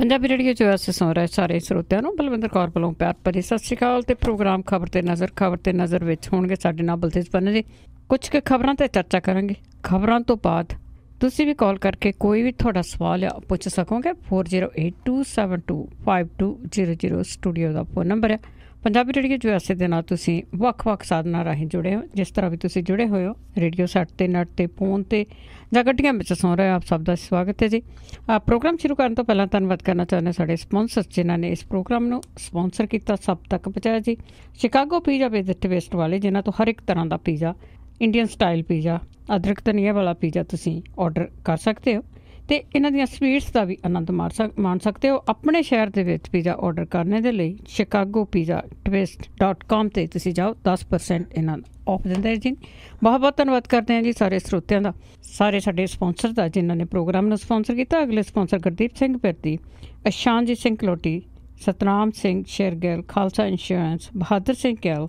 Punjabi radio 'ਚ ਵੈਸੇ ਸੁਣ ਰਹੇ ਸਾਰੇ ਸਰੋਤਿਆਂ ਨੂੰ ਬਲਵਿੰਦਰ ਕੌਰ ਵੱਲੋਂ ਪਿਆਰ ਭਰੀ ਸਤਿ ਸ਼੍ਰੀ ਅਕਾਲ। ਤੇ ਪ੍ਰੋਗਰਾਮ ਖਬਰ ਤੇ ਨਜ਼ਰ ਵਿੱਚ ਹੋਣਗੇ ਸਾਡੇ ਨਾਲ ਬਲਤੇਜ ਪੰਨ ਜੀ। ਕੁਝ ਕੁ ਖਬਰਾਂ 'ਤੇ ਚਰਚਾ ਕਰਾਂਗੇ। ਖਬਰਾਂ ਤੋਂ ਬਾਅਦ ਤੁਸੀਂ ਵੀ ਕਾਲ ਕਰਕੇ ਕੋਈ ਵੀ ਤੁਹਾਡਾ ਸਵਾਲ ਆ ਪੁੱਛ ਸਕੋਗੇ। 4082725200 ਸਟੂਡੀਓ ਦਾ ਫੋਨ ਨੰਬਰ ਹੈ। ਪੰਜਾਬੀ ਰੇਡੀਓ ਯੂਐਸਏ ਦੇ ਨਾਲ ਤੁਸੀਂ ਵੱਖ-ਵੱਖ ਸਾਧਨਾਂ ਰਾਹੀਂ ਜੁੜੇ ਹੋ। ਜਿਸ ਤਰ੍ਹਾਂ ਵੀ ਤੁਸੀਂ ਜੁੜੇ ਹੋਏ ਹੋ ਰੇਡੀਓ ਸੈੱਟ 'ਤੇ ਨੈੱਟ 'ਤੇ ਫੋਨ 'ਤੇ ਜਾਂ ਗੱਡੀਆਂ ਵਿੱਚ ਸੁਣ ਰਹੇ ਹੋ, ਆਪ ਸਭ ਦਾ ਸਵਾਗਤ ਹੈ ਜੀ। ਪ੍ਰੋਗਰਾਮ ਸ਼ੁਰੂ ਕਰਨ ਤੋਂ ਪਹਿਲਾਂ ਧੰਨਵਾਦ ਕਰਨਾ ਚਾਹੁੰਦੇ ਸਾਡੇ ਸਪੋਂਸਰ ਜਿਨ੍ਹਾਂ ਨੇ ਇਸ ਪ੍ਰੋਗਰਾਮ ਨੂੰ ਸਪੋਂਸਰ ਕੀਤਾ, ਸਭ ਤੱਕ ਪਹੁੰਚਾਇਆ ਜੀ। ਸ਼ਿਕਾਗੋ ਪੀਜ਼ਾ ਵੇਸਟ ਵਾਲੇ, ਜਿਨ੍ਹਾਂ ਤੋਂ ਹਰ ਇੱਕ ਤਰ੍ਹਾਂ ਦਾ ਪੀਜ਼ਾ, ਇੰਡੀਅਨ ਸਟਾਈਲ ਪੀਜ਼ਾ, ਅਦਰਕ ਧਨੀਆ ਵਾਲਾ ਪੀਜ਼ਾ ਤੁਸੀਂ ਔਡਰ ਕਰ ਸਕਦੇ ਹੋ। ਅਤੇ ਇਹਨਾਂ ਦੀਆਂ ਸਵੀਟਸ ਦਾ ਵੀ ਆਨੰਦ ਮਾਣ ਸਕਦੇ ਹੋ। ਆਪਣੇ ਸ਼ਹਿਰ ਦੇ ਵਿੱਚ ਪੀਜ਼ਾ ਔਡਰ ਕਰਨ ਦੇ ਲਈ chicagopizzatwist.com 'ਤੇ ਤੁਸੀਂ ਜਾਓ, 10% ਇਹਨਾਂ ਔਫ ਦਿੰਦੇ ਜੀ। ਬਹੁਤ ਬਹੁਤ ਧੰਨਵਾਦ ਕਰਦੇ ਹਾਂ ਜੀ ਸਾਰੇ ਸਰੋਤਿਆਂ ਦਾ, ਸਾਰੇ ਸਾਡੇ ਸਪੋਂਸਰ ਦਾ ਜਿਨ੍ਹਾਂ ਨੇ ਪ੍ਰੋਗਰਾਮ ਨੂੰ ਸਪੋਂਸਰ ਕੀਤਾ। ਅਗਲੇ ਸਪੋਂਸਰ ਗੁਰਦੀਪ ਸਿੰਘ ਪਿਰਦੀ, ਇਸ਼ਾਨਜੀਤ ਸਿੰਘ ਕਲੋਟੀ, ਸਤਨਾਮ ਸਿੰਘ ਸ਼ੇਰਗਿੱਲ, ਖਾਲਸਾ ਇੰਸ਼ੋਰੈਂਸ, ਬਹਾਦਰ ਸਿੰਘ ਗਿੱਲ,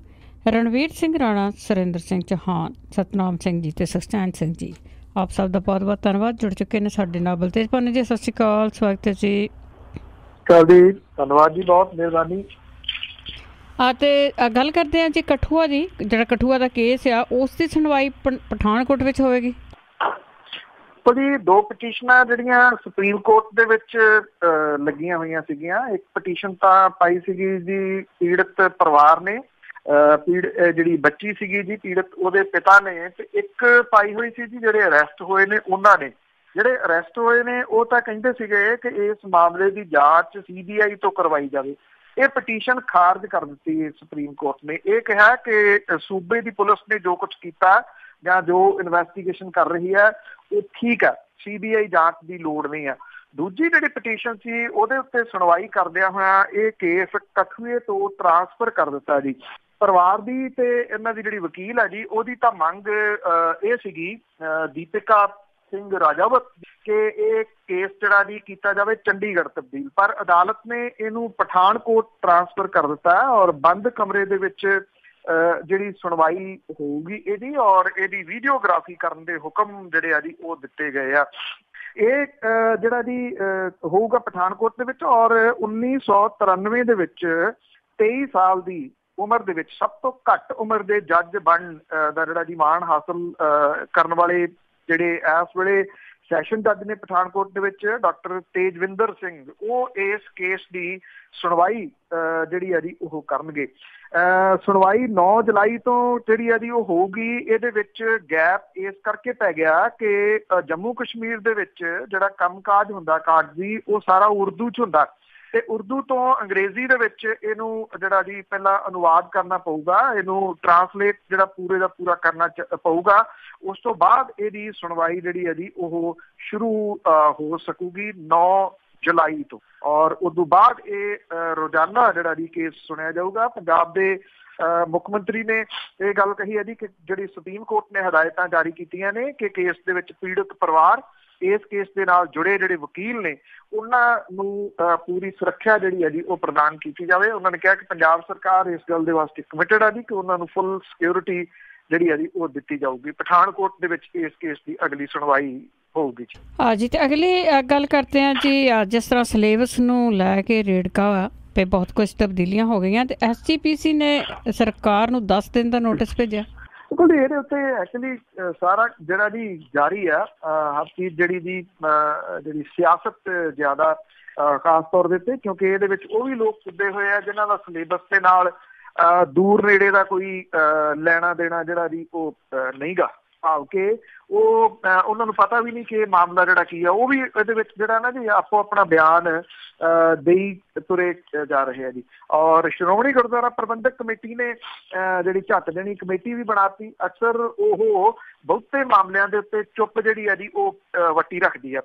ਰਣਵੀਰ ਸਿੰਘ ਰਾਣਾ, ਸੁਰਿੰਦਰ ਸਿੰਘ ਚੌਹਾਨ, ਸਤਨਾਮ ਸਿੰਘ ਜੀ ਅਤੇ ਸੁਖਚੈਨ ਸਿੰਘ ਜੀ, ਆਪ ਸਭ ਦਾ ਬਹੁਤ ਬਹੁਤ ਧੰਨਵਾਦ। ਜੁੜ ਚੁੱਕੇ ਨੇ ਸਾਡੇ ਨਾਲ ਬਲਤੇਜ ਪੰਨ ਜੀ। ਸਤਿ ਸ਼੍ਰੀ ਅਕਾਲ, ਸਵਾਗਤ ਹੈ ਜੀ। ਧੰਨਵਾਦ ਜੀ, ਬਹੁਤ ਮਿਹਰਬਾਨੀ। ਅਤੇ ਗੱਲ ਕਰਦੇ ਹਾਂ ਜੀ ਕਠੂਆ ਦੀ, ਜਿਹੜਾ ਕਠੂਆ ਦਾ ਕੇਸ ਆ ਉਸ ਦੀ ਸੁਣਵਾਈ ਪਠਾਨਕੋਟ ਵਿੱਚ ਹੋਵੇਗੀ। ਜੀ ਦੋ ਪਟੀਸ਼ਨਾਂ ਜਿਹੜੀਆਂ ਸੁਪਰੀਮ ਕੋਰਟ ਦੇ ਵਿੱਚ ਲੱਗੀਆਂ ਹੋਈਆਂ ਸੀਗੀਆਂ, ਇੱਕ ਪਟੀਸ਼ਨ ਤਾਂ ਪਾਈ ਸੀਗੀ ਜੀ ਪੀੜਤ ਪਰਿਵਾਰ ਨੇ, ਜਿਹੜੀ ਬੱਚੀ ਸੀਗੀ ਜੀ ਪੀੜਤ ਉਹਦੇ ਪਿਤਾ ਨੇ, ਤੇ ਇੱਕ ਪਾਈ ਹੋਈ ਸੀ ਜੀ ਜਿਹੜੇ ਅਰੈਸਟ ਹੋਏ ਨੇ ਉਹਨਾਂ ਨੇ। ਜਿਹੜੇ ਅਰੈਸਟ ਹੋਏ ਨੇ ਉਹ ਤਾਂ ਕਹਿੰਦੇ ਸੀਗੇ ਕਿ ਇਸ ਮਾਮਲੇ ਦੀ ਜਾਂਚ CBI ਤੋਂ ਕਰਵਾਈ ਜਾਵੇ। ਇਹ ਪਟੀਸ਼ਨ ਖਾਰਜ ਕਰ ਦਿੱਤੀ ਸੁਪਰੀਮ ਕੋਰਟ ਨੇ। ਇਹ ਕਿਹਾ ਕਿ ਸੂਬੇ ਦੀ ਪੁਲਿਸ ਨੇ ਜੋ ਕੁਛ ਕੀਤਾ ਜਾਂ ਜੋ ਇਨਵੈਸਟੀਗੇਸ਼ਨ ਕਰ ਰਹੀ ਹੈ ਉਹ ਠੀਕ ਹੈ, CBI ਜਾਂਚ ਦੀ ਲੋੜ ਨਹੀਂ ਹੈ। ਦੂਜੀ ਜਿਹੜੀ ਪਟੀਸ਼ਨ ਸੀ ਉਹਦੇ ਉੱਤੇ ਸੁਣਵਾਈ ਕਰਦਿਆਂ ਹੋਇਆ ਇਹ ਕੇਸ ਕਠੂਏ ਤੋਂ ਟਰਾਂਸਫਰ ਕਰ ਦਿੱਤਾ ਜੀ। ਪਰਿਵਾਰ ਦੀ ਤੇ ਇਹਨਾਂ ਦੀ ਜਿਹੜੀ ਵਕੀਲ ਹੈ ਜੀ ਉਹਦੀ ਤਾਂ ਮੰਗ ਇਹ ਸੀਗੀ ਦੀਪਿਕਾ ਸਿੰਘ ਰਾਜਾਵਤ ਕਿ ਇਹ ਕੇਸ ਜਿਹੜਾ ਜੀ ਕੀਤਾ ਜਾਵੇ ਚੰਡੀਗੜ੍ਹ ਤਬਦੀਲ, ਪਰ ਅਦਾਲਤ ਨੇ ਇਹਨੂੰ ਪਠਾਨਕੋਟ ਟਰਾਂਸਫਰ ਕਰ ਦਿੱਤਾ ਔਰ ਬੰਦ ਕਮਰੇ ਦੇ ਵਿੱਚ ਜਿਹੜੀ ਸੁਣਵਾਈ ਹੋਊਗੀ ਇਹਦੀ ਔਰ ਇਹਦੀ ਵੀਡੀਓਗ੍ਰਾਫੀ ਕਰਨ ਦੇ ਹੁਕਮ ਜਿਹੜੇ ਆ ਜੀ ਉਹ ਦਿੱਤੇ ਗਏ ਆ। ਇਹ ਜਿਹੜਾ ਜੀ ਹੋਊਗਾ ਪਠਾਨਕੋਟ ਦੇ ਵਿੱਚ ਔਰ 1993 ਦੇ ਵਿੱਚ 23 ਸਾਲ ਦੀ ਉਮਰ ਦੇ ਵਿੱਚ ਸਭ ਤੋਂ ਘੱਟ ਉਮਰ ਦੇ ਜੱਜ ਬਣਨ ਦਾ ਜਿਹੜਾ ਜੀ ਮਾਣ ਹਾਸਲ ਕਰਨ ਵਾਲੇ ਜਿਹੜੇ ਇਸ ਵੇਲੇ ਸੈਸ਼ਨ ਜੱਜ ਨੇ ਪਠਾਨਕੋਟ ਦੇ ਵਿੱਚ ਡਾਕਟਰ ਤੇਜਵਿੰਦਰ ਸਿੰਘ, ਉਹ ਇਸ ਕੇਸ ਦੀ ਸੁਣਵਾਈ ਜਿਹੜੀ ਆ ਜੀ ਉਹ ਕਰਨਗੇ। ਸੁਣਵਾਈ 9 ਜੁਲਾਈ ਤੋਂ ਜਿਹੜੀ ਆ ਜੀ ਉਹ ਹੋਊਗੀ। ਇਹਦੇ ਵਿੱਚ ਗੈਪ ਇਸ ਕਰਕੇ ਪੈ ਗਿਆ ਕਿ ਜੰਮੂ ਕਸ਼ਮੀਰ ਦੇ ਵਿੱਚ ਜਿਹੜਾ ਕੰਮਕਾਜ ਹੁੰਦਾ ਕਾਗਜ਼ੀ ਉਹ ਸਾਰਾ ਉਰਦੂ 'ਚ ਹੁੰਦਾ ਤੇ ਉਰਦੂ ਤੋਂ ਅੰਗਰੇਜ਼ੀ ਦੇ ਵਿੱਚ ਇਹਨੂੰ ਜਿਹੜਾ ਜੀ ਪਹਿਲਾਂ ਅਨੁਵਾਦ ਕਰਨਾ ਪਊਗਾ, ਇਹਨੂੰ ਟਰਾਂਸਲੇਟ ਜਿਹੜਾ ਪੂਰੇ ਦਾ ਪੂਰਾ ਕਰਨਾ ਪਊਗਾ। ਉਸ ਤੋਂ ਬਾਅਦ ਇਹਦੀ ਸੁਣਵਾਈ ਜਿਹੜੀ ਹੈ ਜੀ ਉਹ ਸ਼ੁਰੂ ਹੋ ਸਕੂਗੀ 9 ਜੁਲਾਈ ਤੋਂ ਔਰ ਉਦੋਂ ਬਾਅਦ ਇਹ ਰੋਜ਼ਾਨਾ ਜਿਹੜਾ ਜੀ ਕੇਸ ਸੁਣਿਆ ਜਾਊਗਾ। ਪੰਜਾਬ ਦੇ ਮੁੱਖ ਮੰਤਰੀ ਨੇ ਇਹ ਗੱਲ ਕਹੀ ਹੈ ਜੀ ਕਿ ਜਿਹੜੀ ਸੁਪਰੀਮ ਕੋਰਟ ਨੇ ਹਦਾਇਤਾਂ ਜਾਰੀ ਕੀਤੀਆਂ ਨੇ ਕਿ ਕੇਸ ਦੇ ਵਿੱਚ ਪੀੜਤ ਪਰਿਵਾਰ, ਇਸ ਕੇਸ ਦੇ ਨਾਲ ਜੁੜੇ ਜਿਹੜੇ ਵਕੀਲ ਨੇ ਉਹਨਾਂ ਨੂੰ ਪੂਰੀ ਸੁਰੱਖਿਆ ਜਿਹੜੀ ਹੈ ਜੀ ਉਹ ਪ੍ਰਦਾਨ ਕੀਤੀ ਜਾਵੇ। ਉਹਨਾਂ ਨੇ ਕਿਹਾ ਕਿ ਪੰਜਾਬ ਸਰਕਾਰ ਇਸ ਗੱਲ ਦੇ ਵਾਸਤੇ ਕਮਿਟਡ ਆ ਜੀ ਕਿ ਉਹਨਾਂ ਨੂੰ ਫੁੱਲ ਸਿਕਿਉਰਿਟੀ ਜਿਹੜੀ ਹੈ ਜੀ ਉਹ ਦਿੱਤੀ ਜਾਊਗੀ। ਪਠਾਨਕੋਟ ਦੇ ਵਿੱਚ ਇਸ ਕੇਸ ਦੀ ਅਗਲੀ ਸੁਣਵਾਈ ਹੋਊਗੀ ਜੀ। ਹਾਂਜੀ, ਤੇ ਅਗਲੀ ਗੱਲ ਕਰਦੇ ਹਾਂ ਜੀ। ਜਿਸ ਤਰ੍ਹਾਂ ਸਿਲੇਬਸ ਨੂੰ ਲੈ ਕੇ ਰੇੜਕਾ ਤੇ ਬਹੁਤ ਕੁਝ ਤਬਦੀਲੀਆਂ ਹੋ ਗਈਆਂ ਤੇ SGPC ਨੇ ਸਰਕਾਰ ਨੂੰ 10 ਦਿਨ ਦਾ ਨੋਟਿਸ ਭੇਜਿਆ। ਬਿਲਕੁਲ, ਇਹਦੇ ਉੱਤੇ ਐਕਚੁਅਲੀ ਸਾਰਾ ਜਿਹੜਾ ਜੀ ਜਾਰੀ ਆ ਹਰ ਚੀਜ਼ ਜਿਹੜੀ ਸਿਆਸਤ ਜ਼ਿਆਦਾ ਖਾਸ ਤੌਰ ਦੇ ਉੱਤੇ, ਕਿਉਂਕਿ ਇਹਦੇ ਵਿੱਚ ਉਹ ਵੀ ਲੋਕ ਪੁੱਜੇ ਹੋਏ ਆ ਜਿਨ੍ਹਾਂ ਦਾ ਸਿਲੇਬਸ ਦੇ ਨਾਲ ਦੂਰ ਨੇੜੇ ਦਾ ਕੋਈ ਲੈਣਾ ਦੇਣਾ ਜਿਹੜਾ ਜੀ ਉਹ ਨਹੀਂ ਗਾ, ਭਾਵ ਕਿ ਉਹ ਉਹਨਾਂ ਨੂੰ ਪਤਾ ਵੀ ਨਹੀਂ ਕਿ ਇਹ ਮਾਮਲਾ ਜਿਹੜਾ ਕੀ ਆ। ਉਹ ਵੀ ਇਹਦੇ ਵਿੱਚ ਜਿਹੜਾ ਨਾ ਜੀ ਆਪੋ ਆਪਣਾ ਬਿਆਨ ਦੇਈ ਤੁਰੇ ਜਾ ਰਹੇ ਆ ਜੀ। ਔਰ ਸ਼੍ਰੋਮਣੀ ਗੁਰਦੁਆਰਾ ਪ੍ਰਬੰਧਕ ਕਮੇਟੀ ਨੇ ਜਿਹੜੀ ਝੱਟ ਦੇਣੀ ਕਮੇਟੀ ਵੀ ਬਣਾਤੀ। ਅਕਸਰ ਉਹ ਬਹੁਤੇ ਮਾਮਲਿਆਂ ਦੇ ਉੱਤੇ ਚੁੱਪ ਜਿਹੜੀ ਆ ਜੀ ਉਹ ਵੱਟੀ ਰੱਖਦੀ ਆ।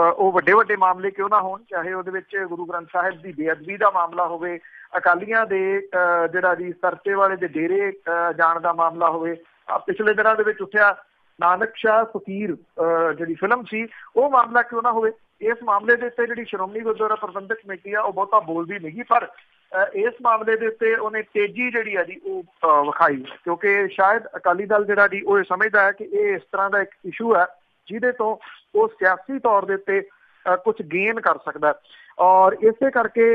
ਉਹ ਵੱਡੇ ਵੱਡੇ ਮਾਮਲੇ ਕਿਉਂ ਨਾ ਹੋਣ, ਚਾਹੇ ਉਹਦੇ ਵਿੱਚ ਗੁਰੂ ਗ੍ਰੰਥ ਸਾਹਿਬ ਦੀ ਬੇਅਦਬੀ ਦਾ ਮਾਮਲਾ ਹੋਵੇ, ਅਕਾਲੀਆਂ ਦੇ ਜਿਹੜਾ ਜੀ ਸਰਸੇ ਵਾਲੇ ਦੇ ਡੇਰੇ ਜਾਣ ਦਾ ਮਾਮਲਾ ਹੋਵੇ, ਪਿਛਲੇ ਦਿਨਾਂ ਦੇ ਵਿੱਚ ਉੱਠਿਆ ਨਾਨਕ ਸ਼ਾਹ ਫਕੀਰ ਜਿਹੜੀ ਫਿਲਮ ਸੀ ਉਹ ਮਾਮਲਾ ਕਿਉਂ ਨਾ ਹੋਵੇ। ਇਸ ਮਾਮਲੇ ਦੇ ਉੱਤੇ ਜਿਹੜੀ ਸ਼੍ਰੋਮਣੀ ਗੁਰਦੁਆਰਾ ਪ੍ਰਬੰਧਕ ਕਮੇਟੀ ਆ ਉਹ ਬਹੁਤਾ ਬੋਲਦੀ ਨਹੀਂ, ਪਰ ਇਸ ਮਾਮਲੇ ਦੇ ਉੱਤੇ ਉਹਨੇ ਤੇਜ਼ੀ ਜਿਹੜੀ ਆ ਜੀ ਉਹ ਵਿਖਾਈ, ਕਿਉਂਕਿ ਸ਼ਾਇਦ ਅਕਾਲੀ ਦਲ ਜਿਹੜਾ ਜੀ ਉਹ ਸਮਝਦਾ ਹੈ ਕਿ ਇਹ ਇਸ ਤਰ੍ਹਾਂ ਦਾ ਇੱਕ ਇਸ਼ੂ ਹੈ ਜਿਹਦੇ ਤੋਂ ਉਹ ਸਿਆਸੀ ਤੌਰ ਦੇ ਉੱਤੇ ਕੁਝ ਗੇਨ ਕਰ ਸਕਦਾ। ਔਰ ਇਸੇ ਕਰਕੇ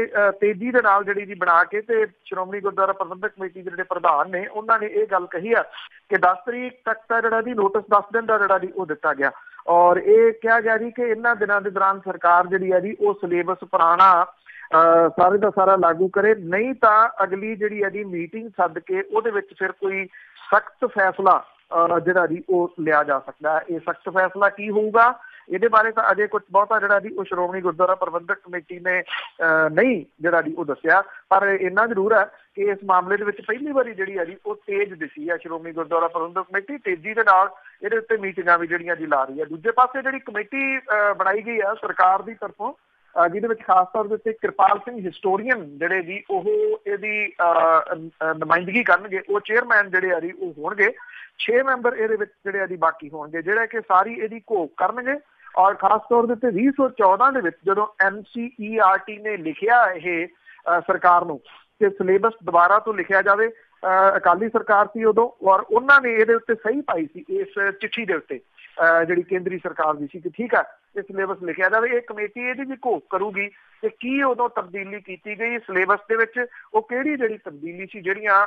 ਤੇਜ਼ੀ ਦੇ ਨਾਲ ਜਿਹੜੀ ਜੀ ਬਣਾ ਕੇ ਤੇ ਸ਼੍ਰੋਮਣੀ ਗੁਰਦੁਆਰਾ ਪ੍ਰਬੰਧਕ ਕਮੇਟੀ ਦੇ ਜਿਹੜੇ ਪ੍ਰਧਾਨ ਨੇ ਉਹਨਾਂ ਨੇ ਇਹ ਗੱਲ ਕਹੀ ਆ ਕਿ 10 ਤਰੀਕ ਤੱਕ ਦਾ ਜਿਹੜਾ ਜੀ ਨੋਟਿਸ 10 ਦਿਨ ਦਾ ਜਿਹੜਾ ਜੀ ਉਹ ਦਿੱਤਾ ਗਿਆ। ਔਰ ਇਹ ਕਿਹਾ ਗਿਆ ਜੀ ਕਿ ਇਹਨਾਂ ਦਿਨਾਂ ਦੇ ਦੌਰਾਨ ਸਰਕਾਰ ਜਿਹੜੀ ਹੈ ਜੀ ਉਹ ਸਿਲੇਬਸ ਪੁਰਾਣਾ ਸਾਰੇ ਦਾ ਸਾਰਾ ਲਾਗੂ ਕਰੇ, ਨਹੀਂ ਤਾਂ ਅਗਲੀ ਜਿਹੜੀ ਹੈ ਜੀ ਮੀਟਿੰਗ ਸੱਦ ਕੇ ਉਹਦੇ ਵਿੱਚ ਫਿਰ ਕੋਈ ਸਖਤ ਫੈਸਲਾ ਜਿਹੜਾ ਜੀ ਉਹ ਲਿਆ ਜਾ ਸਕਦਾ ਹੈ। ਇਹ ਸਖਤ ਫੈਸਲਾ ਕੀ ਹੋਊਗਾ ਇਹਦੇ ਬਾਰੇ ਤਾਂ ਅਜੇ ਕੁਝ ਬਹੁਤਾ ਜਿਹੜਾ ਜੀ ਉਹ ਸ਼੍ਰੋਮਣੀ ਗੁਰਦੁਆਰਾ ਪ੍ਰਬੰਧਕ ਕਮੇਟੀ ਨੇ ਨਹੀਂ ਜਿਹੜਾ ਜੀ ਉਹ ਦੱਸਿਆ, ਪਰ ਇੰਨਾ ਜ਼ਰੂਰ ਹੈ ਕਿ ਇਸ ਮਾਮਲੇ ਦੇ ਵਿੱਚ ਪਹਿਲੀ ਵਾਰੀ ਜਿਹੜੀ ਹੈ ਜੀ ਉਹ ਤੇਜ਼ ਦਿਸੀ ਹੈ ਸ਼੍ਰੋਮਣੀ ਗੁਰਦੁਆਰਾ ਪ੍ਰਬੰਧਕ ਕਮੇਟੀ, ਤੇਜ਼ੀ ਦੇ ਨਾਲ ਇਹਦੇ ਉੱਤੇ ਮੀਟਿੰਗਾਂ ਵੀ ਜਿਹੜੀਆਂ ਜੀ ਲਾ ਰਹੀ ਹੈ। ਦੂਜੇ ਪਾਸੇ ਜਿਹੜੀ ਕਮੇਟੀ ਬਣਾਈ ਗਈ ਹੈ ਸਰਕਾਰ ਦੀ ਤਰਫੋਂ, ਜਿਹਦੇ ਵਿੱਚ ਖਾਸ ਤੌਰ ਦੇ ਉੱਤੇ ਕਿਰਪਾਲ ਸਿੰਘ ਹਿਸਟੋਰੀਅਨ ਜਿਹੜੇ ਜੀ ਉਹ ਇਹਦੀ ਨੁਮਾਇੰਦਗੀ ਕਰਨਗੇ, ਉਹ ਚੇਅਰਮੈਨ ਜਿਹੜੇ ਆ ਜੀ ਉਹ ਹੋਣਗੇ। 6 ਮੈਂਬਰ ਇਹਦੇ ਵਿੱਚ ਜਿਹੜੇ ਆ ਜੀ ਬਾਕੀ ਹੋਣਗੇ ਜਿਹੜੇ ਕਿ ਸਾਰੀ ਇਹਦੀ ਘੋਖ ਕਰਨਗੇ। ਔਰ ਖਾਸ ਤੌਰ ਦੇ ਉੱਤੇ 2014 ਦੇ ਵਿੱਚ ਜਦੋਂ NCERT ਨੇ ਲਿਖਿਆ ਇਹ ਸਰਕਾਰ ਨੂੰ ਕਿ ਸਿਲੇਬਸ ਦੁਬਾਰਾ ਤੋਂ ਲਿਖਿਆ ਜਾਵੇ, ਅਕਾਲੀ ਸਰਕਾਰ ਸੀ ਉਦੋਂ, ਔਰ ਉਹਨਾਂ ਨੇ ਇਹਦੇ ਉੱਤੇ ਸਹੀ ਪਾਈ ਸੀ ਇਸ ਚਿੱਠੀ ਦੇ ਉੱਤੇ ਜਿਹੜੀ ਕੇਂਦਰੀ ਸਰਕਾਰ ਦੀ ਸੀ ਕਿ ਠੀਕ ਹੈ ਇਹ ਸਿਲੇਬਸ ਲਿਖਿਆ ਜਾਵੇ। ਇਹ ਕਮੇਟੀ ਇਹਦੀ ਵੀ ਘੋਖ ਕਰੂਗੀ ਕਿ ਕੀ ਉਦੋਂ ਤਬਦੀਲੀ ਕੀਤੀ ਗਈ ਸਿਲੇਬਸ ਦੇ ਵਿੱਚ, ਉਹ ਕਿਹੜੀ ਜਿਹੜੀ ਤਬਦੀਲੀ ਸੀ ਜਿਹੜੀਆਂ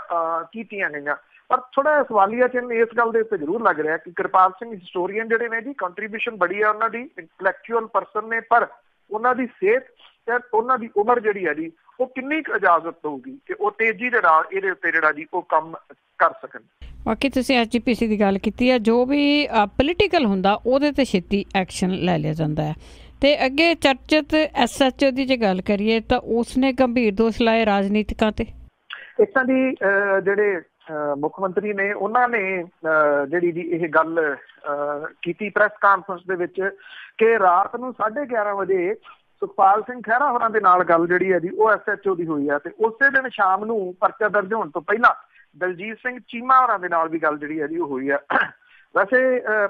ਕੀਤੀਆਂ ਗਈਆਂ। ਪਰ ਥੋੜਾ ਜਿਹਾ ਸਵਾਲੀਆ ਚਿੰਨ੍ਹ ਇਸ ਗੱਲ ਦੇ ਉੱਤੇ ਜ਼ਰੂਰ ਲੱਗ ਰਿਹਾ ਕਿ ਕਿਰਪਾਲ ਸਿੰਘ ਹਿਸਟੋਰੀਅਨ ਜਿਹੜੇ ਨੇ ਜੀ ਕੰਟਰੀਬਿਊਸ਼ਨ ਬੜੀ ਹੈ ਉਹਨਾਂ ਦੀ, ਇੰਟੈਲੈਕਚੁਅਲ ਪਰਸਨ ਨੇ, ਪਰ ਉਹਨਾਂ ਦੀ ਸਿਹਤ ਤੇ ਉਹਨਾਂ ਦੀ ਉਮਰ ਜਿਹੜੀ ਹੈ ਜੀ ਉਹ ਕਿੰਨੀ ਕੁ ਇਜਾਜ਼ਤ ਦਊਗੀ ਕਿ ਉਹ ਤੇਜ਼ੀ ਦੇ ਨਾਲ ਇਹਦੇ ਉੱਤੇ ਜਿਹੜਾ ਜੀ ਉਹ ਕੰਮ ਕਰ ਸਕਣ। ਬਾਕੀ ਤੁਸੀਂ SGPC ਦੀ ਗੱਲ ਕੀਤੀ ਹੈ, ਜੋ ਵੀ ਪੋਲੀਟੀਕਲ ਹੁੰਦਾ ਉਹਦੇ ਤੇ ਛੇਤੀ ਐਕਸ਼ਨ ਲੈ ਲਿਆ ਜਾਂਦਾ ਹੈ। ਤੇ ਅੱਗੇ ਚਰਚਿਤ SHO ਦੀ ਜੇ ਗੱਲ ਕਰੀਏ ਤਾਂ ਉਸਨੇ ਗੰਭੀਰ ਦੋਸ਼ ਲਾਏ ਰਾਜਨੀਤਿਕਾਂ ਤੇ। ਇੱਕ ਤਾਂ ਜੀ ਜਿਹੜੇ ਮੁੱਖ ਮੰਤਰੀ ਨੇ ਉਹਨਾਂ ਨੇ ਜਿਹੜੀ ਜੀ ਇਹ ਗੱਲ ਕੀਤੀ ਪ੍ਰੈਸ ਕਾਨਫਰੰਸ ਦੇ ਵਿੱਚ ਕਿ ਰਾਤ ਨੂੰ 11:30 ਵਜੇ ਸੁਖਪਾਲ ਸਿੰਘ ਖਹਿਰਾ ਹੋਰਾਂ ਦੇ ਨਾਲ ਗੱਲ ਜਿਹੜੀ ਹੈ ਜੀ ਉਹ SHO ਦੀ ਹੋਈ ਹੈ, ਤੇ ਉਸੇ ਦਿਨ ਸ਼ਾਮ ਨੂੰ ਪਰਚਾ ਦਰਜ ਹੋਣ ਤੋਂ ਪਹਿਲਾਂ ਦਲਜੀਤ ਸਿੰਘ ਚੀਮਾ ਹੋਰਾਂ ਦੇ ਨਾਲ ਵੀ ਗੱਲ ਜਿਹੜੀ ਹੈ ਜੀ ਉਹ ਹੋਈ ਹੈ। ਵੈਸੇ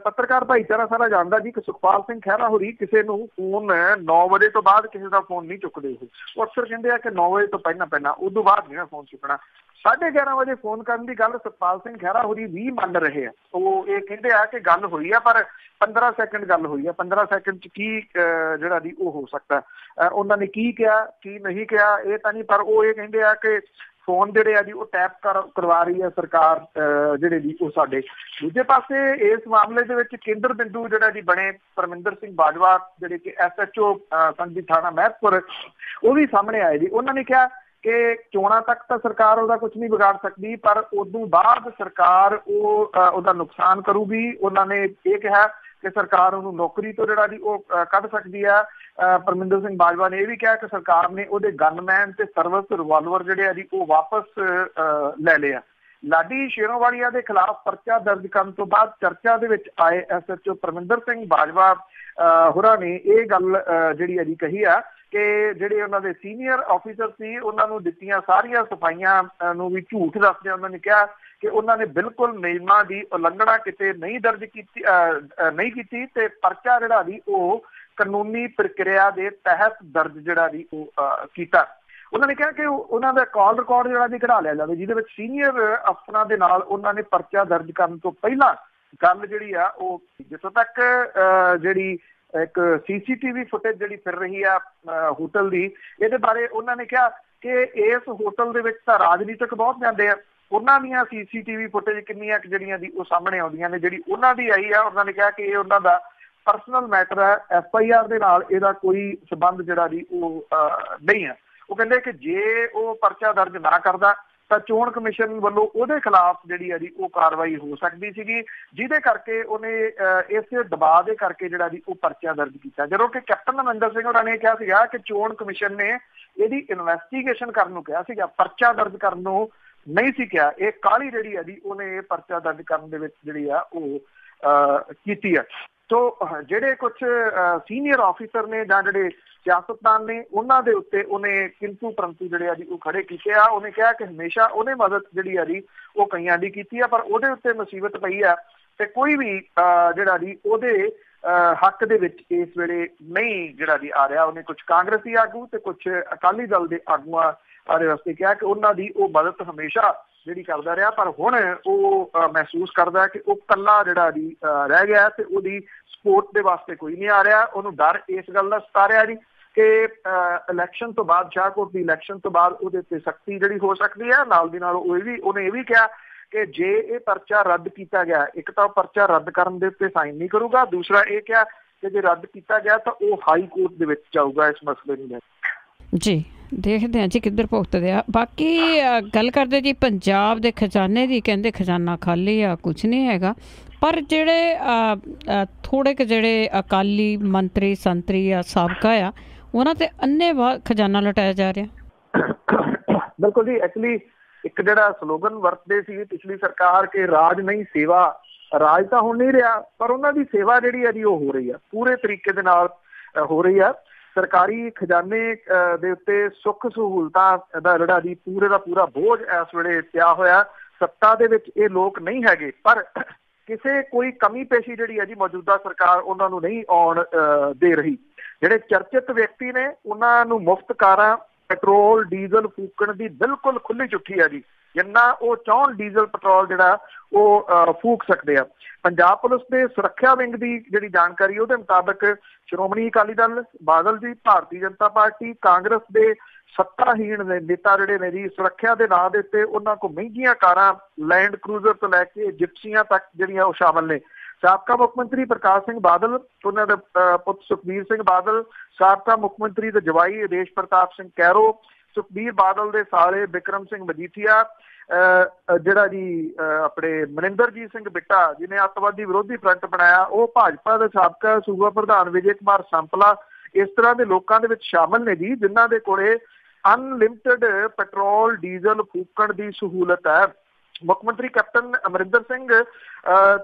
ਪੱਤਰਕਾਰ ਭਾਈਚਾਰਾ ਸਾਰਾ ਜਾਣਦਾ ਜੀ ਕਿ ਸੁਖਪਾਲ ਸਿੰਘ ਖਹਿਰਾ ਹੋਰੀ ਕਿਸੇ ਨੂੰ ਫੋਨ 9 ਵਜੇ ਤੋਂ ਬਾਅਦ ਕਿਸੇ ਦਾ ਫੋਨ ਨਹੀਂ ਚੁੱਕਦੇ। ਉਹ ਅਕਸਰ ਕਹਿੰਦੇ ਆ ਕਿ 9 ਵਜੇ ਤੋਂ ਪਹਿਲਾਂ ਉਦੋਂ ਬਾਅਦ ਨਹੀਂ ਫੋਨ ਚੁੱਕਣਾ। 11:30 ਵਜੇ ਫੋਨ ਕਰਨ ਦੀ ਗੱਲ ਸੁਖਪਾਲ ਸਿੰਘ ਖਹਿਰਾ ਹੋਰੀ ਵੀ ਮੰਨ ਰਹੇ ਆ। ਉਹ ਇਹ ਕਹਿੰਦੇ ਆ ਕਿ ਗੱਲ ਹੋਈ ਆ ਪਰ 15 ਸੈਕਿੰਡ ਗੱਲ ਹੋਈ ਆ, 15 ਸੈਕਿੰਡ ਚ ਕੀ ਜਿਹੜਾ ਜੀ ਉਹ ਹੋ ਸਕਦਾ, ਉਹਨਾਂ ਨੇ ਕੀ ਕਿਹਾ ਕੀ ਨਹੀਂ ਕਿਹਾ ਇਹ ਤਾਂ ਨਹੀਂ, ਪਰ ਉਹ ਇਹ ਕਹਿੰਦੇ ਆ ਕਿ ਫੋਨ ਜਿਹੜੇ ਆ ਜੀ ਉਹ ਟੈਪ ਕਰਵਾ ਰਹੀ ਹੈ ਸਰਕਾਰ ਜਿਹੜੇ ਜੀ ਉਹ ਸਾਡੇ। ਦੂਜੇ ਪਾਸੇ ਇਸ ਮਾਮਲੇ ਦੇ ਵਿੱਚ ਕੇਂਦਰ ਬਿੰਦੂ ਜਿਹੜਾ ਜੀ ਬਣੇ ਪਰਮਿੰਦਰ ਸਿੰਘ ਬਾਜਵਾ ਜਿਹੜੇ ਕਿ SHO ਸੰਗਠਿਤ ਥਾਣਾ ਮਹਿਤਪੁਰ, ਉਹ ਵੀ ਸਾਹਮਣੇ ਆਏ ਜੀ। ਉਹਨਾਂ ਨੇ ਕਿਹਾ ਕਿ ਚੋਣਾਂ ਤੱਕ ਤਾਂ ਸਰਕਾਰ ਉਹਦਾ ਕੁਝ ਨਹੀਂ ਵਿਗਾੜ ਸਕਦੀ, ਪਰ ਉਦੋਂ ਬਾਅਦ ਸਰਕਾਰ ਉਹਦਾ ਨੁਕਸਾਨ ਕਰੂਗੀ। ਉਹਨਾਂ ਨੇ ਇਹ ਕਿਹਾ ਕਿ ਸਰਕਾਰ ਉਹਨੂੰ ਨੌਕਰੀ ਤੋਂ ਜਿਹੜਾ ਜੀ ਉਹ ਕੱਢ ਸਕਦੀ ਹੈ। ਪਰਮਿੰਦਰ ਸਿੰਘ ਬਾਜਵਾ ਨੇ ਇਹ ਵੀ ਕਿਹਾ ਕਿ ਸਰਕਾਰ ਨੇ ਉਹਦੇ ਗਨਮੈਨ ਤੇ ਸਰਵਿਸ ਰਿਵਾਲਵਰ ਜਿਹੜੇ ਆ ਜੀ ਉਹ ਵਾਪਸ ਲੈ ਲਿਆ। ਲਾਡੀ ਸ਼ੇਰੋਵਾਲੀਆ ਦੇ ਖਿਲਾਫ ਪਰਚਾ ਦਰਜ ਕਰਨ ਤੋਂ ਬਾਅਦ ਚਰਚਾ ਦੇ ਵਿੱਚ ਆਏ SHO ਪਰਮਿੰਦਰ ਸਿੰਘ ਬਾਜਵਾ ਹੋਰਾਂ ਨੇ ਇਹ ਗੱਲ ਜਿਹੜੀ ਹੈ ਜੀ ਕਹੀ ਆ ਕਿ ਜਿਹੜੇ ਉਹਨਾਂ ਦੇ ਸੀਨੀਅਰ ਆਫੀਸਰ ਸੀ ਉਹਨਾਂ ਨੂੰ ਦਿੱਤੀਆਂ ਸਾਰੀਆਂ ਸਫਾਈਆਂ ਨੂੰ ਵੀ ਝੂਠ ਦੱਸਦੇ ਉਹਨਾਂ ਨੇ ਕਿਹਾ ਕਿ ਉਹਨਾਂ ਨੇ ਬਿਲਕੁਲ ਨਿਯਮਾਂ ਦੀ ਉਲੰਘਣਾ ਕਿਤੇ ਨਹੀਂ ਕੀਤੀ ਤੇ ਪਰਚਾ ਜਿਹੜਾ ਜੀ ਉਹ ਕਾਨੂੰਨੀ ਪ੍ਰਕਿਰਿਆ ਦੇ ਤਹਿਤ ਦਰਜ ਜਿਹੜਾ ਜੀ ਉਹ ਕੀਤਾ। ਉਹਨਾਂ ਨੇ ਕਿਹਾ ਕਿ ਉਹਨਾਂ ਦਾ ਕਾਲ ਰਿਕਾਰਡ ਜਿਹੜਾ ਜੀ ਕਢਾ ਲਿਆ ਜਾਵੇ ਜਿਹਦੇ ਵਿੱਚ ਸੀਨੀਅਰ ਅਫਸਰਾਂ ਦੇ ਨਾਲ ਉਹਨਾਂ ਨੇ ਪਰਚਾ ਦਰਜ ਕਰਨ ਤੋਂ ਪਹਿਲਾਂ ਗੱਲ ਜਿਹੜੀ ਆ ਉਹ, ਜਿੱਥੋਂ ਤੱਕ ਜਿਹੜੀ ਇੱਕ CCTV ਫੁਟੇਜ ਜਿਹੜੀ ਫਿਰ ਰਹੀ ਆ ਹੋਟਲ ਦੀ, ਇਹਦੇ ਬਾਰੇ ਉਹਨਾਂ ਨੇ ਕਿਹਾ ਕਿ ਇਸ ਹੋਟਲ ਦੇ ਵਿੱਚ ਤਾਂ ਰਾਜਨੀਤਿਕ ਬਹੁਤ ਜਾਂਦੇ ਆ, ਉਹਨਾਂ ਦੀਆਂ CCTV ਫੁਟੇਜ ਕਿੰਨੀਆਂ ਜਿਹੜੀਆਂ ਦੀ ਉਹ ਸਾਹਮਣੇ ਆਉਂਦੀਆਂ ਨੇ। ਜਿਹੜੀ ਉਹਨਾਂ ਦੀ ਆਈ ਆ ਉਹਨਾਂ ਨੇ ਕਿਹਾ ਕਿ ਇਹ ਉਹਨਾਂ ਦਾ ਪਰਸਨਲ ਮੈਟਰ ਹੈ, FIR ਦੇ ਨਾਲ ਇਹਦਾ ਕੋਈ ਸੰਬੰਧ ਜਿਹੜਾ ਜੀ ਉਹ ਨਹੀਂ ਹੈ। ਉਹ ਕਹਿੰਦੇ ਕਿ ਜੇ ਉਹ ਪਰਚਾ ਦਰਜ ਨਾ ਕਰਦਾ ਤਾਂ ਚੋਣ ਕਮਿਸ਼ਨ ਵੱਲੋਂ ਉਹਦੇ ਖਿਲਾਫ ਜਿਹੜੀ ਹੈ ਜੀ ਉਹ ਕਾਰਵਾਈ ਹੋ ਸਕਦੀ ਸੀਗੀ, ਜਿਹਦੇ ਕਰਕੇ ਉਹਨੇ ਇਸੇ ਦਬਾਅ ਦੇ ਕਰਕੇ ਜਿਹੜਾ ਜੀ ਉਹ ਪਰਚਾ ਦਰਜ ਕੀਤਾ। ਜਦੋਂ ਕਿ ਕੈਪਟਨ ਅਮਰਿੰਦਰ ਸਿੰਘ ਹੋਰਾਂ ਨੇ ਕਿਹਾ ਸੀਗਾ ਕਿ ਚੋਣ ਕਮਿਸ਼ਨ ਨੇ ਇਹਦੀ ਇਨਵੈਸਟੀਗੇਸ਼ਨ ਕਰਨ ਨੂੰ ਕਿਹਾ ਸੀਗਾ, ਪਰਚਾ ਦਰਜ ਕਰਨ ਨੂੰ ਨਹੀਂ ਸੀ ਕਿਹਾ। ਇਹ ਕਾਹਲੀ ਜਿਹੜੀ ਹੈ ਜੀ ਉਹਨੇ ਇਹ ਪਰਚਾ ਦਰਜ ਕਰਨ ਦੇ ਵਿੱਚ ਜਿਹੜੀ ਆ ਉਹ ਕੀਤੀ ਹੈ। ਸੋ ਜਿਹੜੇ ਕੁਝ ਸੀਨੀਅਰ ਆਫੀਸਰ ਨੇ ਜਾਂ ਜਿਹੜੇ ਸਿਆਸਤਦਾਨ ਨੇ ਉਹਨਾਂ ਦੇ ਉੱਤੇ ਉਹਨੇ ਕਿੰਤੂ ਪਰੰਤੂ ਜਿਹੜੇ ਆ ਜੀ ਉਹ ਖੜੇ ਕੀਤੇ ਆ। ਉਹਨੇ ਕਿਹਾ ਕਿ ਹਮੇਸ਼ਾ ਉਹਨੇ ਮਦਦ ਜਿਹੜੀ ਆ ਜੀ ਉਹ ਕਈਆਂ ਦੀ ਕੀਤੀ ਆ, ਪਰ ਉਹਦੇ ਉੱਤੇ ਮੁਸੀਬਤ ਪਈ ਆ ਤੇ ਕੋਈ ਵੀ ਜਿਹੜਾ ਜੀ ਉਹਦੇ ਹੱਕ ਦੇ ਵਿੱਚ ਇਸ ਵੇਲੇ ਨਹੀਂ ਜਿਹੜਾ ਜੀ ਆ ਰਿਹਾ। ਉਹਨੇ ਕੁਝ ਕਾਂਗਰਸੀ ਆਗੂ ਤੇ ਕੁਝ ਅਕਾਲੀ ਦਲ ਦੇ ਆਗੂਆਂ ਦੇ ਵਾਸਤੇ ਕਿਹਾ ਕਿ ਉਹਨਾਂ ਦੀ ਉਹ ਮਦਦ ਹਮੇਸ਼ਾ ਜਿਹੜੀ ਕਰਦਾ ਰਿਹਾ, ਪਰ ਹੁਣ ਉਹ ਮਹਿਸੂਸ ਕਰਦਾ ਕਿ ਉਹ ਇਕੱਲਾ ਜਿਹੜਾ ਜੀ ਰਹਿ ਗਿਆ ਤੇ ਉਹਦੀ ਸਪੋਰਟ ਦੇ ਵਾਸਤੇ ਕੋਈ ਨਹੀਂ ਆ ਰਿਹਾ। ਉਹਨੂੰ ਡਰ ਇਸ ਗੱਲ ਦਾ ਸਤਾ ਰਿਹਾ ਜੀ ਕਿ ਇਲੈਕਸ਼ਨ ਤੋਂ ਬਾਅਦ, ਸ਼ਾਹਕੋਟ ਦੀ ਇਲੈਕਸ਼ਨ ਤੋਂ ਬਾਅਦ ਉਹਦੇ ਉੱਤੇ ਸਖਤੀ ਜਿਹੜੀ ਹੋ ਸਕਦੀ ਹੈ। ਨਾਲ ਦੀ ਨਾਲ ਉਹਨੇ ਇਹ ਵੀ ਕਿਹਾ ਕਿ ਜੇ ਇਹ ਪਰਚਾ ਰੱਦ ਕੀਤਾ ਗਿਆ, ਇੱਕ ਤਾਂ ਉਹ ਪਰਚਾ ਰੱਦ ਕਰਨ ਦੇ ਉੱਤੇ ਸਾਈਨ ਨਹੀਂ ਕਰੂਗਾ, ਦੂਸਰਾ ਇਹ ਕਿਹਾ ਕਿ ਜੇ ਰੱਦ ਕੀਤਾ ਗਿਆ ਤਾਂ ਉਹ ਹਾਈ ਕੋਰਟ ਦੇ ਵਿੱਚ ਜਾਊਗਾ ਇਸ ਮਸਲੇ ਨੂੰ ਲੈ ਕੇ। ਜੀ ਦੇਖਦੇ ਹਾਂ ਜੀ ਕਿੱਧਰ ਭੁਗਤਦੇ ਆ। ਬਾਕੀ ਗੱਲ ਕਰਦੇ ਜੀ ਪੰਜਾਬ ਦੇ ਖਜ਼ਾਨੇ ਦੀ, ਕਹਿੰਦੇ ਖਜ਼ਾਨਾ ਖਾਲੀ ਆ, ਕੁਛ ਨਹੀਂ ਹੈਗਾ, ਪਰ ਜਿਹੜੇ ਥੋੜ੍ਹੇ ਕੁ ਜਿਹੜੇ ਅਕਾਲੀ ਮੰਤਰੀ ਸੰਤਰੀ ਆ ਸਾਬਕਾ ਆ, ਉਹਨਾਂ ਤੇ ਅੰਨ੍ਹੇਵਾਹ ਖਜ਼ਾਨਾ ਲੁਟਾਇਆ ਜਾ ਰਿਹਾ। ਬਿਲਕੁਲ ਜੀ। ਐਕਚੁਅਲੀ ਇੱਕ ਜਿਹੜਾ ਸਲੋਗਨ ਵਰਤਦੇ ਸੀ ਪਿਛਲੀ ਸਰਕਾਰ ਕਿ ਰਾਜ ਨਹੀਂ ਸੇਵਾ, ਰਾਜ ਤਾਂ ਹੁਣ ਨਹੀਂ ਰਿਹਾ, ਪਰ ਉਹਨਾਂ ਦੀ ਸੇਵਾ ਜਿਹੜੀ ਹੈ ਜੀ ਉਹ ਹੋ ਰਹੀ ਆ, ਪੂਰੇ ਤਰੀਕੇ ਦੇ ਨਾਲ ਹੋ ਰਹੀ ਆ। ਸਰਕਾਰੀ ਖਜ਼ਾਨੇ ਦੇ ਉੱਤੇ ਸੁੱਖ ਸਹੂਲਤਾਂ ਦਾ ਜਿਹੜਾ ਜੀ ਪੂਰੇ ਦਾ ਪੂਰਾ ਬੋਝ ਇਸ ਵੇਲੇ ਪਿਆ ਹੋਇਆ। ਸੱਤਾ ਦੇ ਵਿੱਚ ਇਹ ਲੋਕ ਨਹੀਂ ਹੈਗੇ, ਪਰ ਕਿਸੇ ਕੋਈ ਕਮੀ ਪੇਸ਼ੀ ਜਿਹੜੀ ਹੈ ਜੀ ਮੌਜੂਦਾ ਸਰਕਾਰ ਉਹਨਾਂ ਨੂੰ ਨਹੀਂ ਆਉਣ ਦੇ ਰਹੀ। ਜਿਹੜੇ ਚਰਚਿਤ ਵਿਅਕਤੀ ਨੇ ਉਹਨਾਂ ਨੂੰ ਮੁਫਤ ਕਾਰਾਂ, ਪੈਟਰੋਲ ਡੀਜ਼ਲ ਫੂਕਣ ਦੀ ਬਿਲਕੁਲ ਖੁੱਲੀ ਚੁੱਠੀ ਹੈ ਜੀ, ਜਿੰਨਾ ਉਹ ਚਾਹੁਣ ਡੀਜ਼ਲ ਪੈਟਰੋਲ ਜਿਹੜਾ ਉਹ ਫੂਕ ਸਕਦੇ ਆ। ਪੰਜਾਬ ਪੁਲਿਸ ਦੇ ਸੁਰੱਖਿਆ ਵਿੰਗ ਦੀ ਜਿਹੜੀ ਜਾਣਕਾਰੀ ਉਹਦੇ ਮੁਤਾਬਕ ਸ਼੍ਰੋਮਣੀ ਅਕਾਲੀ ਦਲ, ਬਾਦਲ ਜੀ, ਭਾਰਤੀ ਜਨਤਾ ਪਾਰਟੀ, ਕਾਂਗਰਸ ਦੇ ਸੱਤਾਹੀਣ ਨੇਤਾ ਜਿਹੜੇ ਨੇ ਜੀ ਸੁਰੱਖਿਆ ਦੇ ਨਾਂ ਦੇ ਉੱਤੇ ਉਹਨਾਂ ਕੋਲ ਮਹਿੰਗੀਆਂ ਕਾਰਾਂ, ਲੈਂਡ ਕਰੂਜ਼ਰ ਤੋਂ ਲੈ ਕੇ ਜਿਪਸੀਆਂ ਤੱਕ ਜਿਹੜੀਆਂ ਉਹ ਸ਼ਾਮਲ ਨੇ। ਸਾਬਕਾ ਮੁੱਖ ਮੰਤਰੀ ਪ੍ਰਕਾਸ਼ ਸਿੰਘ ਬਾਦਲ, ਉਹਨਾਂ ਦੇ ਪੁੱਤ ਸੁਖਬੀਰ ਸਿੰਘ ਬਾਦਲ, ਸਾਬਕਾ ਮੁੱਖ ਮੰਤਰੀ ਦੇ ਜਵਾਈ ਆਦੇਸ਼ ਪ੍ਰਤਾਪ ਸਿੰਘ ਕੈਰੋ, ਸੁਖਬੀਰ ਬਾਦਲ ਦੇ ਸਾਲੇ ਬਿਕਰਮ ਸਿੰਘ ਮਜੀਠੀਆ, ਜਿਹੜਾ ਜੀ ਆਪਣੇ ਮਨਿੰਦਰਜੀਤ ਸਿੰਘ ਬਿੱਟਾ ਜਿਹਨੇ ਅੱਤਵਾਦੀ ਵਿਰੋਧੀ ਫਰੰਟ ਬਣਾਇਆ, ਉਹ ਭਾਜਪਾ ਦੇ ਸਾਬਕਾ ਸੂਬਾ ਪ੍ਰਧਾਨ ਵਿਜੇ ਕੁਮਾਰ ਸੰਪਲਾ, ਇਸ ਤਰ੍ਹਾਂ ਦੇ ਲੋਕਾਂ ਦੇ ਵਿੱਚ ਸ਼ਾਮਲ ਨੇ ਜੀ ਜਿਨ੍ਹਾਂ ਦੇ ਕੋਲੇ ਅਨਲਿਮਟਿਡ ਪੈਟਰੋਲ ਡੀਜ਼ਲ ਫੂਕਣ ਦੀ ਸਹੂਲਤ ਹੈ। ਮੁੱਖ ਮੰਤਰੀ ਕੈਪਟਨ ਅਮਰਿੰਦਰ ਸਿੰਘ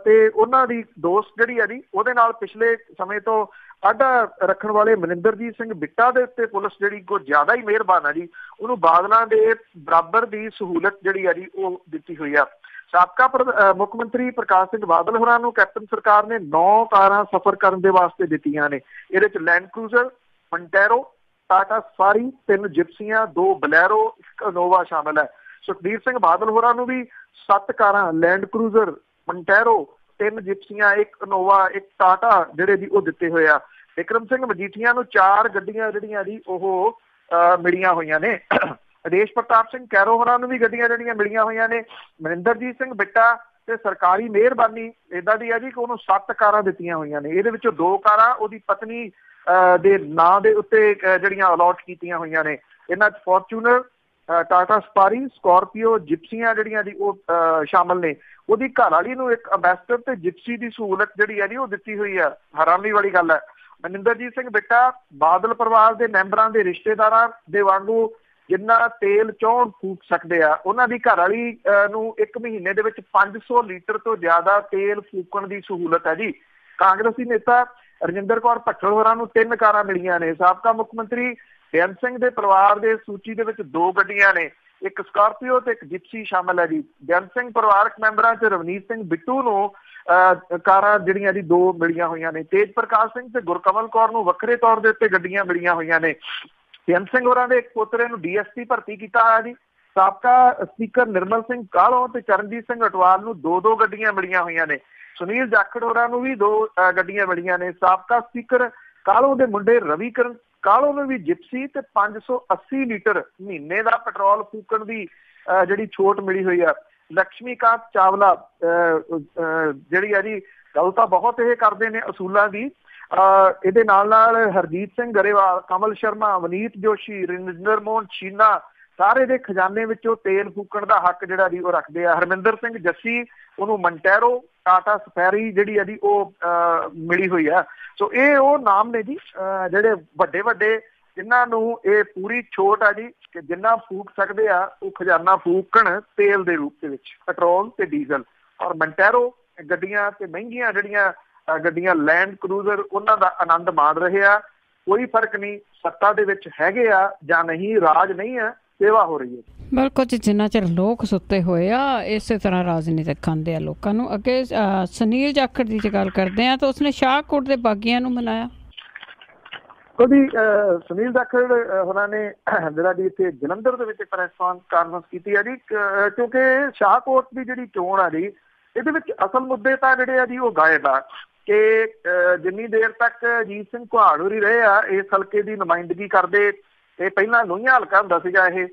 ਤੇ ਉਹਨਾਂ ਦੀ ਦੋਸਤ ਜਿਹੜੀ ਹੈ ਜੀ ਉਹਦੇ ਨਾਲ ਪਿਛਲੇ ਸਮੇਂ ਤੋਂ ਆਡਾ ਰੱਖਣ ਵਾਲੇ ਮਨਿੰਦਰਜੀਤ ਸਿੰਘ ਬਿੱਟਾ ਦੇ ਉੱਤੇ ਪੁਲਿਸ ਜਿਹੜੀ ਕੋਈ ਜ਼ਿਆਦਾ ਹੀ ਮਿਹਰਬਾਨ ਹੈ ਜੀ, ਉਹਨੂੰ ਬਾਦਲਾਂ ਦੇ ਬਰਾਬਰ ਦੀ ਸਹੂਲਤ ਜਿਹੜੀ ਹੈ ਜੀ ਉਹ ਦਿੱਤੀ ਹੋਈ ਆ। ਸਾਬਕਾ ਮੁੱਖ ਮੰਤਰੀ ਪ੍ਰਕਾਸ਼ ਸਿੰਘ ਬਾਦਲ ਹੋਰਾਂ ਨੂੰ ਕੈਪਟਨ ਸਰਕਾਰ ਨੇ 9 ਕਾਰਾਂ ਸਫ਼ਰ ਕਰਨ ਦੇ ਵਾਸਤੇ ਦਿੱਤੀਆਂ ਨੇ। ਇਹਦੇ ਚ Land Cruiser, Montero, Tata Safari, 3 ਜਿਪਸੀਆਂ, 2 ਬਲੈਰੋ, 1 ਇਨੋਵਾ ਸ਼ਾਮਲ ਹੈ। ਸੁਖਬੀਰ ਸਿੰਘ ਬਾਦਲ ਹੋਰਾਂ ਨੂੰ ਵੀ 7 ਕਾਰਾਂ, ਲੈਂਡ ਕਰੂਜ਼ਰ, ਮੰਟੈਰੋ, 3 ਜਿਪਸੀਆਂ, 1 ਇਨੋਵਾ, 1 ਟਾਟਾ ਜਿਹੜੇ ਜੀ ਉਹ ਦਿੱਤੇ ਹੋਏ ਆ। ਬਿਕਰਮ ਸਿੰਘ ਮਜੀਠੀਆ ਨੂੰ 4 ਗੱਡੀਆਂ ਜਿਹੜੀਆਂ ਜੀ ਉਹ ਮਿਲੀਆਂ ਹੋਈਆਂ ਨੇ। ਆਦੇਸ਼ ਪ੍ਰਤਾਪ ਸਿੰਘ ਕੈਰੋ ਹੋਰਾਂ ਨੂੰ ਵੀ ਗੱਡੀਆਂ ਜਿਹੜੀਆਂ ਮਿਲੀਆਂ ਹੋਈਆਂ ਨੇ। ਮਨਿੰਦਰਜੀਤ ਸਿੰਘ ਬਿੱਟਾ ਤੇ ਸਰਕਾਰੀ ਮਿਹਰਬਾਨੀ ਏਦਾਂ ਦੀ ਹੈ ਜੀ ਕਿ ਉਹਨੂੰ 7 ਕਾਰਾਂ ਦਿੱਤੀਆਂ ਹੋਈਆਂ ਨੇ। ਇਹਦੇ ਵਿੱਚੋਂ 2 ਕਾਰਾਂ ਉਹਦੀ ਪਤਨੀ ਦੇ ਨਾਂ ਦੇ ਉੱਤੇ ਜਿਹੜੀਆਂ ਅਲਾਟ ਕੀਤੀਆਂ ਹੋਈਆਂ ਨੇ। ਇਹਨਾਂ 'ਚ ਫੋਰਚੂਨਰ, ਟਾਟਾ ਸਫਾਰੀ, ਸਕਾਰਪੀਓ, ਜਿਪਸੀਆਂ ਜਿਹੜੀਆਂ ਜੀ ਉਹ ਸ਼ਾਮਲ ਨੇ। ਉਹਦੀ ਘਰ ਵਾਲੀ ਨੂੰ ਇੱਕ ਅੰਬੈਸਡਰ ਤੇ ਜਿਪਸੀ ਦੀ ਸਹੂਲਤ ਜਿਹੜੀ ਹੈ ਜੀ ਉਹ ਦਿੱਤੀ ਹੋਈ ਹੈ। ਹੈਰਾਨੀ ਵਾਲੀ ਗੱਲ ਹੈ। ਮਨਿੰਦਰਜੀਤ ਸਿੰਘ ਬਿੱਟਾ ਬਾਦਲ ਪਰਿਵਾਰ ਦੇ ਮੈਂਬਰਾਂ ਦੇ ਰਿਸ਼ਤੇਦਾਰਾਂ ਦੇ ਵਾਂਗੂ ਜਿੰਨਾ ਤੇਲ ਚਾਹੁਣ ਫੂਕ ਸਕਦੇ ਆ, ਉਹਨਾਂ ਦੀ ਘਰ ਵਾਲੀ ਨੂੰ 1 ਮਹੀਨੇ ਦੇ ਵਿੱਚ 500 ਲੀਟਰ ਤੋਂ ਜ਼ਿਆਦਾ ਤੇਲ ਫੂਕਣ ਦੀ ਸਹੂਲਤ ਹੈ ਜੀ। ਕਾਂਗਰਸੀ ਨੇਤਾ ਰਜਿੰਦਰ ਕੌਰ ਭੱਠਲ ਹੋਰਾਂ ਨੂੰ 3 ਕਾਰਾਂ ਮਿਲੀਆਂ ਨੇ। ਸਾਬਕਾ ਮੁੱਖ ਮੰਤਰੀ ਬੇਅੰਤ ਸਿੰਘ ਦੇ ਪਰਿਵਾਰ ਦੇ ਸੂਚੀ ਦੇ ਵਿੱਚ 2 ਗੱਡੀਆਂ ਨੇ, 1 ਸਕਾਰਪੀਓ ਤੇ 1 ਜਿਪਸੀ ਸ਼ਾਮਲ ਹੈ ਜੀ। ਬੇਅੰਤ ਸਿੰਘ ਪਰਿਵਾਰਕ ਮੈਂਬਰਾਂ 'ਚ ਰਵਨੀਤ ਸਿੰਘ ਬਿੱਟੂ ਨੂੰ ਕਾਰਾਂ ਜਿਹੜੀਆਂ ਜੀ 2 ਮਿਲੀਆਂ ਹੋਈਆਂ ਨੇ। ਤੇਜ ਪ੍ਰਕਾਸ਼ ਸਿੰਘ ਤੇ ਗੁਰਕਮਲ ਕੌਰ ਨੂੰ ਵੱਖਰੇ ਤੌਰ ਦੇ ਉੱਤੇ ਗੱਡੀਆਂ ਮਿਲੀਆਂ ਹੋਈਆਂ ਨੇ। ਬੇਅੰਤ ਸਿੰਘ ਹੋਰਾਂ ਦੇ ਇੱਕ ਪੋਤਰੇ ਨੂੰ ਡੀਐਸਪੀ ਭਰਤੀ ਕੀਤਾ ਹੋਇਆ ਜੀ। ਸਾਬਕਾ ਸਪੀਕਰ ਨਿਰਮਲ ਸਿੰਘ ਕਾਹਲੋਂ ਤੇ ਚਰਨਜੀਤ ਸਿੰਘ ਅਟਵਾਲ ਨੂੰ 2-2 ਗੱਡੀਆਂ ਮਿਲੀਆਂ ਹੋਈਆਂ ਨੇ। ਸੁਨੀਲ ਜਾਖੜ ਹੋਰਾਂ ਨੂੰ ਵੀ 2 ਗੱਡੀਆਂ ਮਿਲੀਆਂ ਨੇ। ਸਾਬਕਾ ਸਪੀਕਰ ਕਾਹਲੋਂ ਦੇ ਮੁੰਡੇ ਰਵੀਕਰਨ ਕਾਹਲੋਂ ਨੂੰ ਵੀ ਜਿਪਸੀ ਤੇ 580 ਲੀਟਰ ਮਹੀਨੇ ਦਾ ਪੈਟਰੋਲ ਫੂਕਣ ਦੀ ਜਿਹੜੀ ਛੋਟ ਮਿਲੀ ਹੋਈ ਆ। ਲక్ష్ਮੀਕਾਂਤ ਚਾਵਲਾ ਜਿਹੜੀ ਆ ਜੀ ਗੱਲ ਤਾਂ ਬਹੁਤ ਇਹ ਕਰਦੇ ਨੇ ਅਸੂਲਾਂ ਦੀ। ਇਹਦੇ ਨਾਲ ਨਾਲ ਹਰਜੀਤ ਸਿੰਘ ਗਰੇਵਾਲ, ਕਮਲ ਸ਼ਰਮਾ, ਵਨੀਤ ਜੋਸ਼ੀ, ਰਿੰਦਰ ਮੋਹਨ ਚੀਨਾ ਸਾਰੇ ਦੇ ਖਜ਼ਾਨੇ ਵਿੱਚੋਂ ਤੇਲ ਫੂਕਣ ਦਾ ਹੱਕ ਜਿਹੜਾ ਜੀ ਉਹ ਰੱਖਦੇ ਆ। ਹਰਮਿੰਦਰ ਸਿੰਘ ਜੱਸੀ, ਉਹਨੂੰ ਮੰਟੈਰੋ, ਟਾਟਾ ਸਫੈਰੀ ਜਿਹੜੀ ਆ ਜੀ ਉਹ ਮਿਲੀ ਹੋਈ ਆ। ਸੋ ਇਹ ਉਹ ਨਾਮ ਨੇ ਜੀ ਜਿਹੜੇ ਵੱਡੇ ਵੱਡੇ ਜਿਨ੍ਹਾਂ ਨੂੰ ਇਹ ਪੂਰੀ ਛੋਟ ਆ ਜੀ ਕਿ ਜਿੰਨਾ ਫੂਕ ਸਕਦੇ ਆ ਉਹ ਖਜ਼ਾਨਾ ਫੂਕਣ ਤੇਲ ਦੇ ਰੂਪ ਦੇ ਵਿੱਚ, ਪੈਟਰੋਲ ਤੇ ਡੀਜ਼ਲ। ਔਰ ਮੰਟੈਰੋ ਗੱਡੀਆਂ ਤੇ ਮਹਿੰਗੀਆਂ ਜਿਹੜੀਆਂ ਗੱਡੀਆਂ ਲੈਂਡ ਕਰੂਜ਼ਰ ਉਹਨਾਂ ਦਾ ਆਨੰਦ ਮਾਣ ਰਹੇ ਆ। ਕੋਈ ਫਰਕ ਨਹੀਂ ਸੱਤਾ ਦੇ ਵਿੱਚ ਹੈਗੇ ਆ ਜਾਂ ਨਹੀਂ, ਰਾਜ ਨਹੀਂ ਹੈ, ਸੇਵਾ ਹੋ ਰਹੀ ਹੈ। ਬਿਲਕੁਲ ਜੀ, ਜਿੰਨਾ ਚਿਰ ਲੋਕ ਸੁੱਤੇ ਹੋਏ ਆ ਇਸੇ ਤਰ੍ਹਾਂ ਰਾਜਨੀਤਿਕ ਖਾਂਦੇ ਆ ਲੋਕਾਂ ਨੂੰ। ਅੱਗੇ ਸੁਨੀਲ ਜਾਖੜ ਦੀ ਜੇ ਗੱਲ ਕਰਦੇ ਆ ਤਾਂ ਉਸਨੇ ਸ਼ਾਹਕੋਟ ਦੇ ਬਾਗੀਆਂ ਨੂੰ ਮਨਾਇਆ। ਉਹਦੀ ਸੁਨੀਲ ਜਾਖੜ ਉਹਨਾਂ ਨੇ ਜਿਹੜਾ ਜੀ ਇੱਥੇ ਜਲੰਧਰ ਦੇ ਵਿੱਚ ਪ੍ਰੈਸ ਕਾਨਫਰੰਸ ਕੀਤੀ ਹੈ ਜੀ, ਕਿਉਂਕਿ ਸ਼ਾਹਕੋਟ ਦੀ ਜਿਹੜੀ ਚੋਣ ਆ ਜੀ ਇਹਦੇ ਵਿੱਚ ਅਸਲ ਮੁੱਦੇ ਤਾਂ ਜਿਹੜੇ ਆ ਜੀ ਉਹ ਗਾਇਬ ਆ ਕਿ ਜਿੰਨੀ ਦੇਰ ਤੱਕ ਅਜੀਤ ਸਿੰਘ ਘੁਆੜ ਹੋਰੀ ਰਹੇ ਆ ਇਸ ਹਲਕੇ ਦੀ ਨੁਮਾਇੰਦਗੀ ਕਰਦੇ, ਇਹ ਪਹਿਲਾਂ ਲੋਹੀਆਂ ਹਲਕਾ ਹੁੰਦਾ ਸੀਗਾ ਇਹ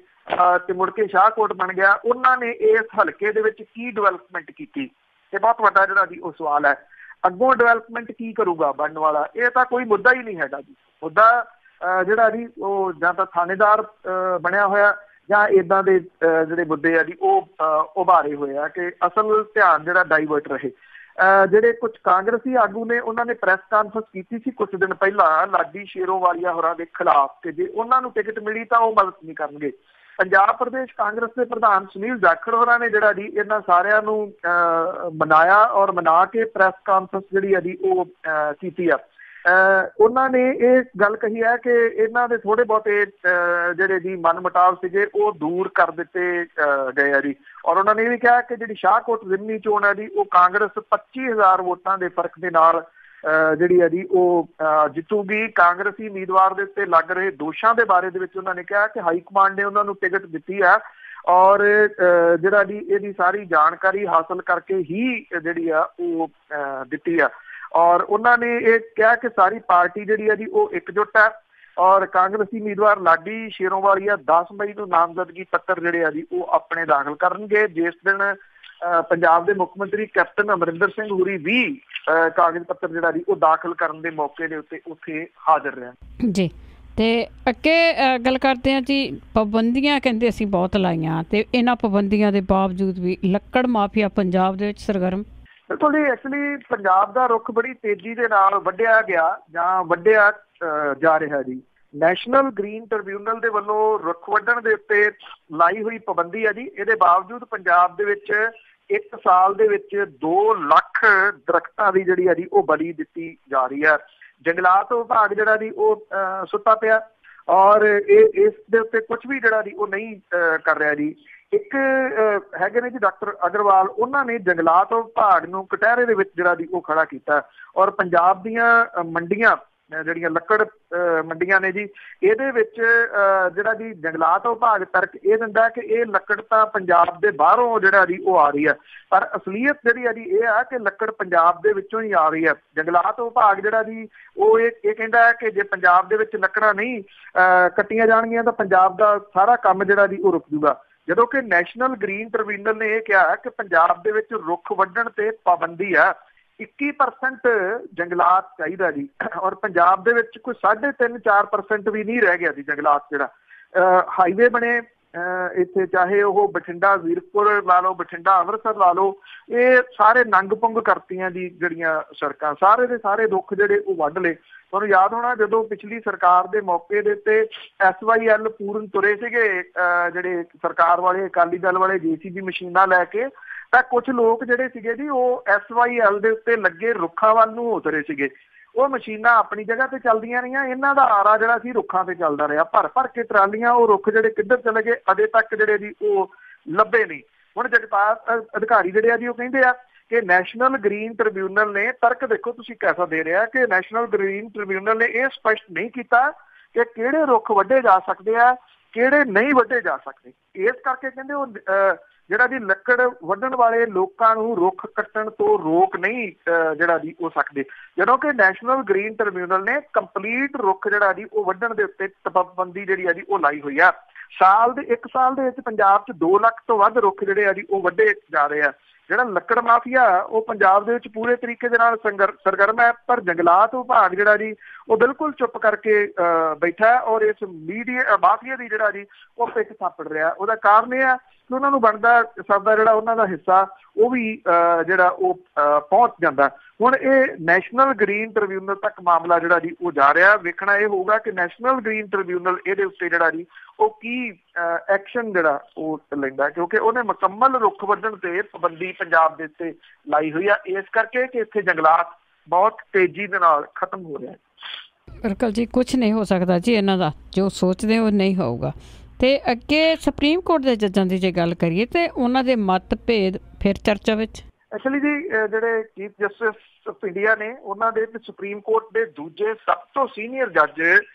ਤੇ ਮੁੜ ਕੇ ਸ਼ਾਹਕੋਟ ਬਣ ਗਿਆ, ਉਹਨਾਂ ਨੇ ਇਸ ਹਲਕੇ ਦੇ ਵਿੱਚ ਕੀ ਡਿਵੈਲਪਮੈਂਟ ਕੀਤੀ, ਇਹ ਬਹੁਤ ਵੱਡਾ ਜਿਹੜਾ ਜੀ ਉਹ ਸਵਾਲ ਹੈ। ਅੱਗੋਂ ਡਿਵੈਲਪਮੈਂਟ ਕੀ ਕਰੂਗਾ ਬਣਨ ਵਾਲਾ, ਇਹ ਤਾਂ ਕੋਈ ਮੁੱਦਾ ਹੀ ਨਹੀਂ ਹੈਗਾ ਜੀ। ਮੁੱਦਾ ਜਿਹੜਾ ਜੀ ਉਹ ਜਾਂ ਤਾਂ ਥਾਣੇਦਾਰ ਬਣਿਆ ਹੋਇਆ ਜਾਂ ਇੱਦਾਂ ਦੇ ਜਿਹੜੇ ਮੁੱਦੇ ਆ ਜੀ ਉਹ ਉਭਾਰੇ ਹੋਏ ਆ ਕਿ ਅਸਲ ਧਿਆਨ ਜਿਹੜਾ ਡਾਈਵਰਟ ਰਹੇ। ਜਿਹੜੇ ਕੁਝ ਕਾਂਗਰਸੀ ਆਗੂ ਨੇ ਉਹਨਾਂ ਨੇ ਪ੍ਰੈਸ ਕਾਨਫਰੰਸ ਕੀਤੀ ਸੀ ਕੁਝ ਦਿਨ ਪਹਿਲਾਂ ਲਾਡੀ ਸ਼ੇਰੋਵਾਲੀਆ ਹੋਰਾਂ ਦੇ ਖਿਲਾਫ ਕਿ ਜੇ ਉਹਨਾਂ ਨੂੰ ਟਿਕਟ ਮਿਲੀ ਤਾਂ ਉਹ ਮਦਦ ਨਹੀਂ ਕਰਨਗੇ। ਪੰਜਾਬ ਪ੍ਰਦੇਸ਼ ਕਾਂਗਰਸ ਦੇ ਪ੍ਰਧਾਨ ਸੁਨੀਲ ਜਾਖੜ ਹੋਰਾਂ ਨੇ ਜਿਹੜਾ ਜੀ ਇਹਨਾਂ ਸਾਰਿਆਂ ਨੂੰ ਮਨਾਇਆ ਔਰ ਮਨਾ ਕੇ ਪ੍ਰੈਸ ਕਾਨਫਰੰਸ ਜਿਹੜੀ ਆ ਜੀ ਉਹ ਕੀਤੀ ਆ। ਉਹਨਾਂ ਨੇ ਇਹ ਗੱਲ ਕਹੀ ਹੈ ਕਿ ਇਹਨਾਂ ਦੇ ਥੋੜੇ ਬਹੁਤੇ ਜਿਹੜੇ ਜੀ ਮਨਮੁਟਾਵ ਸੀਗੇ ਉਹ ਦੂਰ ਕਰ ਦਿੱਤੇ ਗਏ ਆ ਜੀ। ਔਰ ਉਹਨਾਂ ਨੇ ਇਹ ਵੀ ਕਿਹਾ ਕਿ ਜਿਹੜੀ ਸ਼ਾਹਕੋਟ ਜ਼ਿਮਨੀ ਚੋਣ ਹੈ ਜੀ ਉਹ ਕਾਂਗਰਸ 25,000 ਵੋਟਾਂ ਦੇ ਫਰਕ ਦੇ ਨਾਲ ਜਿਹੜੀ ਹੈ ਜੀ ਉਹ ਜਿੱਤੂਗੀ। ਕਾਂਗਰਸੀ ਉਮੀਦਵਾਰ ਦੇ ਉੱਤੇ ਲੱਗ ਰਹੇ ਦੋਸ਼ਾਂ ਦੇ ਬਾਰੇ ਦੇ ਵਿੱਚ ਉਹਨਾਂ ਨੇ ਕਿਹਾ ਕਿ ਹਾਈ ਕਮਾਂਡ ਨੇ ਉਹਨਾਂ ਨੂੰ ਟਿਕਟ ਦਿੱਤੀ ਹੈ ਔਰ ਜਿਹੜਾ ਜੀ ਇਹਦੀ ਸਾਰੀ ਜਾਣਕਾਰੀ ਹਾਸਲ ਕਰਕੇ ਹੀ ਜਿਹੜੀ ਆ ਉਹ ਦਿੱਤੀ ਆ। ਔਰ ਉਹਨਾਂ ਨੇ ਇਹ ਕਿਹਾ ਕਿ ਸਾਰੀ ਪਾਰਟੀ ਜਿਹੜੀ ਹੈ ਜੀ ਉਹ ਇਕਜੁੱਟ ਹੈ ਔਰ ਕਾਂਗਰਸੀ ਉਮੀਦਵਾਰ ਲਾਡੀ ਸ਼ੇਰੋਵਾਲੀਆ 10 ਮਈ ਨੂੰ ਨਾਮਜ਼ਦਗੀ ਪੱਤਰ ਜਿਹੜੇ ਆ ਜੀ ਉਹ ਆਪਣੇ ਦਾਖਲ ਕਰਨਗੇ, ਜਿਸ ਦਿਨ ਪੰਜਾਬ ਦੇ ਮੁੱਖ ਮੰਤਰੀ ਕੈਪਟਨ ਅਮਰਿੰਦਰ ਸਿੰਘ ਹੋਰੀ ਵੀ ਕਾਗਜ਼ ਪੱਤਰ ਜਿਹੜਾ ਜੀ ਉਹ ਦਾਖਲ ਕਰਨ ਦੇ ਮੌਕੇ ਦੇ ਉੱਤੇ ਉੱਥੇ ਹਾਜ਼ਰ ਰਹਿਣ ਜੀ। ਤੇ ਅੱਗੇ ਗੱਲ ਕਰਦੇ ਹਾਂ ਜੀ, ਪਾਬੰਦੀਆਂ ਕਹਿੰਦੇ ਅਸੀਂ ਬਹੁਤ ਲਾਈਆਂ ਤੇ ਇਹਨਾਂ ਪਾਬੰਦੀਆਂ ਦੇ ਬਾਵਜੂਦ ਵੀ ਲੱਕੜ ਮਾਫੀਆ ਪੰਜਾਬ ਦੇ ਵਿੱਚ ਸਰਗਰਮ। ਬਿਲਕੁਲ ਜੀ, ਐਕਚੁਅਲੀ ਪੰਜਾਬ ਦਾ ਰੁੱਖ ਬੜੀ ਤੇਜ਼ੀ ਦੇ ਨਾਲ ਵੱਢਿਆ ਗਿਆ ਜਾਂ ਵੱਢਿਆ ਜਾ ਰਿਹਾ ਜੀ। ਨੈਸ਼ਨਲ ਗ੍ਰੀਨ ਟ੍ਰਿਬਿਊਨਲ ਦੇ ਵੱਲੋਂ ਰੁੱਖ ਵੱਢਣ ਦੇ ਉੱਤੇ ਲਾਈ ਹੋਈ ਪਾਬੰਦੀ ਹੈ ਜੀ। ਇਹਦੇ ਬਾਵਜੂਦ ਪੰਜਾਬ ਦੇ ਵਿੱਚ 1 ਸਾਲ ਦੇ ਵਿੱਚ 2 ਲੱਖ ਦਰਖਤਾਂ ਦੀ ਜਿਹੜੀ ਹੈ ਜੀ ਉਹ ਬਲੀ ਦਿੱਤੀ ਜਾ ਰਹੀ ਹੈ। ਜੰਗਲਾਤ ਵਿਭਾਗ ਜਿਹੜਾ ਜੀ ਉਹ ਸੁੱਤਾ ਪਿਆ ਔਰ ਇਸ ਦੇ ਉੱਤੇ ਕੁਝ ਵੀ ਜਿਹੜਾ ਜੀ ਉਹ ਨਹੀਂ ਕਰ ਰਿਹਾ ਜੀ। ਇੱਕ ਹੈਗੇ ਨੇ ਜੀ ਡਾਕਟਰ ਅਗਰਵਾਲ, ਉਹਨਾਂ ਨੇ ਜੰਗਲਾਤ ਵਿਭਾਗ ਨੂੰ ਕਟਹਿਰੇ ਦੇ ਵਿੱਚ ਜਿਹੜਾ ਜੀ ਉਹ ਖੜਾ ਕੀਤਾ ਔਰ ਪੰਜਾਬ ਦੀਆਂ ਮੰਡੀਆਂ ਜਿਹੜੀਆਂ ਲੱਕੜ ਮੰਡੀਆਂ ਨੇ ਜੀ ਇਹਦੇ ਵਿੱਚ ਜਿਹੜਾ ਜੀ ਜੰਗਲਾਤ ਵਿਭਾਗ ਤਰਕ ਇਹ ਦਿੰਦਾ ਕਿ ਇਹ ਲੱਕੜ ਤਾਂ ਪੰਜਾਬ ਦੇ ਬਾਹਰੋਂ ਜਿਹੜਾ ਜੀ ਉਹ ਆ ਰਹੀ ਹੈ, ਪਰ ਅਸਲੀਅਤ ਜਿਹੜੀ ਹੈ ਜੀ ਇਹ ਆ ਕਿ ਲੱਕੜ ਪੰਜਾਬ ਦੇ ਵਿੱਚੋਂ ਹੀ ਆ ਰਹੀ ਹੈ। ਜੰਗਲਾਤ ਵਿਭਾਗ ਜਿਹੜਾ ਜੀ ਉਹ ਇਹ ਕਹਿੰਦਾ ਹੈ ਕਿ ਜੇ ਪੰਜਾਬ ਦੇ ਵਿੱਚ ਲੱਕੜਾਂ ਨਹੀਂ ਕੱਟੀਆਂ ਜਾਣਗੀਆਂ ਤਾਂ ਪੰਜਾਬ ਦਾ ਸਾਰਾ ਕੰਮ ਜਿਹੜਾ ਜੀ ਉਹ ਰੁਕ ਜੂਗਾ। ਜਦੋਂ ਕਿ ਨੈਸ਼ਨਲ ਗ੍ਰੀਨ ਟ੍ਰਿਬਿਊਨਲ ਨੇ ਇਹ ਕਿਹਾ ਕਿ ਪੰਜਾਬ ਦੇ ਵਿੱਚ ਰੁੱਖ ਵੱਢਣ ਤੇ ਪਾਬੰਦੀ ਆ, 21% ਜੰਗਲਾਤ ਚਾਹੀਦਾ ਜੀ ਔਰ ਪੰਜਾਬ ਦੇ ਵਿੱਚ ਕੋਈ 3.5-4% ਵੀ ਨਹੀਂ ਰਹਿ ਗਿਆ ਜੀ ਜੰਗਲਾਤ। ਜਿਹੜਾ ਹਾਈਵੇ ਬਣੇ ਇੱਥੇ ਚਾਹੇ ਉਹ ਬਠਿੰਡਾ ਜ਼ੀਰਕਪੁਰ ਲਾ ਲਓ, ਬਠਿੰਡਾ ਅੰਮ੍ਰਿਤਸਰ ਲਾ ਲਓ, ਇਹ ਸਾਰੇ ਨੰਗ ਪੁੰਗ ਕਰਤੀਆਂ ਜੀ ਜਿਹੜੀਆਂ ਸੜਕਾਂ, ਸਾਰੇ ਦੇ ਸਾਰੇ ਰੁੱਖ ਜਿਹੜੇ ਉਹ ਵੱਢ ਲਏ। ਤੁਹਾਨੂੰ ਯਾਦ ਹੋਣਾ ਜਦੋਂ ਪਿਛਲੀ ਸਰਕਾਰ ਦੇ ਮੌਕੇ ਦੇ ਉੱਤੇ SYL ਪੂਰਨ ਤੁਰੇ ਸੀਗੇ ਜਿਹੜੇ ਸਰਕਾਰ ਵਾਲੇ ਅਕਾਲੀ ਦਲ ਵਾਲੇ JCB ਮਸ਼ੀਨਾਂ ਲੈ ਕੇ, ਤਾਂ ਕੁਝ ਲੋਕ ਜਿਹੜੇ ਸੀਗੇ ਜੀ ਉਹ SYL ਦੇ ਉੱਤੇ ਲੱਗੇ ਰੁੱਖਾਂ ਵੱਲ ਨੂੰ ਉਤਰੇ ਸੀਗੇ। ਉਹ ਮਸ਼ੀਨਾਂ ਆਪਣੀ ਜਗ੍ਹਾ ਤੇ ਚੱਲਦੀਆਂ ਰਹੀਆਂ, ਇਹਨਾਂ ਦਾ ਆਰਾ ਜਿਹੜਾ ਸੀ ਰੁੱਖਾਂ ਤੇ ਚੱਲਦਾ ਰਿਹਾ, ਭਰ ਭਰ ਕੇ ਟਰਾਲੀਆਂ। ਉਹ ਰੁੱਖ ਜਿਹੜੇ ਕਿੱਧਰ ਚਲੇ ਗਏ ਅਜੇ ਤੱਕ ਜਿਹੜੇ ਜੀ ਉਹ ਲੱਭੇ ਨਹੀਂ। ਹੁਣ ਜਗਤਾਰ ਅਧਿਕਾਰੀ ਜਿਹੜੇ ਆ ਜੀ ਉਹ ਕਹਿੰਦੇ ਆ ਕਿ ਨੈਸ਼ਨਲ ਗ੍ਰੀਨ ਟ੍ਰਿਬਿਊਨਲ ਨੇ ਤਰਕ ਦੇਖੋ ਤੁਸੀਂ ਕੈਸਾ ਦੇ ਰਿਹਾ ਕਿ ਨੈਸ਼ਨਲ ਗ੍ਰੀਨ ਟ੍ਰਿਬਿਊਨਲ ਨੇ ਇਹ ਸਪਸ਼ਟ ਨਹੀਂ ਕੀਤਾ ਕਿ ਕਿਹੜੇ ਰੁੱਖ ਵੱਢੇ ਜਾ ਸਕਦੇ ਆ ਕਿਹੜੇ ਨਹੀਂ ਵੱਢੇ ਜਾ ਸਕਦੇ। ਇਸ ਕਰਕੇ ਕਹਿੰਦੇ ਉਹ ਜਿਹੜਾ ਜੀ ਲੱਕੜ ਵੱਢਣ ਵਾਲੇ ਲੋਕਾਂ ਨੂੰ ਰੁੱਖ ਕੱਟਣ ਤੋਂ ਰੋਕ ਨਹੀਂ ਜਿਹੜਾ ਜੀ ਹੋ ਸਕਦੇ, ਜਦੋਂ ਕਿ ਨੈਸ਼ਨਲ ਗ੍ਰੀਨ ਟ੍ਰਿਬਿਊਨਲ ਨੇ ਕੰਪਲੀਟ ਰੁੱਖ ਜਿਹੜਾ ਜੀ ਉਹ ਵੱਢਣ ਦੇ ਉੱਤੇ ਪਾਬੰਦੀ ਜਿਹੜੀ ਆ ਜੀ ਉਹ ਲਾਈ ਹੋਈ ਆ। 1 ਸਾਲ ਦੇ ਵਿੱਚ ਪੰਜਾਬ 'ਚ 2 ਲੱਖ ਤੋਂ ਵੱਧ ਰੁੱਖ ਜਿਹੜੇ ਆ ਜੀ ਉਹ ਵੱਢੇ ਜਾ ਰਹੇ ਆ। ਜਿਹੜਾ ਲੱਕੜ ਮਾਫੀਆ ਉਹ ਪੰਜਾਬ ਦੇ ਵਿੱਚ ਪੂਰੇ ਤਰੀਕੇ ਦੇ ਨਾਲ ਸਰਗਰਮ ਹੈ, ਪਰ ਜੰਗਲਾਤ ਵਿਭਾਗ ਜਿਹੜਾ ਜੀ ਉਹ ਬਿਲਕੁਲ ਚੁੱਪ ਕਰਕੇ ਬੈਠਾ ਹੈ ਔਰ ਇਸ ਮਾਫੀਆ ਦੀ ਜਿਹੜਾ ਜੀ ਉਹ ਪਿੱਛ ਥਾਪੜ ਰਿਹਾ। ਉਹਦਾ ਕਾਰਨ ਇਹ ਆ ਕਿ ਉਹਨਾਂ ਨੂੰ ਬਣਦਾ ਸਭ ਜਿਹੜਾ ਉਹਨਾਂ ਦਾ ਹਿੱਸਾ ਉਹ ਵੀ ਜਿਹੜਾ ਉਹ ਪਹੁੰਚ ਜਾਂਦਾ। ਹੁਣ ਇਹ ਨੈਸ਼ਨਲ ਗ੍ਰੀਨ ਟ੍ਰਿਬਿਊਨਲ ਤੱਕ ਮਾਮਲਾ ਜਿਹੜਾ ਜੀ ਉਹ ਜਾ ਰਿਹਾ। ਵੇਖਣਾ ਇਹ ਹੋਊਗਾ ਕਿ ਨੈਸ਼ਨਲ ਗ੍ਰੀਨ ਟ੍ਰਿਬਿਊਨਲ ਇਹਦੇ ਉੱਤੇ ਜਿਹੜਾ ਜੀ ਉਹ ਕੀ ਐਕਸ਼ਨ ਜਿਹੜਾ ਉਹ ਲੈਂਦਾ, ਕਿਉਂਕਿ ਉਹਨੇ ਮੁਕੰਮਲ ਰੁੱਖ ਵੱਢਣ ਤੇ ਪਾਬੰਦੀ ਪੰਜਾਬ ਦੇ ਉੱਤੇ ਲਾਈ ਹੋਈ ਆ, ਇਸ ਕਰਕੇ ਕਿ ਇੱਥੇ ਜੰਗਲਾਤ ਬਹੁਤ ਤੇਜ਼ੀ ਦੇ ਨਾਲ ਖਤਮ ਹੋ ਰਿਹਾ ਹੈ। ਬਿਲਕੁਲ ਜੀ, ਕੁਛ ਨਹੀਂ ਹੋ ਸਕਦਾ ਜੀ ਇਹਨਾਂ ਦਾ, ਜੋ ਸੋਚਦੇ ਉਹ ਨਹੀਂ ਹੋਊਗਾ। ਤੇ ਅੱਗੇ ਸੁਪਰੀਮ ਕੋਰਟ ਦੇ ਜੱਜਾਂ ਦੀ ਜੇ ਗੱਲ ਕਰੀਏ ਤੇ ਉਹਨਾਂ ਦੇ ਮਤਭੇਦ ਫਿਰ ਚਰਚਾ ਵਿੱਚ। ਐਕਚੁਅਲੀ ਜੀ ਜਿਹੜੇ ਚੀਫ ਜਸਟਿਸ ਆਫ ਇੰਡੀਆ ਨੇ ਉਹਨਾਂ ਦੇ ਤੇ ਸੁਪਰੀਮ ਕੋਰਟ ਦੇ ਦੂਜੇ ਸਭ ਤੋਂ ਸੀਨੀਅਰ ਜੱਜ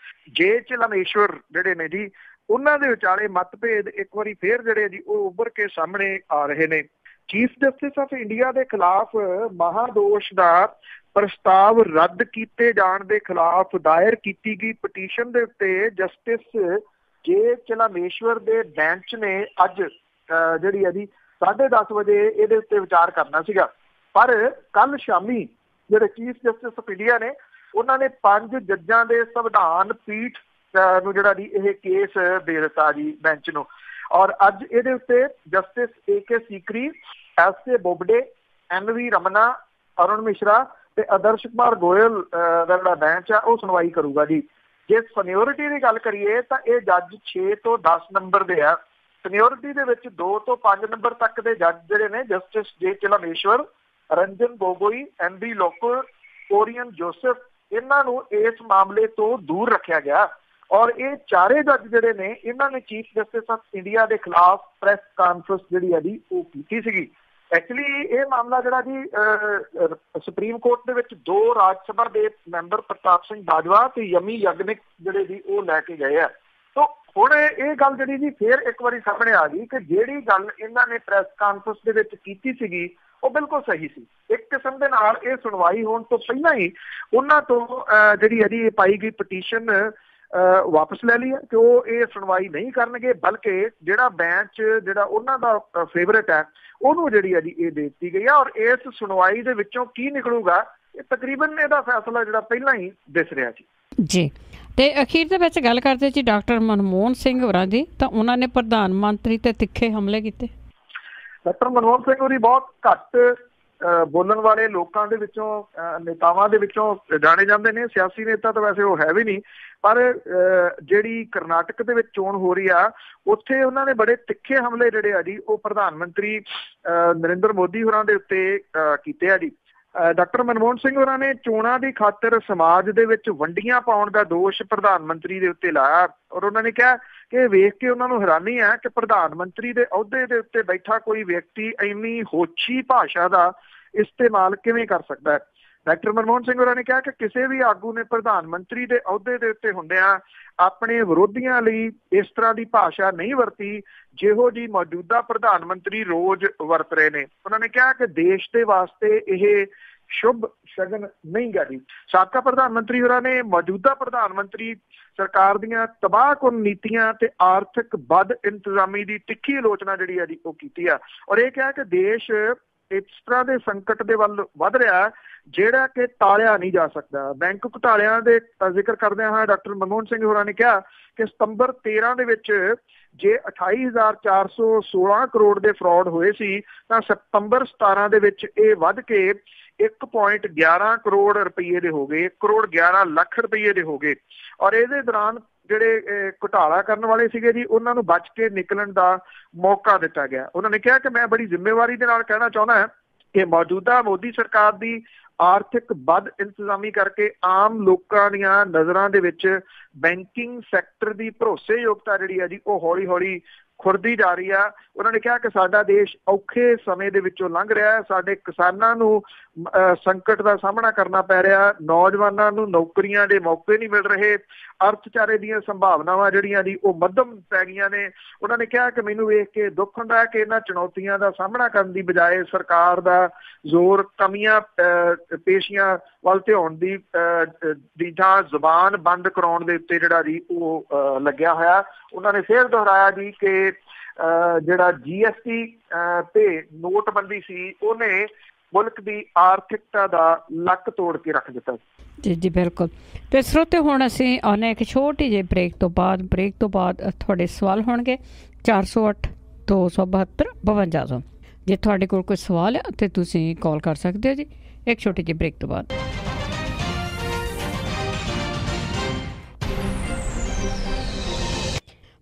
ਜੇ ਚਲਮੇਸ਼ਵਰ ਜਿਹੜੇ ਨੇ ਜੀ, ਉਹਨਾਂ ਦੇ ਵਿਚਾਲੇ ਮਤਭੇਦ ਇੱਕ ਵਾਰੀ ਫੇਰ ਜਿਹੜੇ ਜੀ ਉਹ ਉੱਭਰ ਕੇ ਸਾਹਮਣੇ ਆ ਰਹੇ ਨੇ। ਚੀਫ ਜਸਟਿਸ ਆਫ ਇੰਡੀਆ ਦੇ ਖਿਲਾਫ ਮਹਾਦੋਸ਼ ਦਾ ਪ੍ਰਸਤਾਵ ਰੱਦ ਕੀਤੇ ਜਾਣ ਦੇ ਖਿਲਾਫ ਦਾਇਰ ਕੀਤੀ ਗਈ ਪਟੀਸ਼ਨ ਦੇ ਉੱਤੇ ਜਸਟਿਸ ਜੇ ਚਲਮੇਸ਼ਵਰ ਦੇ ਬੈਂਚ ਨੇ ਅੱਜ ਜਿਹੜੀ ਹੈ ਜੀ 10:30 ਵਜੇ ਇਹਦੇ ਉੱਤੇ ਵਿਚਾਰ ਕਰਨਾ ਸੀਗਾ। ਪਰ ਕੱਲ ਸ਼ਾਮੀ ਜਿਹੜੇ ਚੀਫ ਜਸਟਿਸ ਆਫ ਇੰਡੀਆ ਨੇ ਉਹਨਾਂ ਨੇ 5 ਜੱਜਾਂ ਦੇ ਸੰਵਿਧਾਨ ਪੀਠ ਨੂੰ ਜਿਹੜਾ ਜੀ ਇਹ ਕੇਸ ਦੇ ਦਿੱਤਾ ਜੀ ਬੈਂਚ ਨੂੰ। ਔਰ ਅੱਜ ਇਹਦੇ ਉੱਤੇ justice AK Sikri, SA Bobde, NV Ramana, Arun Mishra ਤੇ ਆਦਰਸ਼ ਕੁਮਾਰ ਗੋਇਲ ਦਾ ਜਿਹੜਾ ਬੈਂਚ ਆ ਉਹ ਸੁਣਵਾਈ ਕਰੂਗਾ ਜੀ। ਜੇ ਸੀਨੀਅਰਿਟੀ ਦੀ ਗੱਲ ਕਰੀਏ ਤਾਂ ਇਹ ਜੱਜ 6 ਤੋਂ 10 ਨੰਬਰ ਦੇ ਆ। ਸੀਨੀਅਰਿਟੀ ਦੇ ਵਿੱਚ 2 ਤੋਂ 5 ਨੰਬਰ ਤੱਕ ਦੇ ਜੱਜ ਜਿਹੜੇ ਨੇ justice J Chelameswar, Ranjan Gogoi, NB Lokur, Kurian Joseph, ਇਹਨਾਂ ਨੂੰ ਇਸ ਮਾਮਲੇ ਤੋਂ ਦੂਰ ਰੱਖਿਆ ਗਿਆ। ਔਰ ਇਹ ਚਾਰੇ ਜੱਜ ਜਿਹੜੇ ਨੇ ਇਹਨਾਂ ਨੇ ਚੀਫ ਜਸਟਿਸ ਆਫ ਇੰਡੀਆ ਦੇ ਖਿਲਾਫ ਪ੍ਰੈਸ ਕਾਨਫਰੰਸ ਜਿਹੜੀ ਹੈ ਜੀ ਉਹ ਕੀਤੀ ਸੀਗੀ। ਐਕਚੁਅਲੀ ਇਹ ਮਾਮਲਾ ਜਿਹੜਾ ਜੀ ਸੁਪਰੀਮ ਕੋਰਟ ਦੇ ਵਿੱਚ 2 ਰਾਜ ਸਭਾ ਦੇ ਮੈਂਬਰ ਪ੍ਰਤਾਪ ਸਿੰਘ ਬਾਜਵਾ ਤੇ ਯਮੀ ਯਗਨਿਕ ਜਿਹੜੇ ਜੀ ਉਹ ਲੈ ਕੇ ਗਏ ਆ। ਤੋ ਹੁਣ ਇਹ ਗੱਲ ਜਿਹੜੀ ਜੀ ਫੇਰ ਇੱਕ ਵਾਰੀ ਸਾਹਮਣੇ ਆ ਗਈ ਕਿ ਜਿਹੜੀ ਗੱਲ ਇਹਨਾਂ ਨੇ ਪ੍ਰੈਸ ਕਾਨਫਰੰਸ ਦੇ ਵਿੱਚ ਕੀਤੀ ਸੀਗੀ ਉਹ ਬਿਲਕੁਲ ਸਹੀ ਸੀ। ਇੱਕ ਕਿਸਮ ਦੇ ਨਾਲ ਇਹ ਸੁਣਵਾਈ ਹੋਣ ਤੋਂ ਪਹਿਲਾਂ ਹੀ ਉਹਨਾਂ ਤੋਂ ਜਿਹੜੀ ਇਹਦੀ ਪਾਈ ਗਈ ਪਟੀਸ਼ਨ ਵਾਪਸ ਲੈ ਲਈ ਹੈ ਕਿ ਉਹ ਇਹ ਸੁਣਵਾਈ ਨਹੀਂ ਕਰਨਗੇ, ਬਲਕਿ ਜਿਹੜਾ ਬੈਂਚ ਜਿਹੜਾ ਉਹਨਾਂ ਦਾ ਫੇਵਰੇਟ ਹੈ ਉਹਨੂੰ ਜਿਹੜੀ ਹੈ ਜੀ ਇਹ ਦੇ ਦਿੱਤੀ ਗਈ ਹੈ। ਔਰ ਇਸ ਸੁਣਵਾਈ ਦੇ ਵਿੱਚੋਂ ਕੀ ਨਿਕਲੂਗਾ ਇਹ ਤਕਰੀਬਨ ਇਹਦਾ ਫੈਸਲਾ ਜਿਹੜਾ ਪਹਿਲਾਂ ਹੀ ਦਿਸ ਰਿਹਾ ਸੀ ਜੀ। ਤੇ ਅਖੀਰ ਦੇ ਵਿੱਚ ਗੱਲ ਕਰਦੇ ਜੀ ਡਾਕਟਰ ਮਨਮੋਹਨ ਸਿੰਘ ਹੋਰਾਂ ਦੀ, ਤਾਂ ਉਹਨਾਂ ਨੇ ਪ੍ਰਧਾਨ ਮੰਤਰੀ ਤੇ ਤਿੱਖੇ ਹਮਲੇ ਕੀਤੇ। ਡਾਕਟਰ ਮਨਮੋਹਨ ਸਿੰਘ ਹੋਰੀ ਬਹੁਤ ਘੱਟ ਬੋਲਣ ਵਾਲੇ ਲੋਕਾਂ ਦੇ ਵਿੱਚੋਂ ਨੇਤਾਵਾਂ ਦੇ ਵਿੱਚੋਂ ਜਾਣੇ ਜਾਂਦੇ ਨੇ। ਸਿਆਸੀ ਨੇਤਾ ਤਾਂ ਵੈਸੇ ਉਹ ਹੈ ਵੀ ਨਹੀਂ, ਪਰ ਜਿਹੜੀ ਕਰਨਾਟਕ ਦੇ ਵਿੱਚ ਚੋਣ ਹੋ ਰਹੀ ਆ ਉੱਥੇ ਉਹਨਾਂ ਨੇ ਬੜੇ ਤਿੱਖੇ ਹਮਲੇ ਜਿਹੜੇ ਆ ਜੀ ਉਹ ਪ੍ਰਧਾਨ ਮੰਤਰੀ ਨਰਿੰਦਰ ਮੋਦੀ ਹੋਰਾਂ ਦੇ ਉੱਤੇ ਕੀਤੇ ਆ ਜੀ। ਡਾਕਟਰ ਮਨਮੋਹਨ ਸਿੰਘ ਹੋਰਾਂ ਨੇ ਚੋਣਾਂ ਦੀ ਖਾਤਰ ਸਮਾਜ ਦੇ ਵਿੱਚ ਵੰਡੀਆਂ ਪਾਉਣ ਦਾ ਦੋਸ਼ ਪ੍ਰਧਾਨ ਮੰਤਰੀ ਦੇ ਉੱਤੇ ਲਾਇਆ। ਔਰ ਉਹਨਾਂ ਨੇ ਕਿਹਾ ਕਿ ਵੇਖ ਕੇ ਉਹਨਾਂ ਨੂੰ ਹੈਰਾਨੀ ਹੈ ਕਿ ਪ੍ਰਧਾਨ ਮੰਤਰੀ ਦੇ ਅਹੁਦੇ ਦੇ ਉੱਤੇ ਬੈਠਾ ਕੋਈ ਵਿਅਕਤੀ ਇੰਨੀ ਹੋਛੀ ਭਾਸ਼ਾ ਦਾ ਇਸਤੇਮਾਲ ਕਿਵੇਂ ਕਰ ਸਕਦਾ ਹੈ। ਡਾਕਟਰ ਮਨਮੋਹਨ ਸਿੰਘ ਹੋਰਾਂ ਨੇ ਕਿਹਾ ਕਿ ਕਿਸੇ ਵੀ ਆਗੂ ਨੇ ਪ੍ਰਧਾਨ ਮੰਤਰੀ ਦੇ ਅਹੁਦੇ ਦੇ ਉੱਤੇ ਹੁੰਦਿਆਂ ਆਪਣੇ ਵਿਰੋਧੀਆਂ ਲਈ ਇਸ ਤਰ੍ਹਾਂ ਦੀ ਭਾਸ਼ਾ ਨਹੀਂ ਵਰਤੀ ਜਿਹੋ ਜੀ ਮੌਜੂਦਾ ਪ੍ਰਧਾਨ ਮੰਤਰੀ ਰੋਜ਼ ਵਰਤ ਰਹੇ ਨੇ। ਉਹਨਾਂ ਨੇ ਕਿਹਾ ਕਿ ਦੇਸ਼ ਦੇ ਵਾਸਤੇ ਇਹ ਸ਼ੁਭ ਸ਼ਗਨ ਨਹੀਂ ਗਾ ਜੀ। ਸਾਬਕਾ ਪ੍ਰਧਾਨ ਮੰਤਰੀ ਹੋਰਾਂ ਨੇ ਮੌਜੂਦਾ ਪ੍ਰਧਾਨ ਮੰਤਰੀ ਸਰਕਾਰ ਦੀਆਂ ਤਬਾਹਕੁਨ ਨੀਤੀਆਂ ਤੇ ਆਰਥਿਕ ਬਦ ਇੰਤਜ਼ਾਮੀ ਦੀ ਤਿੱਖੀ ਆਲੋਚਨਾ ਜਿਹੜੀ ਆ ਜੀ ਉਹ ਕੀਤੀ ਆ। ਔਰ ਇਹ ਕਿਹਾ ਕਿ ਦੇਸ਼ ਇਸ ਤਰ੍ਹਾਂ ਦੇ ਸੰਕਟ ਦੇ ਵੱਲ ਵੱਧ ਰਿਹਾ ਜਿਹੜਾ ਕਿ ਟਾਲਿਆ ਨਹੀਂ ਜਾ ਸਕਦਾ। ਬੈਂਕ ਘੁਟਾਲਿਆਂ ਦੇ ਜ਼ਿਕਰ ਕਰਦਿਆਂ ਹੋਇਆ ਡਾਕਟਰ ਮਨਮੋਹਨ ਸਿੰਘ ਹੋਰਾਂ ਨੇ ਕਿਹਾ ਕਿ ਸਤੰਬਰ 13 ਦੇ ਵਿੱਚ ਜੇ 28,416 ਕਰੋੜ ਦੇ ਫਰਾਡ ਹੋਏ ਸੀ ਤਾਂ ਸਤੰਬਰ 17 ਦੇ ਵਿੱਚ ਇਹ ਵੱਧ ਕੇ 1.11 ਕਰੋੜ ਰੁਪਏ ਦੇ ਹੋ ਗਏ, 1.11 ਲੱਖ ਰੁਪਏ ਦੇ ਹੋ ਗਏ। ਔਰ ਇਹਦੇ ਦੌਰਾਨ ਜਿਹੜੇ ਘੁਟਾਲਾ ਕਰਨ ਵਾਲੇ ਸੀਗੇ ਜੀ ਉਹਨਾਂ ਨੂੰ ਬਚ ਕੇ ਨਿਕਲਣ ਦਾ ਮੌਕਾ ਦਿੱਤਾ ਗਿਆ। ਉਹਨਾਂ ਨੇ ਕਿਹਾ ਕਿ ਮੈਂ ਬੜੀ ਜ਼ਿੰਮੇਵਾਰੀ ਦੇ ਨਾਲ ਕਹਿਣਾ ਚਾਹੁੰਦਾ ਹਾਂ ਕਿ ਮੌਜੂਦਾ ਮੋਦੀ ਸਰਕਾਰ ਦੀ ਆਰਥਿਕ ਬਦ ਇੰਤਜ਼ਾਮੀ ਕਰਕੇ ਆਮ ਲੋਕਾਂ ਦੀਆਂ ਨਜ਼ਰਾਂ ਦੇ ਵਿੱਚ ਬੈਂਕਿੰਗ ਸੈਕਟਰ ਦੀ ਭਰੋਸੇਯੋਗਤਾ ਜਿਹੜੀ ਹੈ ਜੀ ਉਹ ਹੌਲੀ ਹੌਲੀ ਖੁਰਦੀ ਜਾ ਰਹੀ ਆ। ਉਹਨਾਂ ਨੇ ਕਿਹਾ ਕਿ ਸਾਡਾ ਦੇਸ਼ ਔਖੇ ਸਮੇਂ ਦੇ ਵਿੱਚੋਂ ਲੰਘ ਰਿਹਾ ਹੈ, ਸਾਡੇ ਕਿਸਾਨਾਂ ਨੂੰ ਸੰਕਟ ਦਾ ਸਾਹਮਣਾ ਕਰਨਾ ਪੈ ਰਿਹਾ, ਨੌਜਵਾਨਾਂ ਨੂੰ ਨੌਕਰੀਆਂ ਦੇ ਮੌਕੇ ਨਹੀਂ ਮਿਲ ਰਹੇ, ਅਰਥਚਾਰੇ ਦੀਆਂ ਸੰਭਾਵਨਾਵਾਂ ਜਿਹੜੀਆਂ ਜੀ ਉਹ ਮੱਧਮ ਪੈ ਗਈਆਂ ਨੇ। ਉਹਨਾਂ ਨੇ ਕਿਹਾ ਕਿ ਮੈਨੂੰ ਵੇਖ ਕੇ ਦੁੱਖ ਹੁੰਦਾ ਹੈ ਕਿ ਇਹਨਾਂ ਚੁਣੌਤੀਆਂ ਦਾ ਸਾਹਮਣਾ ਕਰਨ ਦੀ ਬਜਾਏ ਸਰਕਾਰ ਦਾ ਜ਼ੋਰ ਕਮੀਆਂ ਪੇਸ਼ੀਆਂ ਵੱਲ ਧਿਆਉਣ ਦੀ ਥਾਂ ਜ਼ੁਬਾਨ ਬੰਦ ਕਰਾਉਣ ਦੇ ਉੱਤੇ ਜਿਹੜਾ ਜੀ ਉਹ ਲੱਗਿਆ ਹੋਇਆ। ਉਹਨਾਂ ਨੇ ਫਿਰ ਦੁਹਰਾਇਆ ਜੀ ਕਿ ਜਿਹੜਾ GST ਤੇ ਨੋਟਬੰਦੀ ਸੀ ਉਹਨੇ ਮੁਲਕ ਦੀ ਆਰਥਿਕਤਾ ਦਾ ਲੱਕ ਤੋੜ ਕੇ ਰੱਖ ਦਿੱਤਾ। ਜੀ ਜੀ ਬਿਲਕੁਲ। ਤੇ ਸਰੋਤੇ ਹੁਣ ਅਸੀਂ ਆਉਂਦੇ ਇੱਕ ਛੋਟੀ ਜਿਹੀ ਬ੍ਰੇਕ ਤੋਂ ਬਾਅਦ ਤੁਹਾਡੇ ਸਵਾਲ ਹੋਣਗੇ 408 272 5200। ਜੇ ਤੁਹਾਡੇ ਕੋਲ ਕੋਈ ਸਵਾਲ ਹੈ ਤਾਂ ਤੁਸੀਂ ਕਾਲ ਕਰ ਸਕਦੇ ਹੋ ਜੀ ਇੱਕ ਛੋਟੀ ਜਿਹੀ ਬ੍ਰੇਕ ਤੋਂ ਬਾਅਦ।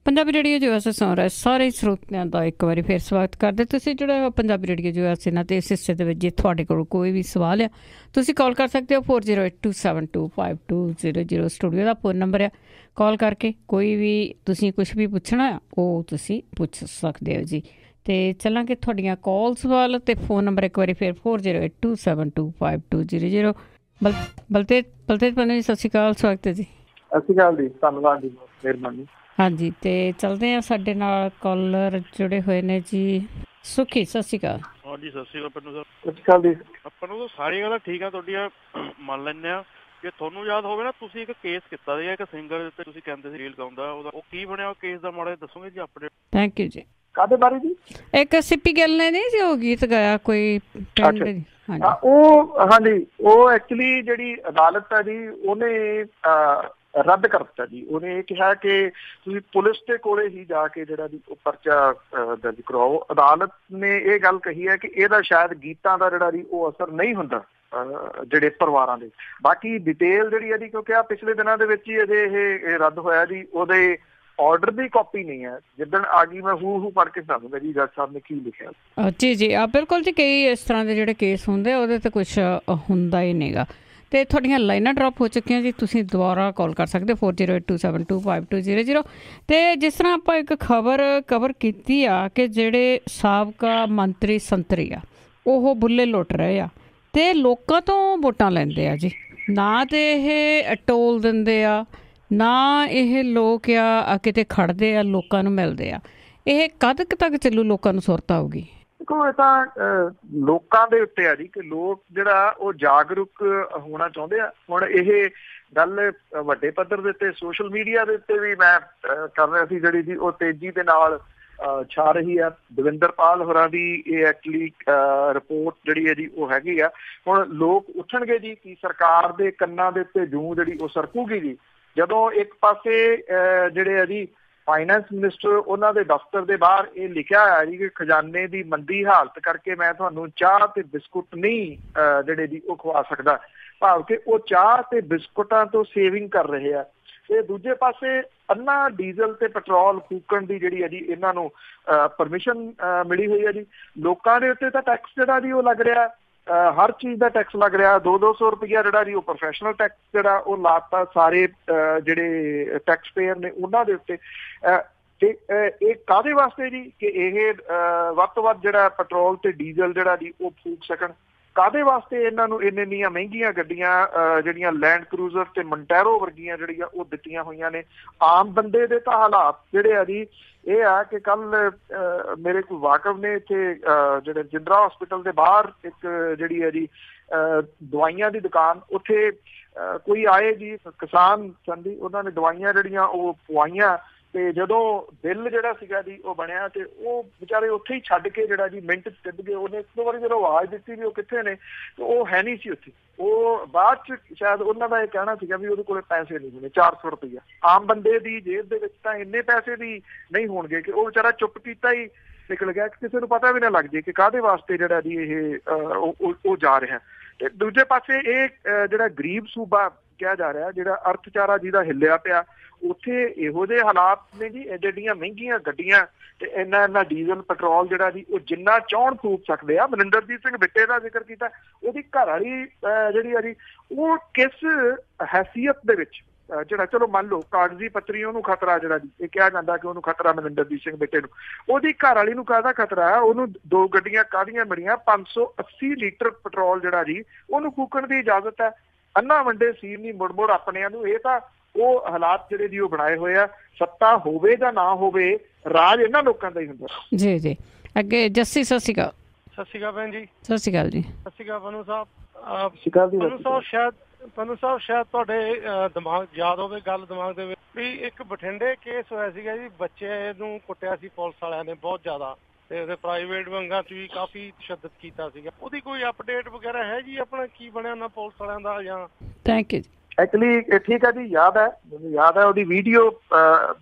ਪੰਜਾਬੀ ਰੇਡੀਓ USA ਸੁਣ ਰਹੇ ਸਾਰੇ ਸਰੋਤਿਆਂ ਦਾ ਇੱਕ ਵਾਰੀ ਫਿਰ ਸਵਾਗਤ ਕਰਦੇ। ਤੁਸੀਂ ਜਿਹੜਾ ਪੰਜਾਬੀ ਰੇਡੀਓ USA ਨਾਲ ਤੇ ਇਸ ਹਿੱਸੇ ਦੇ ਵਿੱਚ ਜੇ ਤੁਹਾਡੇ ਕੋਲ ਕੋਈ ਵੀ ਸਵਾਲ ਆ ਤੁਸੀਂ ਕਾਲ ਕਰ ਸਕਦੇ ਹੋ 4082725200 ਸਟੂਡੀਓ ਦਾ ਫੋਨ ਨੰਬਰ ਆ। ਕਾਲ ਕਰਕੇ ਕੋਈ ਵੀ ਤੁਸੀਂ ਕੁਛ ਵੀ ਪੁੱਛਣਾ ਉਹ ਤੁਸੀਂ ਪੁੱਛ ਸਕਦੇ ਹੋ ਜੀ। ਤੇ ਚੱਲਾਂਗੇ ਤੁਹਾਡੀਆਂ ਕਾਲਸ ਵੱਲ। ਤੇ ਫੋਨ ਨੰਬਰ ਇੱਕ ਵਾਰੀ ਫਿਰ 4082725200। ਬਲਤੇਜ ਪੰਨੂ ਜੀ, ਸਤਿ ਸ਼੍ਰੀ ਅਕਾਲ, ਸਵਾਗਤ ਹੈ ਜੀ। ਸਤਿ ਸ਼੍ਰੀ ਅਕਾਲ ਜੀ, ਧੰਨਵਾਦ ਜੀ, ਮਿਹਰਬਾਨੀ। ਹਾਂਜੀ, ਤੇ ਚਲਦੇ ਹਾਂ, ਸਾਡੇ ਨਾਲ ਕਾਲਰ ਜੁੜੇ ਹੋਏ ਨੇ ਜੀ। ਸੁਖੀ, ਸਤਿ ਸ਼੍ਰੀ ਅਕਾਲ। ਹਾਂਜੀ, ਸਤਿ ਸ਼੍ਰੀ ਅਕਾਲ ਪੰਨੂ ਸਾਹਿਬ। ਸਤਿ ਸ਼੍ਰੀ ਅਕਾਲ ਜੀ। ਆਪਾਂ ਨੂੰ ਤਾਂ ਸਾਰੀਆਂ ਗੱਲਾਂ ਠੀਕ ਆ ਤੁਹਾਡੀਆਂ, ਮੰਨ ਲੈਂਦੇ ਆ। ਜੇ ਤੁਹਾਨੂੰ ਯਾਦ ਹੋਵੇ ਨਾ, ਤੁਸੀਂ ਇੱਕ ਕੇਸ ਕੀਤਾ ਸੀਗਾ ਇੱਕ ਸਿੰਗਰ ਤੇ, ਤੁਸੀਂ ਕਹਿੰਦੇ ਸੀ ਰੀਲ ਗਾਉਂਦਾ, ਉਹਦਾ ਉਹ ਕੀ ਬਣਿਆ? ਉਹ ਕੇਸ ਦਾ ਮਾੜਾ ਦੱਸੋਗੇ ਜੀ ਆਪਣੇ? ਥੈਂਕ ਯੂ ਜੀ। ਕਾਹਦੇ ਬਾਰੇ ਜੀ? ਇੱਕ ਸਿੱਪੀ ਗਿੱਲ ਨੇ ਨਹੀਂ ਜੀ ਉਹ ਗੀਤ ਗਾਇਆ ਕੋਈ ਪਿੰਡ? ਉਹ ਹਾਂਜੀ, ਉਹ ਐਕਚੁਅਲੀ ਜਿਹੜੀ ਅਦਾਲਤ ਹੈ ਜੀ, ਉਹਨੇ ਰੱਦ ਕਰ ਦਿੱਤਾ ਜੀ। ਉਹਨੇ ਇਹ ਕਿਹਾ ਕਿ ਤੁਸੀਂ ਪੁਲਿਸ ਦੇ ਕੋਲੇ ਹੀ ਜਾ ਕੇ ਜਿਹੜਾ ਜੀ ਉਹ ਪਰਚਾ ਦਰਜ ਕਰਾਓ। ਅਦਾਲਤ ਨੇ ਇਹ ਗੱਲ ਕਹੀ ਹੈ ਕਿ ਇਹਦਾ ਸ਼ਾਇਦ ਗੀਤਾਂ ਦਾ ਜਿਹੜਾ ਜੀ ਉਹ ਅਸਰ ਨਹੀਂ ਹੁੰਦਾ ਜਿਹੜੇ ਪਰਿਵਾਰਾਂ ਦੇ। ਬਾਕੀ ਡਿਟੇਲ ਜਿਹੜੀ ਹੈ ਜੀ, ਕਿਉਂਕਿ ਆ ਪਿਛਲੇ ਦਿਨਾਂ ਦੇ ਵਿੱਚ ਹੀ ਅਜੇ ਇਹ ਰੱਦ ਹੋਇਆ ਜੀ, ਉਹਦੇ ਆਰਡਰ ਦੀ ਕਾਪੀ ਨਹੀਂ ਹੈ। ਜਿੱਦਣ ਆ ਗਈ ਮੈਂ ਹੂ ਪੜ੍ਹ ਕੇ ਦੱਸੂਗਾ ਜੀ ਜੱਜ ਸਾਹਿਬ ਨੇ ਕੀ ਲਿਖਿਆ। ਜੀ ਜੀ, ਬਿਲਕੁਲ ਜੀ। ਕਈ ਇਸ ਤਰ੍ਹਾਂ ਦੇ ਜਿਹੜੇ ਕੇਸ ਹੁੰਦੇ ਉਹਦੇ 'ਤੇ ਕੁਛ ਹੁੰਦਾ ਹੀ ਨਹੀਂਗਾ। ਅਤੇ ਤੁਹਾਡੀਆਂ ਲਾਈਨਾਂ ਡਰੋਪ ਹੋ ਚੁੱਕੀਆਂ ਜੀ, ਤੁਸੀਂ ਦੁਬਾਰਾ ਕਾਲ ਕਰ ਸਕਦੇ 4082725200। ਅਤੇ ਜਿਸ ਤਰ੍ਹਾਂ ਆਪਾਂ ਇੱਕ ਖਬਰ ਕਵਰ ਕੀਤੀ ਆ ਕਿ ਜਿਹੜੇ ਸਾਬਕਾ ਮੰਤਰੀ ਸੰਤਰੀ ਆ ਉਹ ਬੁੱਲੇ ਲੁੱਟ ਰਹੇ ਆ ਅਤੇ ਲੋਕਾਂ ਤੋਂ ਵੋਟਾਂ ਲੈਂਦੇ ਆ ਜੀ। ਨਾ ਤਾਂ ਇਹ ਟੋਲ ਦਿੰਦੇ ਆ, ਨਾ ਇਹ ਲੋਕ ਆ ਕਿਤੇ ਖੜਦੇ ਆ, ਲੋਕਾਂ ਨੂੰ ਮਿਲਦੇ ਆ। ਇਹ ਕਦ ਤੱਕ ਚੱਲੂ? ਲੋਕਾਂ ਨੂੰ ਸੁਰਤ ਆਊਗੀ? ਦੇਖੋ, ਇਹ ਤਾਂ ਲੋਕਾਂ ਦੇ ਉੱਤੇ ਆ ਜੀ ਕਿ ਲੋਕ ਜਿਹੜਾ ਉਹ ਜਾਗਰੂਕ ਹੋਣਾ ਚਾਹੁੰਦੇ ਆ। ਹੁਣ ਇਹ ਗੱਲ ਵੱਡੇ ਪੱਧਰ ਦੇ ਉੱਤੇ ਸੋਸ਼ਲ ਮੀਡੀਆ ਦੇ ਉੱਤੇ ਵੀ ਮੈਂ ਕਰ ਰਿਹਾ ਸੀ, ਜਿਹੜੀ ਜੀ ਉਹ ਤੇਜ਼ੀ ਦੇ ਨਾਲ ਛਾ ਰਹੀ ਆ। ਦਵਿੰਦਰਪਾਲ ਹੋਰਾਂ ਦੀ ਇਹ ਐਕਚੁਅਲੀ ਰਿਪੋਰਟ ਜਿਹੜੀ ਹੈ ਜੀ ਉਹ ਹੈਗੀ ਆ। ਹੁਣ ਲੋਕ ਉੱਠਣਗੇ ਜੀ ਕਿ ਸਰਕਾਰ ਦੇ ਕੰਨਾਂ ਦੇ ਉੱਤੇ ਜੂੰ ਜਿਹੜੀ ਉਹ ਸਰਕੂਗੀ ਜੀ, ਜਦੋਂ ਇੱਕ ਪਾਸੇ ਜਿਹੜੇ ਆ ਜੀ ਫਾਈਨੈਂਸ ਮਿਨਿਸਟਰ ਉਹਨਾਂ ਦੇ ਦਫ਼ਤਰ ਦੇ ਬਾਹਰ ਇਹ ਲਿਖਿਆ ਹੋਇਆ ਜੀ ਕਿ ਖਜ਼ਾਨੇ ਦੀ ਮੰਦੀ ਹਾਲਤ ਕਰਕੇ ਮੈਂ ਤੁਹਾਨੂੰ ਚਾਹ ਤੇ ਬਿਸਕੁਟ ਨਹੀਂ ਜਿਹੜੇ ਜੀ ਉਹ ਖਵਾ ਸਕਦਾ। ਭਾਵ ਕਿ ਉਹ ਚਾਹ ਤੇ ਬਿਸਕੁਟਾਂ ਤੋਂ ਸੇਵਿੰਗ ਕਰ ਰਹੇ ਆ। ਤੇ ਦੂਜੇ ਪਾਸੇ ਅੰਨਾ ਡੀਜ਼ਲ ਤੇ ਪੈਟਰੋਲ ਫੂਕਣ ਦੀ ਜਿਹੜੀ ਹੈ ਜੀ ਇਹਨਾਂ ਨੂੰ ਪਰਮਿਸ਼ਨ ਮਿਲੀ ਹੋਈ ਹੈ ਜੀ। ਲੋਕਾਂ ਦੇ ਉੱਤੇ ਤਾਂ ਟੈਕਸ ਜਿਹੜਾ ਜੀ ਉਹ ਲੱਗ ਰਿਹਾ, ਹਰ ਚੀਜ਼ ਦਾ ਟੈਕਸ ਲੱਗ ਰਿਹਾ। 200 ਰੁਪਈਆ ਜਿਹੜਾ ਜੀ ਉਹ ਪ੍ਰੋਫੈਸ਼ਨਲ ਟੈਕਸ ਜਿਹੜਾ ਉਹ ਲਾਤਾ ਸਾਰੇ ਜਿਹੜੇ ਟੈਕਸ ਪੇਅਰ ਨੇ ਉਹਨਾਂ ਦੇ ਉੱਤੇ। ਤੇ ਇਹ ਕਾਹਦੇ ਵਾਸਤੇ ਜੀ? ਕਿ ਇਹ ਵੱਧ ਤੋਂ ਵੱਧ ਜਿਹੜਾ ਪੈਟਰੋਲ ਤੇ ਡੀਜ਼ਲ ਜਿਹੜਾ ਜੀ ਉਹ ਫੂਕ ਸਕਣ। ਕਾਹਦੇ ਵਾਸਤੇ ਇਹਨਾਂ ਨੂੰ ਇੰਨੀਆਂ ਮਹਿੰਗੀਆਂ ਗੱਡੀਆਂ ਜਿਹੜੀਆਂ ਲੈਂਡ ਕਰੂਜ਼ਰ ਤੇ ਮੰਟੈਰੋ ਵਰਗੀਆਂ ਜਿਹੜੀਆਂ ਉਹ ਦਿੱਤੀਆਂ ਹੋਈਆਂ ਨੇ? ਆਮ ਬੰਦੇ ਦੇ ਤਾਂ ਹਾਲਾਤ ਜਿਹੜੇ ਆ ਜੀ ਇਹ ਆ ਕਿ ਕੱਲ ਮੇਰੇ ਕੋਈ ਵਾਕਫ ਨੇ ਇੱਥੇ ਜਿਹੜੇ ਜਿੰਦਰਾ ਹਸਪੀਟਲ ਦੇ ਬਾਹਰ ਇੱਕ ਜਿਹੜੀ ਹੈ ਜੀ ਦਵਾਈਆਂ ਦੀ ਦੁਕਾਨ, ਉੱਥੇ ਕੋਈ ਆਏ ਜੀ ਕਿਸਾਨ ਸਨ ਜੀ, ਉਹਨਾਂ ਨੇ ਦਵਾਈਆਂ ਜਿਹੜੀਆਂ ਉਹ ਪਵਾਈਆਂ ਤੇ ਜਦੋਂ ਬਿੱਲ ਜਿਹੜਾ ਸੀਗਾ ਜੀ ਉਹ ਬਣਿਆ ਤੇ ਉਹ ਵਿਚਾਰੇ ਉੱਥੇ ਹੀ ਛੱਡ ਕੇ ਜਿਹੜਾ ਜੀ ਮਿੰਟ 'ਚ ਕੱਢ ਗਏ। ਉਹਨੇ ਇੱਕ ਦੋ ਵਾਰੀ ਜਦੋਂ ਆਵਾਜ਼ ਦਿੱਤੀ ਵੀ ਉਹ ਕਿੱਥੇ ਨੇ, ਤੇ ਉਹ ਹੈ ਨਹੀਂ ਸੀ ਉੱਥੇ। ਉਹ ਬਾਅਦ 'ਚ ਸ਼ਾਇਦ ਉਹਨਾਂ ਦਾ ਇਹ ਕਹਿਣਾ ਸੀਗਾ ਵੀ ਉਹਦੇ ਕੋਲੇ ਪੈਸੇ ਨਹੀਂ ਹੋਣੇ, 400 ਰੁਪਈਆ। ਆਮ ਬੰਦੇ ਦੀ ਜੇਬ ਦੇ ਵਿੱਚ ਤਾਂ ਇੰਨੇ ਪੈਸੇ ਵੀ ਨਹੀਂ ਹੋਣਗੇ ਕਿ ਉਹ ਵਿਚਾਰਾ ਚੁੱਪ ਕੀਤਾ ਹੀ ਨਿਕਲ ਗਿਆ, ਕਿਸੇ ਨੂੰ ਪਤਾ ਵੀ ਨਾ ਲੱਗ ਜੇ ਕਿ ਕਾਹਦੇ ਵਾਸਤੇ ਜਿਹੜਾ ਜੀ ਇਹ ਉਹ ਜਾ ਰਿਹਾ। ਤੇ ਦੂਜੇ ਪਾਸੇ ਇਹ ਜਿਹੜਾ ਗਰੀਬ ਸੂਬਾ ਕਿਹਾ ਜਾ ਰਿਹਾ, ਜਿਹੜਾ ਅਰਥਚਾਰਾ ਜਿਹਦਾ ਹਿੱਲਿਆ ਪਿਆ, ਉੱਥੇ ਇਹੋ ਜਿਹੇ ਹਾਲਾਤ ਨੇ ਜੀ। ਐਡੀਆਂ ਮਹਿੰਗੀਆਂ ਗੱਡੀਆਂ ਤੇ ਇੰਨਾ ਡੀਜ਼ਲ ਪੈਟਰੋਲ ਜਿਹੜਾ ਜੀ ਉਹ ਜਿੰਨਾ ਚਾਹੁਣ ਫੂਕ ਸਕਦੇ ਆ। ਮਨਿੰਦਰਜੀਤ ਸਿੰਘ ਬਿੱਟੇ ਦਾ ਜ਼ਿਕਰ ਕੀਤਾ, ਉਹਦੀ ਘਰ ਵਾਲੀ ਜਿਹੜੀ ਆ ਜੀ ਉਹ ਕਿਸ ਹੈਸੀਅਤ ਦੇ ਵਿੱਚ ਜਿਹੜਾ, ਚਲੋ ਮੰਨ ਲਓ ਕਾਗਜ਼ੀ ਪੱਤਰੀ ਉਹਨੂੰ ਖਤਰਾ ਜਿਹੜਾ ਜੀ ਇਹ ਕਿਹਾ ਜਾਂਦਾ ਕਿ ਉਹਨੂੰ ਖਤਰਾ ਮਨਿੰਦਰਜੀਤ ਸਿੰਘ ਬਿੱਟੇ ਨੂੰ, ਉਹਦੀ ਘਰ ਵਾਲੀ ਨੂੰ ਕਾਹਦਾ ਖਤਰਾ? ਉਹਨੂੰ 2 ਗੱਡੀਆਂ ਕਾਹਦੀਆਂ ਮਿਲੀਆਂ? 580 ਲੀਟਰ ਪੈਟਰੋਲ ਜਿਹੜਾ ਜੀ ਉਹਨੂੰ ਫੂਕਣ ਦੀ ਇਜਾਜ਼ਤ ਹੈ। ਅੰਨਾ ਵੰਡੇ ਸੀਰ ਨਹੀਂ ਮੁੜ ਆਪਣਿਆਂ ਨੂੰ। ਇਹ ਤਾਂ ਉਹ ਹਾਲਾਤ ਜਿਹੜੇ ਜੀ ਉਹ ਬਣਾਏ ਹੋਏ ਆ। ਸੱਤਾ ਹੋਵੇ ਜਾਂ ਨਾ ਹੋਵੇ, ਰਾਜ ਇਹਨਾਂ ਲੋਕਾਂ ਦਾ ਹੀ ਹੁੰਦਾ। ਜੀ ਜੀ। ਅੱਗੇ ਜੱਸੀ, ਸਤਿ ਸ਼੍ਰੀ ਅਕਾਲ। ਸਤਿ ਸ਼੍ਰੀ ਅਕਾਲ ਭੈਣ ਜੀ। ਸਤਿ ਸ਼੍ਰੀ ਅਕਾਲ ਜੀ। ਸਤਿ ਸ਼੍ਰੀ ਅਕਾਲ ਪੰਨੂ ਸਾਹਿਬ। ਪੰਨੂ ਸਾਹਿਬ ਸ਼ਾਇਦ ਤੁਹਾਡੇ ਦਿਮਾਗ ਯਾਦ ਹੋਵੇ ਗੱਲ ਦਿਮਾਗ ਦੇ ਵਿੱਚ ਵੀ ਇੱਕ ਬਠਿੰਡੇ ਕੇਸ ਹੋਇਆ ਸੀਗਾ ਜੀ, ਬੱਚੇ ਨੂੰ ਕੁੱਟਿਆ ਸੀ ਪੁਲਿਸ ਵਾਲਿਆਂ ਨੇ ਬਹੁਤ ਜ਼ਿਆਦਾ, ਤੇ ਉਹਦੇ ਪ੍ਰਾਈਵੇਟ ਵੰਗਾਂ 'ਚ ਵੀ ਕਾਫੀ ਤਸ਼ੱਦਦ ਕੀਤਾ ਸੀਗਾ। ਉਹਦੀ ਕੋਈ ਅਪਡੇਟ ਵਗੈਰਾ ਹੈ ਜੀ? ਆਪਣਾ ਕੀ ਬਣਿਆ ਉਹਨਾਂ ਪੁਲਿਸ ਵਾਲਿਆਂ ਦਾ? ਜਾਂ ਥੈਂਕ ਯੂ ਜੀ। ਐਕਚੁਅਲੀ ਠੀਕ ਹੈ ਜੀ, ਯਾਦ ਹੈ, ਮੈਨੂੰ ਯਾਦ ਹੈ ਉਹਦੀ ਵੀਡੀਓ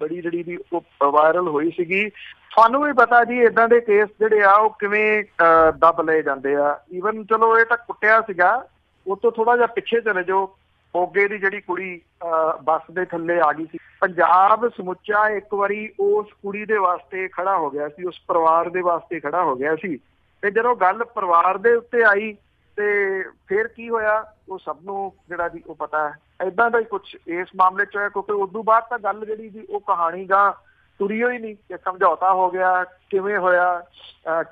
ਬੜੀ ਜਿਹੜੀ ਦੀ ਉਹ ਵਾਇਰਲ ਹੋਈ ਸੀਗੀ। ਤੁਹਾਨੂੰ ਵੀ ਪਤਾ ਜੀ ਏਦਾਂ ਦੇ ਕੇਸ ਜਿਹੜੇ ਆ ਉਹ ਕਿਵੇਂ ਦੱਬ ਲਏ ਜਾਂਦੇ ਆ। ਈਵਨ ਚਲੋ ਇਹ ਤਾਂ ਕੁੱਟਿਆ ਸੀਗਾ, ਉਹ ਤੋਂ ਥੋੜਾ ਜਿਹਾ ਪਿੱਛੇ ਚਲੇ ਜਾਓ, ਮੋਗੇ ਦੀ ਜਿਹੜੀ ਕੁੜੀ ਬੱਸ ਦੇ ਥੱਲੇ ਆ ਗਈ ਸੀ, ਪੰਜਾਬ ਸਮੁੱਚਾ ਇੱਕ ਵਾਰੀ ਉਸ ਕੁੜੀ ਦੇ ਵਾਸਤੇ ਖੜਾ ਹੋ ਗਿਆ ਸੀ, ਉਸ ਪਰਿਵਾਰ ਦੇ ਵਾਸਤੇ ਖੜਾ ਹੋ ਗਿਆ ਸੀ। ਤੇ ਜਦੋਂ ਗੱਲ ਪਰਿਵਾਰ ਦੇ ਉੱਤੇ ਆਈ ਤੇ ਫਿਰ ਕੀ ਹੋਇਆ ਉਹ ਸਭ ਨੂੰ ਜਿਹੜਾ ਜੀ ਉਹ ਪਤਾ ਹੈ। ਏਦਾਂ ਦਾ ਹੀ ਕੁਛ ਇਸ ਮਾਮਲੇ 'ਚ ਹੋਇਆ, ਕਿਉਂਕਿ ਉਦੋਂ ਬਾਅਦ ਤਾਂ ਗੱਲ ਜਿਹੜੀ ਜੀ ਉਹ ਕਹਾਣੀ ਗਾਂ ਤੁਰੀ ਹੋਈ ਨਹੀਂ ਕਿ ਸਮਝੌਤਾ ਹੋ ਗਿਆ, ਕਿਵੇਂ ਹੋਇਆ,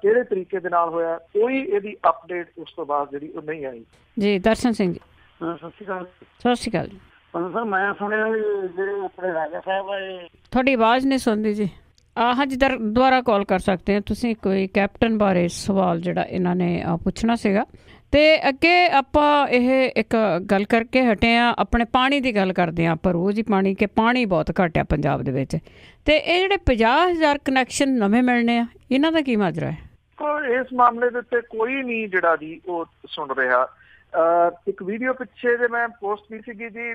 ਕਿਹੜੇ ਤਰੀਕੇ ਦੇ ਨਾਲ ਹੋਇਆ, ਕੋਈ ਇਹਦੀ ਅਪਡੇਟ ਉਸ ਤੋਂ ਬਾਅਦ ਜਿਹੜੀ ਉਹ ਨਹੀਂ ਆਈ। ਜੀ ਦਰਸ਼ਨ ਸਿੰਘ ਜੀ ਸਤਿ ਸ਼੍ਰੀ ਅਕਾਲ। ਸਤਿ ਸ਼੍ਰੀ ਅਕਾਲ ਜੀ। ਸਰ ਮੈਂ ਸੁਣਿਆ ਵੀ ਜਿਹੜੇ ਆਪਣੇ ਰਾਜਾ ਸਾਹਿਬ ਆਏ, ਤੁਹਾਡੀ ਆਵਾਜ਼ ਨਹੀਂ ਸੁਣਦੀ ਜੀ। ਹਾਂਜੀ ਦੁਬਾਰਾ ਕਾਲ ਕਰ ਸਕਦੇ ਹੋ ਤੁਸੀਂ। ਕੋਈ ਕੈਪਟਨ ਬਾਰੇ ਸਵਾਲ ਜਿਹੜਾ ਇਹਨਾਂ ਨੇ ਪੁੱਛਣਾ ਸੀਗਾ। ਅਤੇ ਅੱਗੇ ਆਪਾਂ ਇਹ ਇੱਕ ਗੱਲ ਕਰਕੇ ਹਟੇ ਹਾਂ, ਆਪਣੇ ਪਾਣੀ ਦੀ ਗੱਲ ਕਰਦੇ ਹਾਂ ਆਪਾਂ ਰੋਜ਼ ਹੀ ਪਾਣੀ, ਕਿ ਪਾਣੀ ਬਹੁਤ ਘੱਟ ਆ ਪੰਜਾਬ ਦੇ ਵਿੱਚ। ਅਤੇ ਇਹ ਜਿਹੜੇ 50,000 ਕਨੈਕਸ਼ਨ ਨਵੇਂ ਮਿਲਣੇ ਆ, ਇਹਨਾਂ ਦਾ ਕੀ ਮਾਜਰਾ ਹੈ? ਇਸ ਮਾਮਲੇ ਦੇ ਉੱਤੇ ਕੋਈ ਨਹੀਂ ਜਿਹੜਾ ਜੀ ਉਹ ਸੁਣ ਰਿਹਾ। ਇੱਕ ਵੀਡੀਓ ਪਿੱਛੇ ਜੇ ਮੈਂ ਪੋਸਟ ਕੀਤੀ ਸੀਗੀ ਜੀ,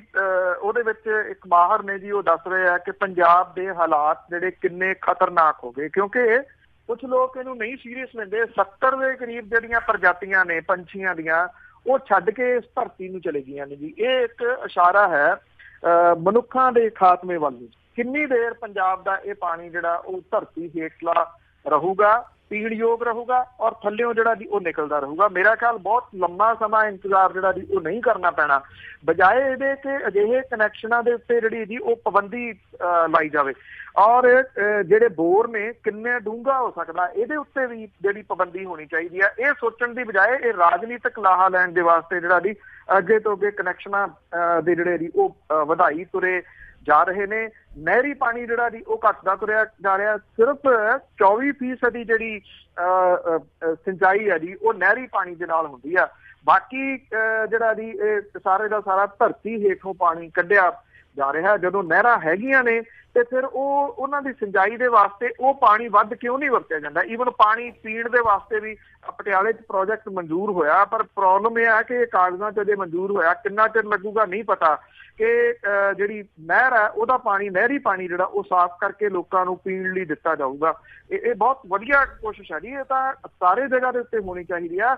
ਉਹਦੇ ਵਿੱਚ ਇੱਕ ਮਾਹਰ ਨੇ ਜੀ ਉਹ ਦੱਸ ਰਹੇ ਆ ਕਿ ਪੰਜਾਬ ਦੇ ਹਾਲਾਤ ਜਿਹੜੇ ਕਿੰਨੇ ਖਤਰਨਾਕ ਹੋ ਗਏ, ਕਿਉਂਕਿ ਕੁਛ ਲੋਕ ਇਹਨੂੰ ਨਹੀਂ ਸੀਰੀਅਸ ਲੈਂਦੇ। 70 ਦੇ ਕਰੀਬ ਜਿਹੜੀਆਂ ਪ੍ਰਜਾਤੀਆਂ ਨੇ ਪੰਛੀਆਂ ਦੀਆਂ, ਉਹ ਛੱਡ ਕੇ ਇਸ ਧਰਤੀ ਨੂੰ ਚਲੇ ਗਈਆਂ ਨੇ ਜੀ। ਇਹ ਇੱਕ ਇਸ਼ਾਰਾ ਹੈ ਮਨੁੱਖਾਂ ਦੇ ਖਾਤਮੇ ਵੱਲ। ਕਿੰਨੀ ਦੇਰ ਪੰਜਾਬ ਦਾ ਇਹ ਪਾਣੀ ਜਿਹੜਾ ਉਹ ਧਰਤੀ ਹੇਠਲਾ ਰਹੂਗਾ, ਪੀਣ ਯੋਗ ਰਹੂਗਾ, ਔਰ ਥੱਲਿਓਂ ਜਿਹੜਾ ਜੀ ਉਹ ਨਿਕਲਦਾ ਰਹੂਗਾ। ਮੇਰਾ ਖਿਆਲ ਬਹੁਤ ਲੰਮਾ ਸਮਾਂ ਇੰਤਜ਼ਾਰ ਜਿਹੜਾ ਜੀ ਉਹ ਨਹੀਂ ਕਰਨਾ ਪੈਣਾ, ਬਜਾਏ ਇਹਦੇ ਕਿ ਅਜਿਹੇ ਕਨੈਕਸ਼ਨਾਂ ਦੇ ਉੱਤੇ ਜਿਹੜੀ ਜੀ ਉਹ ਪਾਬੰਦੀ ਲਾਈ ਜਾਵੇ। ਔਰ ਜਿਹੜੇ ਬੋਰ ਨੇ ਕਿੰਨੇ ਡੂੰਘਾ ਹੋ ਸਕਦਾ, ਇਹਦੇ ਉੱਤੇ ਵੀ ਜਿਹੜੀ ਪਾਬੰਦੀ ਹੋਣੀ ਚਾਹੀਦੀ ਹੈ। ਇਹ ਸੋਚਣ ਦੀ ਬਜਾਏ ਇਹ ਰਾਜਨੀਤਿਕ ਲਾਹਾ ਲੈਣ ਦੇ ਵਾਸਤੇ ਜਿਹੜਾ ਜੀ ਅੱਗੇ ਤੋਂ ਅੱਗੇ ਕਨੈਕਸ਼ਨਾਂ ਦੇ ਜਿਹੜੇ ਜੀ ਉਹ ਵਧਾਈ ਤੁਰੇ ਜਾ ਰਹੇ ਨੇ। ਨਹਿਰੀ ਪਾਣੀ ਜਿਹੜਾ ਜੀ ਉਹ ਘੱਟਦਾ ਤੁਰਿਆ ਜਾ ਰਿਹਾ। ਸਿਰਫ 24% ਜਿਹੜੀ ਸਿੰਚਾਈ ਹੈ ਜੀ ਉਹ ਨਹਿਰੀ ਪਾਣੀ ਦੇ ਨਾਲ ਹੁੰਦੀ ਆ। ਬਾਕੀ ਜਿਹੜਾ ਜੀ ਇਹ ਸਾਰੇ ਦਾ ਸਾਰਾ ਧਰਤੀ ਹੇਠੋਂ ਪਾਣੀ ਕੱਢਿਆ ਜਾ ਰਿਹਾ। ਜਦੋਂ ਨਹਿਰਾਂ ਹੈਗੀਆਂ ਨੇ ਤੇ ਫਿਰ ਉਹਨਾਂ ਦੀ ਸਿੰਚਾਈ ਦੇ ਵਾਸਤੇ ਉਹ ਪਾਣੀ ਵੱਧ ਕਿਉਂ ਨਹੀਂ ਵਰਤਿਆ ਜਾਂਦਾ? ਈਵਨ ਪਾਣੀ ਪੀਣ ਦੇ ਵਾਸਤੇ ਵੀ ਪਟਿਆਲੇ 'ਚ ਪ੍ਰੋਜੈਕਟ ਮਨਜ਼ੂਰ ਹੋਇਆ, ਪਰ ਪ੍ਰੋਬਲਮ ਇਹ ਹੈ ਕਿ ਕਾਗਜ਼ਾਂ 'ਚ ਅਜੇ ਮਨਜ਼ੂਰ ਹੋਇਆ, ਕਿੰਨਾ ਚਿਰ ਲੱਗੂਗਾ ਨਹੀਂ ਪਤਾ। ਕਿ ਜਿਹੜੀ ਨਹਿਰ ਹੈ ਉਹਦਾ ਪਾਣੀ, ਨਹਿਰੀ ਪਾਣੀ ਜਿਹੜਾ ਉਹ ਸਾਫ਼ ਕਰਕੇ ਲੋਕਾਂ ਨੂੰ ਪੀਣ ਲਈ ਦਿੱਤਾ ਜਾਊਗਾ। ਇਹ ਬਹੁਤ ਵਧੀਆ ਕੋਸ਼ਿਸ਼ ਹੈ ਜੀ। ਇਹ ਤਾਂ ਸਾਰੇ ਜਗ੍ਹਾ ਦੇ ਉੱਤੇ ਹੋਣੀ ਚਾਹੀਦੀ ਆ।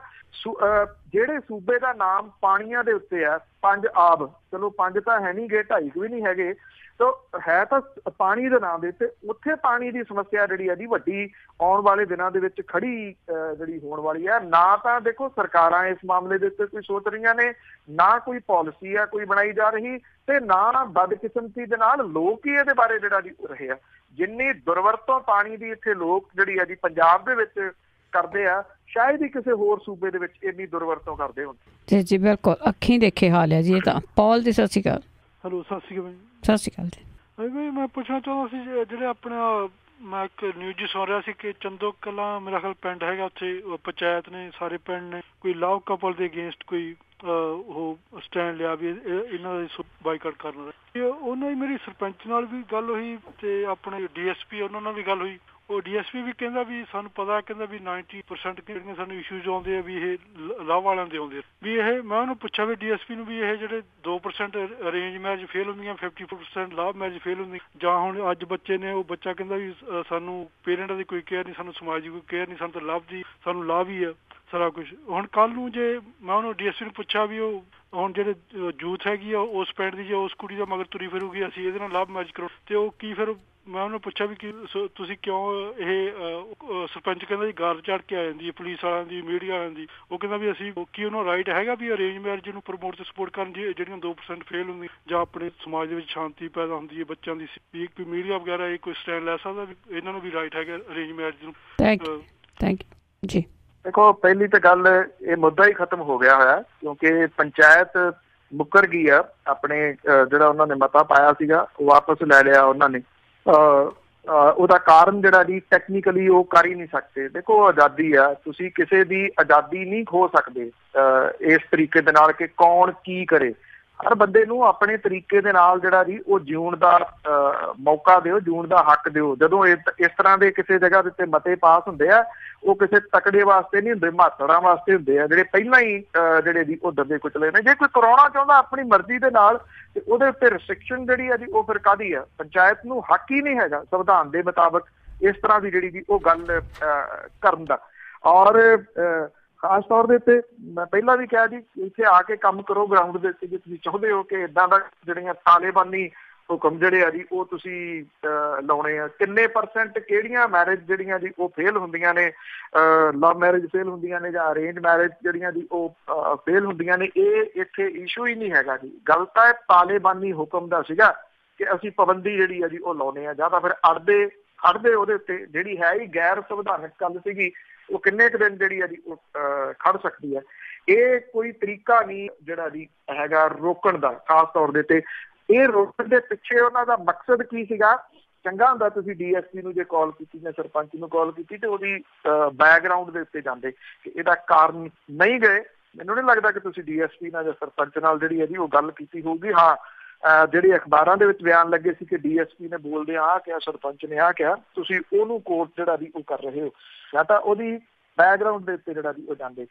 ਜਿਹੜੇ ਸੂਬੇ ਦਾ ਨਾਮ ਪਾਣੀਆਂ ਦੇ ਉੱਤੇ ਹੈ, ਪੰਜ ਆਬ, ਚਲੋ ਪੰਜ ਤਾਂ ਹੈ ਨਹੀਂ ਗੇ, 2.5 ਵੀ ਨਹੀਂ ਹੈਗੇ, ਹੈ ਤਾਂ ਪਾਣੀ ਦੇ ਨਾਮ ਦੇ ਉੱਤੇ, ਉੱਥੇ ਪਾਣੀ ਦੀ ਸਮੱਸਿਆ ਜਿਹੜੀ ਹੈ ਜੀ ਵੱਡੀ ਆਉਣ ਵਾਲੇ ਦਿਨਾਂ ਦੇ ਵਿੱਚ ਖੜੀ ਜਿਹੜੀ ਹੋਣ ਵਾਲੀ ਹੈ। ਨਾ ਤਾਂ ਦੇਖੋ ਸਰਕਾਰਾਂ ਇਸ ਮਾਮਲੇ ਦੇ ਉੱਤੇ ਕੋਈ ਸੋਚ ਰਹੀਆਂ ਨੇ, ਨਾ ਕੋਈ ਪਾਲਿਸੀ ਹੈ ਕੋਈ ਬਣਾਈ ਜਾ ਰਹੀ, ਤੇ ਨਾ ਬਦਕਿਸਮਤੀ ਦੇ ਨਾਲ ਲੋਕ ਹੀ ਇਹਦੇ ਬਾਰੇ ਜਿਹੜਾ ਜੀ ਰਹੇ ਆ। ਜਿੰਨੀ ਦੁਰਵਰਤੋਂ ਪਾਣੀ ਦੀ ਇੱਥੇ ਲੋਕ ਜਿਹੜੀ ਹੈ ਜੀ ਪੰਜਾਬ ਦੇ ਵਿੱਚ ਕਰਦੇ ਆ, ਸ਼ਾਇਦ ਹੀ ਕਿਸੇ ਹੋਰ ਸੂਬੇ ਦੇ ਵਿੱਚ ਇੰਨੀ ਦੁਰਵਰਤੋਂ ਕਰਦੇ ਹੋਣ। ਜੀ ਜੀ ਬਿਲਕੁਲ, ਅੱਖੀਂ ਦੇਖੇ ਹਾਲ ਹੈ ਜੀ ਇਹ ਤਾਂ। ਪੌਲ ਜੀ ਸਤਿ ਸ਼੍ਰੀ ਅਕਾਲ। ਹੈਲੋ ਸਤਿ ਸ਼੍ਰੀ ਅਕਾਲ। ਸਤਿ ਸ਼੍ਰੀ ਅਕਾਲ ਜੀ। ਮੈਂ ਪੁੱਛਣਾ ਚਾਹੁੰਦਾ ਸੀ, ਜਿਹੜੇ ਆਪਣਾ ਮੈਂ ਇੱਕ ਨਿਊਜ਼ ਜੀ ਸੁਣ ਰਿਹਾ ਸੀ ਕਿ ਚੰਦੋ ਕਲਾਂ ਮੇਰਾ ਖਿਆਲ ਪਿੰਡ ਹੈਗਾ, ਉੱਥੇ ਪੰਚਾਇਤ ਨੇ, ਸਾਰੇ ਪਿੰਡ ਨੇ ਕੋਈ ਲਵ ਕਪਲ ਦੇ ਅਗੇਂਸਟ ਕੋਈ ਉਹ ਸਟੈਂਡ ਲਿਆ ਵੀ ਇਹਨਾਂ ਦਾ ਬਾਈਕਾਟ ਕਰਨਾ ਦਾ। ਉਹਨਾਂ ਦੀ ਮੇਰੀ ਸਰਪੰਚ ਨਾਲ ਵੀ ਗੱਲ ਹੋਈ ਤੇ ਆਪਣੇ DSP ਉਹਨਾਂ ਨਾਲ ਵੀ ਗੱਲ ਹੋਈ। ਉਹ DSP ਵੀ ਕਹਿੰਦਾ ਵੀ ਸਾਨੂੰ ਪਤਾ, ਕਹਿੰਦਾ ਵੀ 90% ਜਿਹੜੀਆਂ ਸਾਨੂੰ ਇਸ਼ੂਜ਼ ਆਉਂਦੇ ਆ ਵੀ ਇਹ ਲਵ ਵਾਲਿਆਂ ਦੇ ਆਉਂਦੇ ਆ ਵੀ ਇਹ। ਮੈਂ ਉਹਨੂੰ ਪੁੱਛਿਆ ਵੀ DSP ਨੂੰ ਵੀ ਇਹ ਜਿਹੜੇ 2% ਅਰੇਂਜ ਮੈਰਿਜ ਫੇਲ ਹੁੰਦੀਆਂ, 50% ਲਵ ਮੈਰਿਜ ਫੇਲ ਹੁੰਦੀ, ਜਾਂ ਹੁਣ ਅੱਜ ਬੱਚੇ ਨੇ ਉਹ ਬੱਚਾ ਕਹਿੰਦਾ ਵੀ ਸਾਨੂੰ ਪੇਰੈਂਟਾਂ ਦੀ ਕੋਈ ਕੇਅਰ ਨਹੀਂ, ਸਾਨੂੰ ਸਮਾਜ ਦੀ ਕੋਈ ਕੇਅਰ ਨਹੀਂ, ਸਾਨੂੰ ਤਾਂ ਲਵ ਦੀ, ਸਾਨੂੰ ਲਵ ਹੀ ਆ ਸਾਰਾ ਕੁਛ। ਹੁਣ ਕੱਲ੍ਹ ਨੂੰ ਜੇ ਮੈਂ ਉਹਨੂੰ DSP ਨੂੰ ਪੁੱਛਿਆ ਵੀ ਉਹ ਹੁਣ ਜਿਹੜੇ ਯੂਥ ਹੈਗੀ ਆ ਉਸ ਪਿੰਡ ਦੀ, ਜੇ ਉਸ ਕੁੜੀ ਦਾ ਮਗਰ ਤੁਰੀ ਫਿਰੂਗੀ ਅਸੀਂ ਇਹਦੇ ਨਾਲ ਲਵ ਮੈਰਿਜ ਕਰੋ, ਤੇ ਉਹ ਕੀ ਫਿਰ ਮੈਂ ਉਹਨੂੰ ਪੁੱਛਿਆ ਵੀ ਕਿ ਤੁਸੀਂ ਕਿਉਂ ਇਹ ਸਰਪੰਚ ਕਹਿੰਦਾ ਜੀ ਗਾਰ ਚੜ੍ਹ ਕੇ ਆ ਜਾਂਦੀ ਹੈ ਪੁਲਿਸ ਵਾਲਿਆਂ ਦੀ, ਮੀਡੀਆ ਵਾਲਿਆਂ ਦੀ। ਉਹ ਕਹਿੰਦਾ ਵੀ ਅਸੀਂ ਕੀ ਉਹਨੂੰ ਰਾਈਟ ਹੈਗਾ ਵੀ ਅਰੇਂਜ ਮੈਰਿਜ ਨੂੰ ਪ੍ਰਮੋਟ ਤੇ ਸਪੋਰਟ ਕਰਨ, ਜਿਹੜੀਆਂ 2% ਫੇਲ ਹੁੰਦੀ ਜਾਂ ਆਪਣੇ ਸਮਾਜ ਦੇ ਵਿੱਚ ਸ਼ਾਂਤੀ ਪੈਦਾ ਹੁੰਦੀ ਹੈ ਬੱਚਿਆਂ ਦੀ, ਵੀ ਕੋਈ ਮੀਡੀਆ ਵਗੈਰਾ ਇਹ ਕੋਈ ਸਟੈਂਡ ਲੈ ਸਕਦਾ ਵੀ ਇਹਨਾਂ ਨੂੰ ਵੀ ਰਾਈਟ ਹੈਗਾ ਅਰੇਂਜ ਮੈਰਿਜ ਨੂੰ? ਥੈਂਕ ਯੂ ਜੀ। ਦੇਖੋ ਪਹਿਲੀ ਤਾਂ ਗੱਲ, ਇਹ ਮੁੱਦਾ ਹੀ ਖਤਮ ਹੋ ਗਿਆ ਹੋਇਆ, ਕਿਉਂਕਿ ਪੰਚਾਇਤ ਮੁੱਕਰ ਗਈ ਆ। ਆਪਣੇ ਜਿਹੜਾ ਉਹਨਾਂ ਨੇ ਮਤਾ ਪਾਇਆ ਸੀਗਾ ਉਹ ਵਾਪਸ ਲੈ ਲਿਆ ਉਹਨਾਂ ਨੇ। ਉਹਦਾ ਕਾਰਨ ਜਿਹੜਾ ਜੀ ਟੈਕਨੀਕਲੀ ਉਹ ਕਰ ਹੀ ਨਹੀਂ ਸਕਦੇ। ਦੇਖੋ ਆਜ਼ਾਦੀ ਆ, ਤੁਸੀਂ ਕਿਸੇ ਦੀ ਆਜ਼ਾਦੀ ਨਹੀਂ ਖੋ ਸਕਦੇ ਇਸ ਤਰੀਕੇ ਦੇ ਨਾਲ ਕਿ ਕੌਣ ਕੀ ਕਰੇ। ਹਰ ਬੰਦੇ ਨੂੰ ਆਪਣੇ ਤਰੀਕੇ ਦੇ ਨਾਲ ਜਿਹੜਾ ਜੀ ਉਹ ਜਿਉਣ ਦਾ ਮੌਕਾ ਦਿਓ, ਜਿਉਣ ਦਾ ਹੱਕ ਦਿਓ। ਜਦੋਂ ਇਸ ਤਰ੍ਹਾਂ ਦੇ ਕਿਸੇ ਜਗ੍ਹਾ ਦੇ ਉੱਤੇ ਮਤੇ ਪਾਸ ਹੁੰਦੇ ਆ, ਉਹ ਕਿਸੇ ਤਕੜੇ ਵਾਸਤੇ ਨਹੀਂ ਹੁੰਦੇ, ਮਾਤੜਾਂ ਵਾਸਤੇ ਹੁੰਦੇ ਆ, ਜਿਹੜੇ ਪਹਿਲਾਂ ਹੀ ਜਿਹੜੇ ਜੀ ਉਹ ਦੱਬੇ ਕੁਚਲੇ ਨੇ। ਜੇ ਕੋਈ ਕਰਾਉਣਾ ਚਾਹੁੰਦਾ ਆਪਣੀ ਮਰਜ਼ੀ ਦੇ ਨਾਲ, ਤੇ ਉਹਦੇ ਉੱਤੇ ਰਿਸਟ੍ਰਿਕਸ਼ਨ ਜਿਹੜੀ ਆ ਜੀ ਉਹ ਫਿਰ ਕਾਹਦੀ ਆ? ਪੰਚਾਇਤ ਨੂੰ ਹੱਕ ਹੀ ਨਹੀਂ ਹੈਗਾ ਸੰਵਿਧਾਨ ਦੇ ਮੁਤਾਬਕ ਇਸ ਤਰ੍ਹਾਂ ਦੀ ਜਿਹੜੀ ਜੀ ਉਹ ਗੱਲ ਕਰਨ ਦਾ। ਔਰ ਖਾਸ ਤੌਰ ਦੇ ਉੱਤੇ ਮੈਂ ਪਹਿਲਾਂ ਵੀ ਕਿਹਾ ਜੀ, ਇੱਥੇ ਆ ਕੇ ਕੰਮ ਕਰੋ ਗਰਾਊਂਡ ਦੇ ਉੱਤੇ। ਜੇ ਤੁਸੀਂ ਚਾਹੁੰਦੇ ਹੋ ਕਿ ਇੱਦਾਂ ਦਾ ਜਿਹੜੀਆਂ ਤਾਲਿਬਾਨੀ ਹੁਕਮ ਜਿਹੜੇ ਆ ਜੀ ਉਹ ਤੁਸੀਂ ਲਾਉਣੇ ਆ, ਕਿੰਨੇ % ਕਿਹੜੀਆਂ ਮੈਰਿਜ ਜਿਹੜੀਆਂ ਜੀ ਉਹ ਫੇਲ ਹੁੰਦੀਆਂ ਨੇ, ਲਵ ਮੈਰਿਜ ਫੇਲ ਹੁੰਦੀਆਂ ਨੇ ਜਾਂ ਅਰੇਂਜ ਮੈਰਿਜ ਜਿਹੜੀਆਂ ਜੀ ਉਹ ਫੇਲ ਹੁੰਦੀਆਂ ਨੇ, ਇਹ ਇੱਥੇ ਇਸ਼ੂ ਹੀ ਨਹੀਂ ਹੈਗਾ ਜੀ। ਗੱਲ ਤਾਂ ਤਾਲਿਬਾਨੀ ਹੁਕਮ ਦਾ ਸੀਗਾ ਕਿ ਅਸੀਂ ਪਾਬੰਦੀ ਜਿਹੜੀ ਆ ਜੀ ਉਹ ਲਾਉਣੇ ਆ, ਜਾਂ ਤਾਂ ਫਿਰ ਅੜਦੇ ਖੜਦੇ ਉਹਦੇ ਉੱਤੇ ਜਿਹੜੀ ਹੈ ਹੀ ਗੈਰ ਸੰਵਿਧਾਨਕ ਗੱਲ ਸੀਗੀ, ਉਹ ਕਿੰਨੇ ਕੁ ਦਿਨ ਜਿਹੜੀ ਹੈ ਜੀ ਉਹ ਖੜ ਸਕਦੀ ਹੈ। ਇਹ ਕੋਈ ਤਰੀਕਾ ਨਹੀਂ ਜਿਹੜਾ ਜੀ ਹੈਗਾ ਰੋਕਣ ਦਾ, ਖਾਸ ਤੌਰ ਦੇ ਤੇ ਇਹ ਰੋਕਣ ਦੇ ਪਿੱਛੇ ਉਹਨਾਂ ਦਾ ਮਕਸਦ ਕੀ ਸੀਗਾ। ਚੰਗਾ ਹੁੰਦਾ ਤੁਸੀਂ DSP ਨੂੰ ਜੇ ਕਾਲ ਕੀਤੀ ਜਾਂ ਸਰਪੰਚ ਨੂੰ ਕਾਲ ਕੀਤੀ ਤੇ ਉਹਦੀ ਬੈਕਗਰਾਊਂਡ ਦੇ ਉੱਤੇ ਜਾਂਦੇ ਕਿ ਇਹਦਾ ਕਾਰਨ ਨਹੀਂ ਗਏ। ਮੈਨੂੰ ਨਹੀਂ ਲੱਗਦਾ ਕਿ ਤੁਸੀਂ DSP ਨਾਲ ਜਾਂ ਸਰਪੰਚ ਨਾਲ ਜਿਹੜੀ ਹੈ ਜੀ ਉਹ ਗੱਲ ਕੀਤੀ ਹੋਊਗੀ। ਹਾਂ, ਜਿਹੜੇ ਅਖਬਾਰਾਂ ਦੇ ਵਿੱਚ ਬਿਆਨ ਲੱਗੇ ਸੀ ਕਿ DSP ਨੇ ਬੋਲਦੇ ਆਹ ਕਿਹਾ, ਸਰਪੰਚ ਨੇ ਆਹ ਕਿਹਾ, ਤੁਸੀਂ ਉਹਨੂੰ ਕੋਟ ਜਿਹੜਾ ਵੀ ਉਹ ਕਰ ਰਹੇ ਹੋ ਜਾਂ ਤਾਂ ਉਹਦੀ ਬੈਕਗਰਾਊਂਡ ਦੇ ਉੱਤੇ ਜਿਹੜਾ ਵੀ ਉਹ ਜਾਂਦੇ।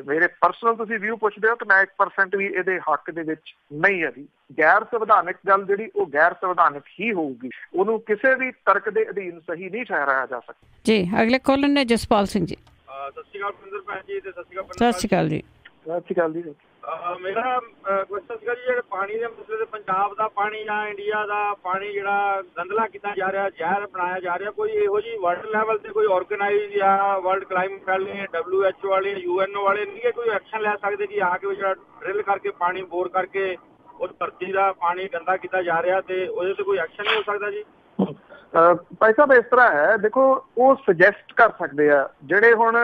ਮੇਰੇ ਪਰਸਨਲ ਤੁਸੀਂ ਵਿਊ ਪੁੱਛਦੇ ਹੋ ਕਿ ਮੈਂ 1% ਵੀ ਇਹਦੇ ਹੱਕ ਦੇ ਵਿੱਚ ਨਹੀਂ ਹੈ ਜੀ। ਗੈਰ ਸੰਵਿਧਾਨਕ ਗੱਲ ਜਿਹੜੀ ਉਹ ਗੈਰ ਸੰਵਿਧਾਨਕ ਹੀ ਹੋਊਗੀ, ਉਹਨੂੰ ਕਿਸੇ ਵੀ ਤਰਕ ਦੇ ਅਧੀਨ ਸਹੀ ਨਹੀਂ ਠਹਿਰਾਇਆ ਜਾ ਸਕਦਾ ਜੀ। ਅਗਲੇ ਕਾਲਰ ਨੇ ਜਸਪਾਲ ਸਿੰਘ ਜੀ। ਸਤਿ ਸ਼੍ਰੀ ਅਕਾਲ ਪਿੰਦਰ ਭੈਣ ਜੀ ਤੇ ਸਤਿ ਸ਼੍ਰੀ ਅਕਾਲ ਸਤਿ ਸ਼੍ਰੀ ਅਕਾਲ ਜੀ। ਸਤਿ ਸ਼੍ਰੀ ਅਕਾਲ ਜੀ। ਮੇਰਾ ਕੁਐਸਚਨ ਸੀਗਾ ਜੀ, ਜਿਹੜੇ ਪਾਣੀ ਦੇ ਮਸਲੇ ਤੇ ਪੰਜਾਬ ਦਾ ਪਾਣੀ ਜਾਂ ਇੰਡੀਆ ਦਾ ਪਾਣੀ ਜਿਹੜਾ ਗੰਦਲਾ ਕੀਤਾ ਜਾ ਰਿਹਾ, ਜ਼ਹਿਰ ਬਣਾਇਆ ਜਾ ਰਿਹਾ, ਕੋਈ ਇਹੋ ਜਿਹੀ ਵਰਲਡ ਲੈਵਲ ਤੇ ਕੋਈ ਆਰਗੇਨਾਈਜ਼ ਜਾਂ ਵਰਲਡ ਕਲਾਈਮੇਟ ਵਾਲੇ, WHO ਵਾਲੇ, UN ਵਾਲੇ ਨਹੀਂ ਕੋਈ ਐਕਸ਼ਨ ਲੈ ਸਕਦੇ ਕਿ ਆ ਕੇ ਜਿਹੜਾ ਡਰਿਲ ਕਰਕੇ ਪਾਣੀ ਬੋਰ ਕਰਕੇ ਉਸ ਧਰਤੀ ਦਾ ਪਾਣੀ ਗੰਦਾ ਕੀਤਾ ਜਾ ਰਿਹਾ ਤੇ ਉਹਦੇ ਤੇ ਕੋਈ ਐਕਸ਼ਨ ਨਹੀਂ ਹੋ ਸਕਦਾ ਜੀ? ਭਾਈ ਸਾਹਿਬ ਇਸ ਤਰ੍ਹਾਂ ਹੈ, ਦੇਖੋ ਉਹ ਸੁਜੈਸਟ ਕਰ ਸਕਦੇ ਆ ਜਿਹੜੇ ਹੁਣ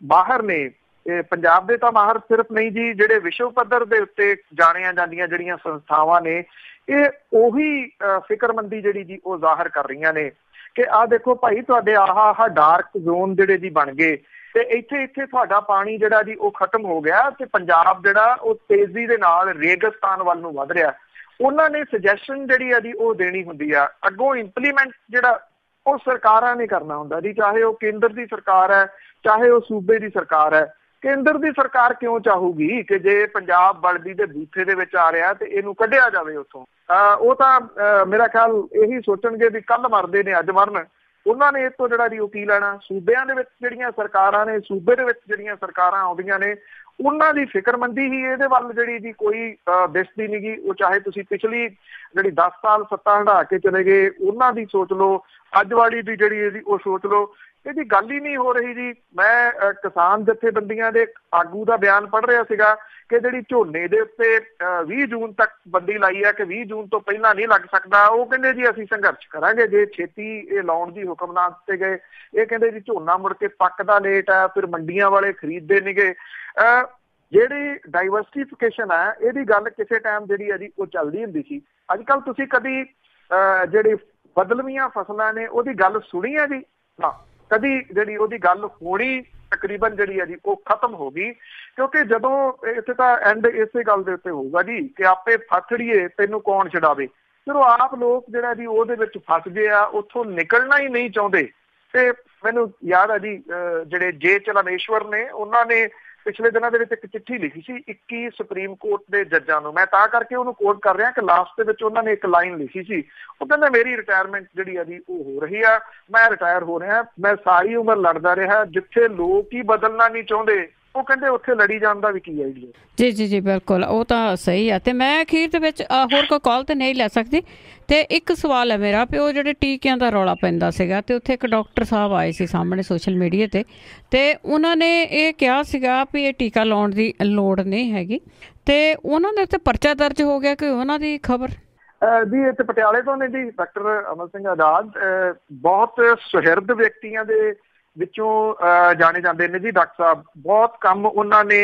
ਬਾਹਰ ਨੇ। ਇਹ ਪੰਜਾਬ ਦੇ ਤਾਂ ਮਾਹਰ ਸਿਰਫ ਨਹੀਂ ਜੀ, ਜਿਹੜੇ ਵਿਸ਼ਵ ਪੱਧਰ ਦੇ ਉੱਤੇ ਜਾਣੀਆਂ ਜਾਂਦੀਆਂ ਜਿਹੜੀਆਂ ਸੰਸਥਾਵਾਂ ਨੇ, ਇਹ ਉਹੀ ਫਿਕਰਮੰਦੀ ਜਿਹੜੀ ਜੀ ਉਹ ਜ਼ਾਹਰ ਕਰ ਰਹੀਆਂ ਨੇ ਕਿ ਆਹ ਦੇਖੋ ਭਾਈ ਤੁਹਾਡੇ ਆਹ ਡਾਰਕ ਜ਼ੋਨ ਜਿਹੜੇ ਜੀ ਬਣ ਗਏ ਤੇ ਇੱਥੇ ਤੁਹਾਡਾ ਪਾਣੀ ਜਿਹੜਾ ਜੀ ਉਹ ਖਤਮ ਹੋ ਗਿਆ ਤੇ ਪੰਜਾਬ ਜਿਹੜਾ ਉਹ ਤੇਜ਼ੀ ਦੇ ਨਾਲ ਰੇਗਿਸਤਾਨ ਵੱਲ ਨੂੰ ਵੱਧ ਰਿਹਾ। ਉਹਨਾਂ ਨੇ ਸੁਜੈਸ਼ਨ ਜਿਹੜੀ ਆ ਜੀ ਉਹ ਦੇਣੀ ਹੁੰਦੀ ਆ, ਅੱਗੋਂ ਇੰਪਲੀਮੈਂਟ ਜਿਹੜਾ ਉਹ ਸਰਕਾਰਾਂ ਨੇ ਕਰਨਾ ਹੁੰਦਾ ਜੀ, ਚਾਹੇ ਉਹ ਕੇਂਦਰ ਦੀ ਸਰਕਾਰ ਹੈ ਚਾਹੇ ਉਹ ਸੂਬੇ ਦੀ ਸਰਕਾਰ ਹੈ। ਕੇਂਦਰ ਦੀ ਸਰਕਾਰ ਕਿਉਂ ਚਾਹੂਗੀ ਕਿ ਜੇ ਪੰਜਾਬ ਬਲਦੀ ਦੇ ਬੂਥੇ ਦੇ ਵਿੱਚ ਆ ਰਿਹਾ ਤੇ ਇਹਨੂੰ ਕੱਢਿਆ ਜਾਵੇ ਉੱਥੋਂ? ਉਹ ਤਾਂ ਮੇਰਾ ਖਿਆਲ ਇਹੀ ਸੋਚਣਗੇ ਵੀ ਕੱਲ ਮਰਦੇ ਨੇ ਅੱਜ ਮਰਨ, ਉਹਨਾਂ ਨੇ ਇਹ ਤੋਂ ਜਿਹੜਾ ਜੀ ਉਹ ਕੀ ਲੈਣਾ। ਸੂਬਿਆਂ ਦੇ ਵਿੱਚ ਜਿਹੜੀਆਂ ਸਰਕਾਰਾਂ ਨੇ, ਸੂਬੇ ਦੇ ਵਿੱਚ ਜਿਹੜੀਆਂ ਸਰਕਾਰਾਂ ਆਉਂਦੀਆਂ ਨੇ, ਉਹਨਾਂ ਦੀ ਫਿਕਰਮੰਦੀ ਹੀ ਇਹਦੇ ਵੱਲ ਜਿਹੜੀ ਜੀ ਕੋਈ ਦਿਸਦੀ ਨੀ ਗੀ। ਉਹ ਚਾਹੇ ਤੁਸੀਂ ਪਿਛਲੀ ਜਿਹੜੀ 10 ਸਾਲ ਸੱਤਾ ਹੰਢਾ ਕੇ ਚਲੇ ਗਏ ਉਹਨਾਂ ਦੀ ਸੋਚ ਲਓ, ਅੱਜ ਵਾਲੀ ਦੀ ਜਿਹੜੀ ਇਹਦੀ ਉਹ ਸੋਚ ਲਓ, ਇਹਦੀ ਗੱਲ ਹੀ ਨਹੀਂ ਹੋ ਰਹੀ ਜੀ। ਮੈਂ ਕਿਸਾਨ ਜਥੇਬੰਦੀਆਂ ਦੇ ਆਗੂ ਦਾ ਬਿਆਨ ਪੜ੍ਹ ਰਿਹਾ ਸੀਗਾ ਕਿ ਜਿਹੜੀ ਝੋਨੇ ਦੇ ਉੱਤੇ 20 ਜੂਨ ਤੱਕ ਬੰਦੀ ਲਾਈ ਹੈ ਕਿ 20 ਜੂਨ ਤੋਂ ਪਹਿਲਾਂ ਨਹੀਂ ਲੱਗ ਸਕਦਾ, ਉਹ ਕਹਿੰਦੇ ਜੀ ਅਸੀਂ ਸੰਘਰਸ਼ ਕਰਾਂਗੇ ਜੇ ਛੇਤੀ ਇਹ ਲਾਉਣ ਦੀ ਹੁਕਮ ਨਾ ਦਿੱਤੇ ਗਏ। ਇਹ ਕਹਿੰਦੇ ਜੀ ਝੋਨਾ ਮੁੜ ਕੇ ਪੱਕਦਾ ਲੇਟ ਹੈ, ਫਿਰ ਮੰਡੀਆਂ ਵਾਲੇ ਖਰੀਦਦੇ ਨੀਗੇ। ਜਿਹੜੀ ਡਾਈਵਰਸਿਫਿਕੇਸ਼ਨ ਹੈ ਇਹਦੀ ਗੱਲ ਕਿਸੇ ਟਾਈਮ ਜਿਹੜੀ ਹੈ ਜੀ ਉਹ ਚੱਲਦੀ ਹੁੰਦੀ ਸੀ। ਅੱਜ ਕੱਲ੍ਹ ਤੁਸੀਂ ਕਦੀ ਜਿਹੜੀ ਬਦਲਵੀਆਂ ਫਸਲਾਂ ਨੇ ਉਹਦੀ ਗੱਲ ਸੁਣੀ ਹੈ ਜੀ? ਨਾ, ਕਦੀ ਜਿਹੜੀ ਉਹਦੀ ਗੱਲ ਹੋਣੀ ਤਕਰੀਬਨ ਜਿਹੜੀ ਹੈ ਜੀ ਉਹ ਖਤਮ ਹੋ ਗਈ। ਕਿਉਂਕਿ ਜਦੋਂ ਇੱਥੇ ਤਾਂ ਐਂਡ ਇਸੇ ਗੱਲ ਦੇ ਉੱਤੇ ਹੋਊਗਾ ਜੀ ਕਿ ਆਪੇ ਫਸੜੀਏ ਤੈਨੂੰ ਕੌਣ ਛਡਾਵੇ। ਜਦੋਂ ਆਪ ਲੋਕ ਜਿਹੜਾ ਜੀ ਉਹਦੇ ਵਿੱਚ ਫਸ ਗਏ ਆ, ਉੱਥੋਂ ਨਿਕਲਣਾ ਹੀ ਨਹੀਂ ਚਾਹੁੰਦੇ। ਤੇ ਮੈਨੂੰ ਯਾਦ ਆ ਜੀ ਜਿਹੜੇ ਜੇ ਚਲਮੇਸ਼ਵਰ ਨੇ, ਉਹਨਾਂ ਨੇ ਪਿਛਲੇ ਦਿਨਾਂ ਦੇ ਵਿੱਚ ਇੱਕ ਚਿੱਠੀ ਲਿਖੀ ਸੀ 21 ਸੁਪਰੀਮ ਕੋਰਟ ਦੇ ਜੱਜਾਂ ਨੂੰ। ਮੈਂ ਤਾਂ ਕਰਕੇ ਉਹਨੂੰ ਕੋਟ ਕਰ ਰਿਹਾ ਕਿ ਲਾਸਟ ਦੇ ਵਿੱਚ ਉਹਨਾਂ ਨੇ ਇੱਕ ਲਾਈਨ ਲਿਖੀ ਸੀ, ਉਹ ਕਹਿੰਦੇ ਮੇਰੀ ਰਿਟਾਇਰਮੈਂਟ ਜਿਹੜੀ ਆ ਜੀ ਉਹ ਹੋ ਰਹੀ ਆ, ਮੈਂ ਰਿਟਾਇਰ ਹੋ ਰਿਹਾ, ਮੈਂ ਸਾਰੀ ਉਮਰ ਲੜਦਾ ਰਿਹਾ। ਜਿੱਥੇ ਲੋਕ ਹੀ ਬਦਲਣਾ ਨਹੀਂ ਚਾਹੁੰਦੇ ਉਹ ਕਹਿੰਦੇ ਉੱਥੇ ਲੜੀ ਜਾਣ ਦਾ ਵੀ ਕੀ ਆਈਡੀਆ। ਜੀ ਜੀ ਜੀ ਬਿਲਕੁਲ, ਉਹ ਤਾਂ ਸਹੀ ਆ। ਤੇ ਮੈਂ ਅਖੀਰ ਦੇ ਵਿੱਚ ਹੋਰ ਕੋਈ ਕਾਲ ਤੇ ਨਹੀਂ ਲੈ ਸਕਦੀ। ਤੇ ਇੱਕ ਸਵਾਲ ਹੈ ਮੇਰਾ ਵੀ ਉਹ ਜਿਹੜੇ ਟੀਕਿਆਂ ਦਾ ਰੌਲਾ ਪੈਂਦਾ ਸੀਗਾ ਤੇ ਉੱਥੇ ਇੱਕ ਡਾਕਟਰ ਸਾਹਿਬ ਆਏ ਸੀ ਸਾਹਮਣੇ ਸੋਸ਼ਲ ਮੀਡੀਆ ਤੇ ਉਹਨਾਂ ਨੇ ਇਹ ਕਿਹਾ ਸੀਗਾ ਵੀ ਇਹ ਟੀਕਾ ਲਾਉਣ ਦੀ ਲੋੜ ਨਹੀਂ ਹੈਗੀ ਤੇ ਉਹਨਾਂ ਦੇ ਉੱਤੇ ਪਰਚਾ ਦਰਜ ਹੋ ਗਿਆ ਕਿ ਉਹਨਾਂ ਦੀ ਖਬਰ ਜੀ ਇੱਥੇ ਪਟਿਆਲੇ ਤੋਂ ਨੇ ਜੀ ਡਾਕਟਰ ਅਮਰ ਸਿੰਘ ਆਜ਼ਾਦ, ਬਹੁਤ ਸੁਹਿਰਦ ਵਿਅਕਤੀਆਂ ਦੇ ਵਿੱਚੋਂ ਜਾਣੇ ਜਾਂਦੇ ਨੇ ਜੀ ਡਾਕਟਰ ਸਾਹਿਬ। ਬਹੁਤ ਕੰਮ ਉਹਨਾਂ ਨੇ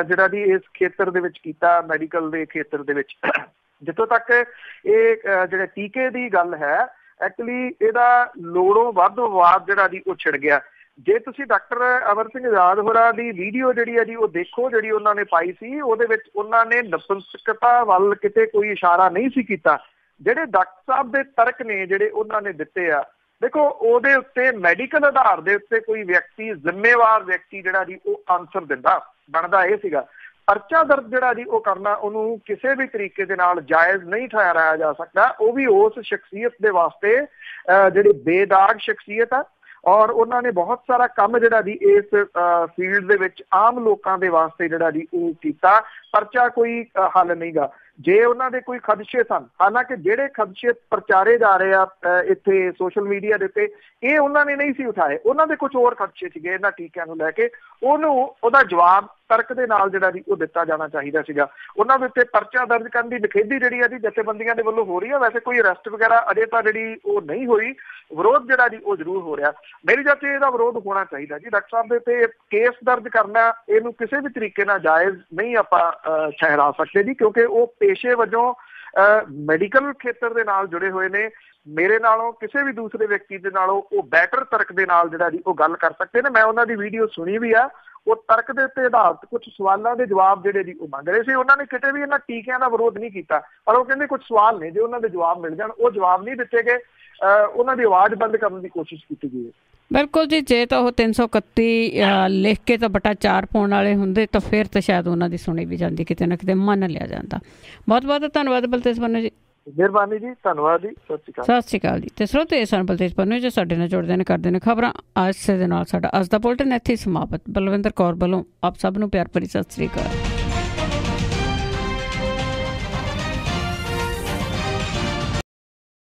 ਜਿਹੜਾ ਜੀ ਇਸ ਖੇਤਰ ਦੇ ਵਿੱਚ ਕੀਤਾ, ਮੈਡੀਕਲ ਦੇ ਖੇਤਰ ਦੇ ਵਿੱਚ। ਜਿੱਥੋਂ ਤੱਕ ਇਹ ਜਿਹੜੇ ਟੀਕੇ ਦੀ ਗੱਲ ਹੈ, ਐਕਚੁਅਲੀ ਇਹਦਾ ਲੋੜੋਂ ਵੱਧ ਵਿਵਾਦ ਜਿਹੜਾ ਜੀ ਉਹ ਛਿੜ ਗਿਆ। ਜੇ ਤੁਸੀਂ ਡਾਕਟਰ ਅਮਰ ਸਿੰਘ ਆਜ਼ਾਦ ਹੋਰਾਂ ਦੀ ਵੀਡੀਓ ਜਿਹੜੀ ਹੈ ਜੀ ਉਹ ਦੇਖੋ, ਜਿਹੜੀ ਉਹਨਾਂ ਨੇ ਪਾਈ ਸੀ, ਉਹਦੇ ਵਿੱਚ ਉਹਨਾਂ ਨੇ ਨਪੁੰਸਕਤਾ ਵੱਲ ਕਿਤੇ ਕੋਈ ਇਸ਼ਾਰਾ ਨਹੀਂ ਸੀ ਕੀਤਾ। ਜਿਹੜੇ ਡਾਕਟਰ ਸਾਹਿਬ ਦੇ ਤਰਕ ਨੇ ਜਿਹੜੇ ਉਹਨਾਂ ਨੇ ਦਿੱਤੇ ਆ, ਦੇਖੋ ਉਹਦੇ ਉੱਤੇ ਮੈਡੀਕਲ ਆਧਾਰ ਦੇ ਉੱਤੇ ਕੋਈ ਵਿਅਕਤੀ, ਜ਼ਿੰਮੇਵਾਰ ਵਿਅਕਤੀ ਜਿਹੜਾ ਜੀ ਉਹ ਆਨਸਰ ਦਿੰਦਾ ਬਣਦਾ ਇਹ ਸੀਗਾ। ਪਰਚਾ ਦਰਜ ਜਿਹੜਾ ਜੀ ਉਹ ਕਰਨਾ ਉਹਨੂੰ ਕਿਸੇ ਵੀ ਤਰੀਕੇ ਦੇ ਨਾਲ ਜਾਇਜ਼ ਨਹੀਂ ਠਹਿਰਾਇਆ ਜਾ ਸਕਦਾ। ਉਹ ਵੀ ਉਸ ਸ਼ਖਸੀਅਤ ਦੇ ਵਾਸਤੇ ਜਿਹੜੀ ਬੇਦਾਗ ਸ਼ਖਸੀਅਤ ਆ, ਔਰ ਉਹਨਾਂ ਨੇ ਬਹੁਤ ਸਾਰਾ ਕੰਮ ਜਿਹੜਾ ਜੀ ਇਸ ਫੀਲਡ ਦੇ ਵਿੱਚ ਆਮ ਲੋਕਾਂ ਦੇ ਵਾਸਤੇ ਜਿਹੜਾ ਜੀ ਉਹ ਕੀਤਾ। ਪਰਚਾ ਕੋਈ ਹੱਲ ਨਹੀਂ ਗਾ। ਜੇ ਉਹਨਾਂ ਦੇ ਕੋਈ ਖਦਸ਼ੇ ਸਨ, ਹਾਲਾਂਕਿ ਜਿਹੜੇ ਖਦਸ਼ੇ ਪ੍ਰਚਾਰੇ ਜਾ ਰਹੇ ਆ ਇੱਥੇ ਸੋਸ਼ਲ ਮੀਡੀਆ ਦੇ ਉੱਤੇ, ਇਹ ਉਹਨਾਂ ਨੇ ਨਹੀਂ ਸੀ ਉਠਾਏ। ਉਹਨਾਂ ਦੇ ਕੁਝ ਹੋਰ ਖਦਸ਼ੇ ਸੀਗੇ ਇਹਨਾਂ ਟੀਕਿਆਂ ਨੂੰ ਲੈ ਕੇ, ਉਹਦਾ ਜਵਾਬ ਤਰਕ ਦੇ ਨਾਲ ਜਿਹੜਾ ਜੀ ਉਹ ਦਿੱਤਾ ਜਾਣਾ ਚਾਹੀਦਾ ਸੀਗਾ। ਉਹਨਾਂ ਦੇ ਉੱਤੇ ਪਰਚਾ ਦਰਜ ਕਰਨ ਦੀ ਨਿਖੇਧੀ ਜਿਹੜੀ ਆ ਜੀ ਜਥੇਬੰਦੀਆਂ ਦੇ ਵੱਲੋਂ ਹੋ ਰਹੀ ਆ। ਵੈਸੇ ਕੋਈ ਅਰੈਸਟ ਵਗੈਰਾ ਅਜੇ ਤਾਂ ਜਿਹੜੀ ਉਹ ਨਹੀਂ ਹੋਈ, ਵਿਰੋਧ ਜਿਹੜਾ ਜੀ ਉਹ ਜ਼ਰੂਰ ਹੋ ਰਿਹਾ। ਮੇਰੀ ਜਾਤ ਇਹਦਾ ਵਿਰੋਧ ਹੋਣਾ ਚਾਹੀਦਾ ਜੀ। ਡਾਕਟਰ ਸਾਹਿਬ ਦੇ ਉੱਤੇ ਕੇਸ ਦਰਜ ਕਰਨਾ ਇਹਨੂੰ ਕਿਸੇ ਵੀ ਤਰੀਕੇ ਨਾਲ ਜਾਇਜ਼ ਨਹੀਂ ਆਪਾਂ ਠਹਿਰਾ ਸਕਦੇ ਜੀ, ਕਿਉਂਕਿ ਉਹ ਪੇਸ਼ੇ ਵਜੋਂ ਮੈਡੀਕਲ ਖੇਤਰ ਦੇ ਨਾਲ ਜੁੜੇ ਹੋਏ ਨੇ। ਮੇਰੇ ਨਾਲੋਂ ਕਿਸੇ ਵੀ ਦੂਸਰੇ ਵਿਅਕਤੀ ਦੇ ਨਾਲੋਂ ਉਹ ਬੈਟਰ ਤਰਕ ਦੇ ਨਾਲ ਜਿਹੜਾ ਜੀ ਉਹ ਗੱਲ ਕਰ ਸਕਦੇ ਨੇ। ਮੈਂ ਉਹਨਾਂ ਦੀ ਵੀਡੀਓ ਸੁਣੀ ਵੀ ਆ। ਉਹ ਤਰਕ ਦੇ ਉੱਤੇ ਆਧਾਰਿਤ ਕੁਝ ਸਵਾਲਾਂ ਦੇ ਜਵਾਬ ਜਿਹੜੇ ਜੀ ਉਹ ਮੰਗ ਰਹੇ ਸੀ। ਉਹਨਾਂ ਨੇ ਕਿਤੇ ਵੀ ਇਹਨਾਂ ਟੀਕਿਆਂ ਦਾ ਵਿਰੋਧ ਨਹੀਂ ਕੀਤਾ, ਪਰ ਉਹ ਕਹਿੰਦੇ ਕੁਝ ਸਵਾਲ ਨੇ ਜੇ ਉਹਨਾਂ ਦੇ ਜਵਾਬ ਮਿਲ ਜਾਣ, ਉਹ ਜਵਾਬ ਨਹੀਂ ਦਿੱਤੇ ਗਏ। ਉਹਨਾਂ ਦੀ ਆਵਾਜ਼ ਬੰਦ ਕਰਨ ਦੀ ਕੋਸ਼ਿਸ਼ ਕੀਤੀ ਗਈ ਹੈ। ਬਿਲਕੁਲ ਜੀ, ਜੇ ਤਾਂ ਉਹ 331 ਲਿਖ ਕੇ ਤਾਂ ਬਟਾ 4 ਪਾਉਣ ਵਾਲੇ ਹੁੰਦੇ ਤਾਂ ਫਿਰ ਤਾਂ ਸ਼ਾਇਦ ਉਹਨਾਂ ਦੀ ਸੁਣੀ ਵੀ ਜਾਂਦੀ, ਕਿਤੇ ਨਾ ਕਿਤੇ ਮੰਨ ਲਿਆ ਜਾਂਦਾ। ਬਹੁਤ ਬਹੁਤ ਧੰਨਵਾਦ ਬਲਤੇਜ ਪੰਨੂ ਜੀ। ਮਿਹਰਬਾਨੀ ਜੀ, ਧੰਨਵਾਦ ਜੀ, ਸਤਿ ਸ਼੍ਰੀ ਅਕਾਲ ਜੀ। ਤੇ ਸਰੋਤੇ ਸਨ ਬਲਤੇਜ ਪੰਨੂ ਜੀ, ਸਾਡੇ ਨਾਲ ਜੁੜਦੇ ਨੇ, ਕਰਦੇ ਨੇ ਖਬਰਾਂ। ਅੱਜ ਦੇ ਨਾਲ ਸਾਡਾ ਅੱਜ ਦਾ ਬੁਲਟਨ ਇੱਥੇ ਸਮਾਪਤ। ਬਲਵਿੰਦਰ ਕੌਰ ਵੱਲੋਂ ਆਪ ਸਭ ਨੂੰ ਪਿਆਰ ਭਰੀ ਸਤਿ ਸ਼੍ਰੀ ਅਕਾਲ।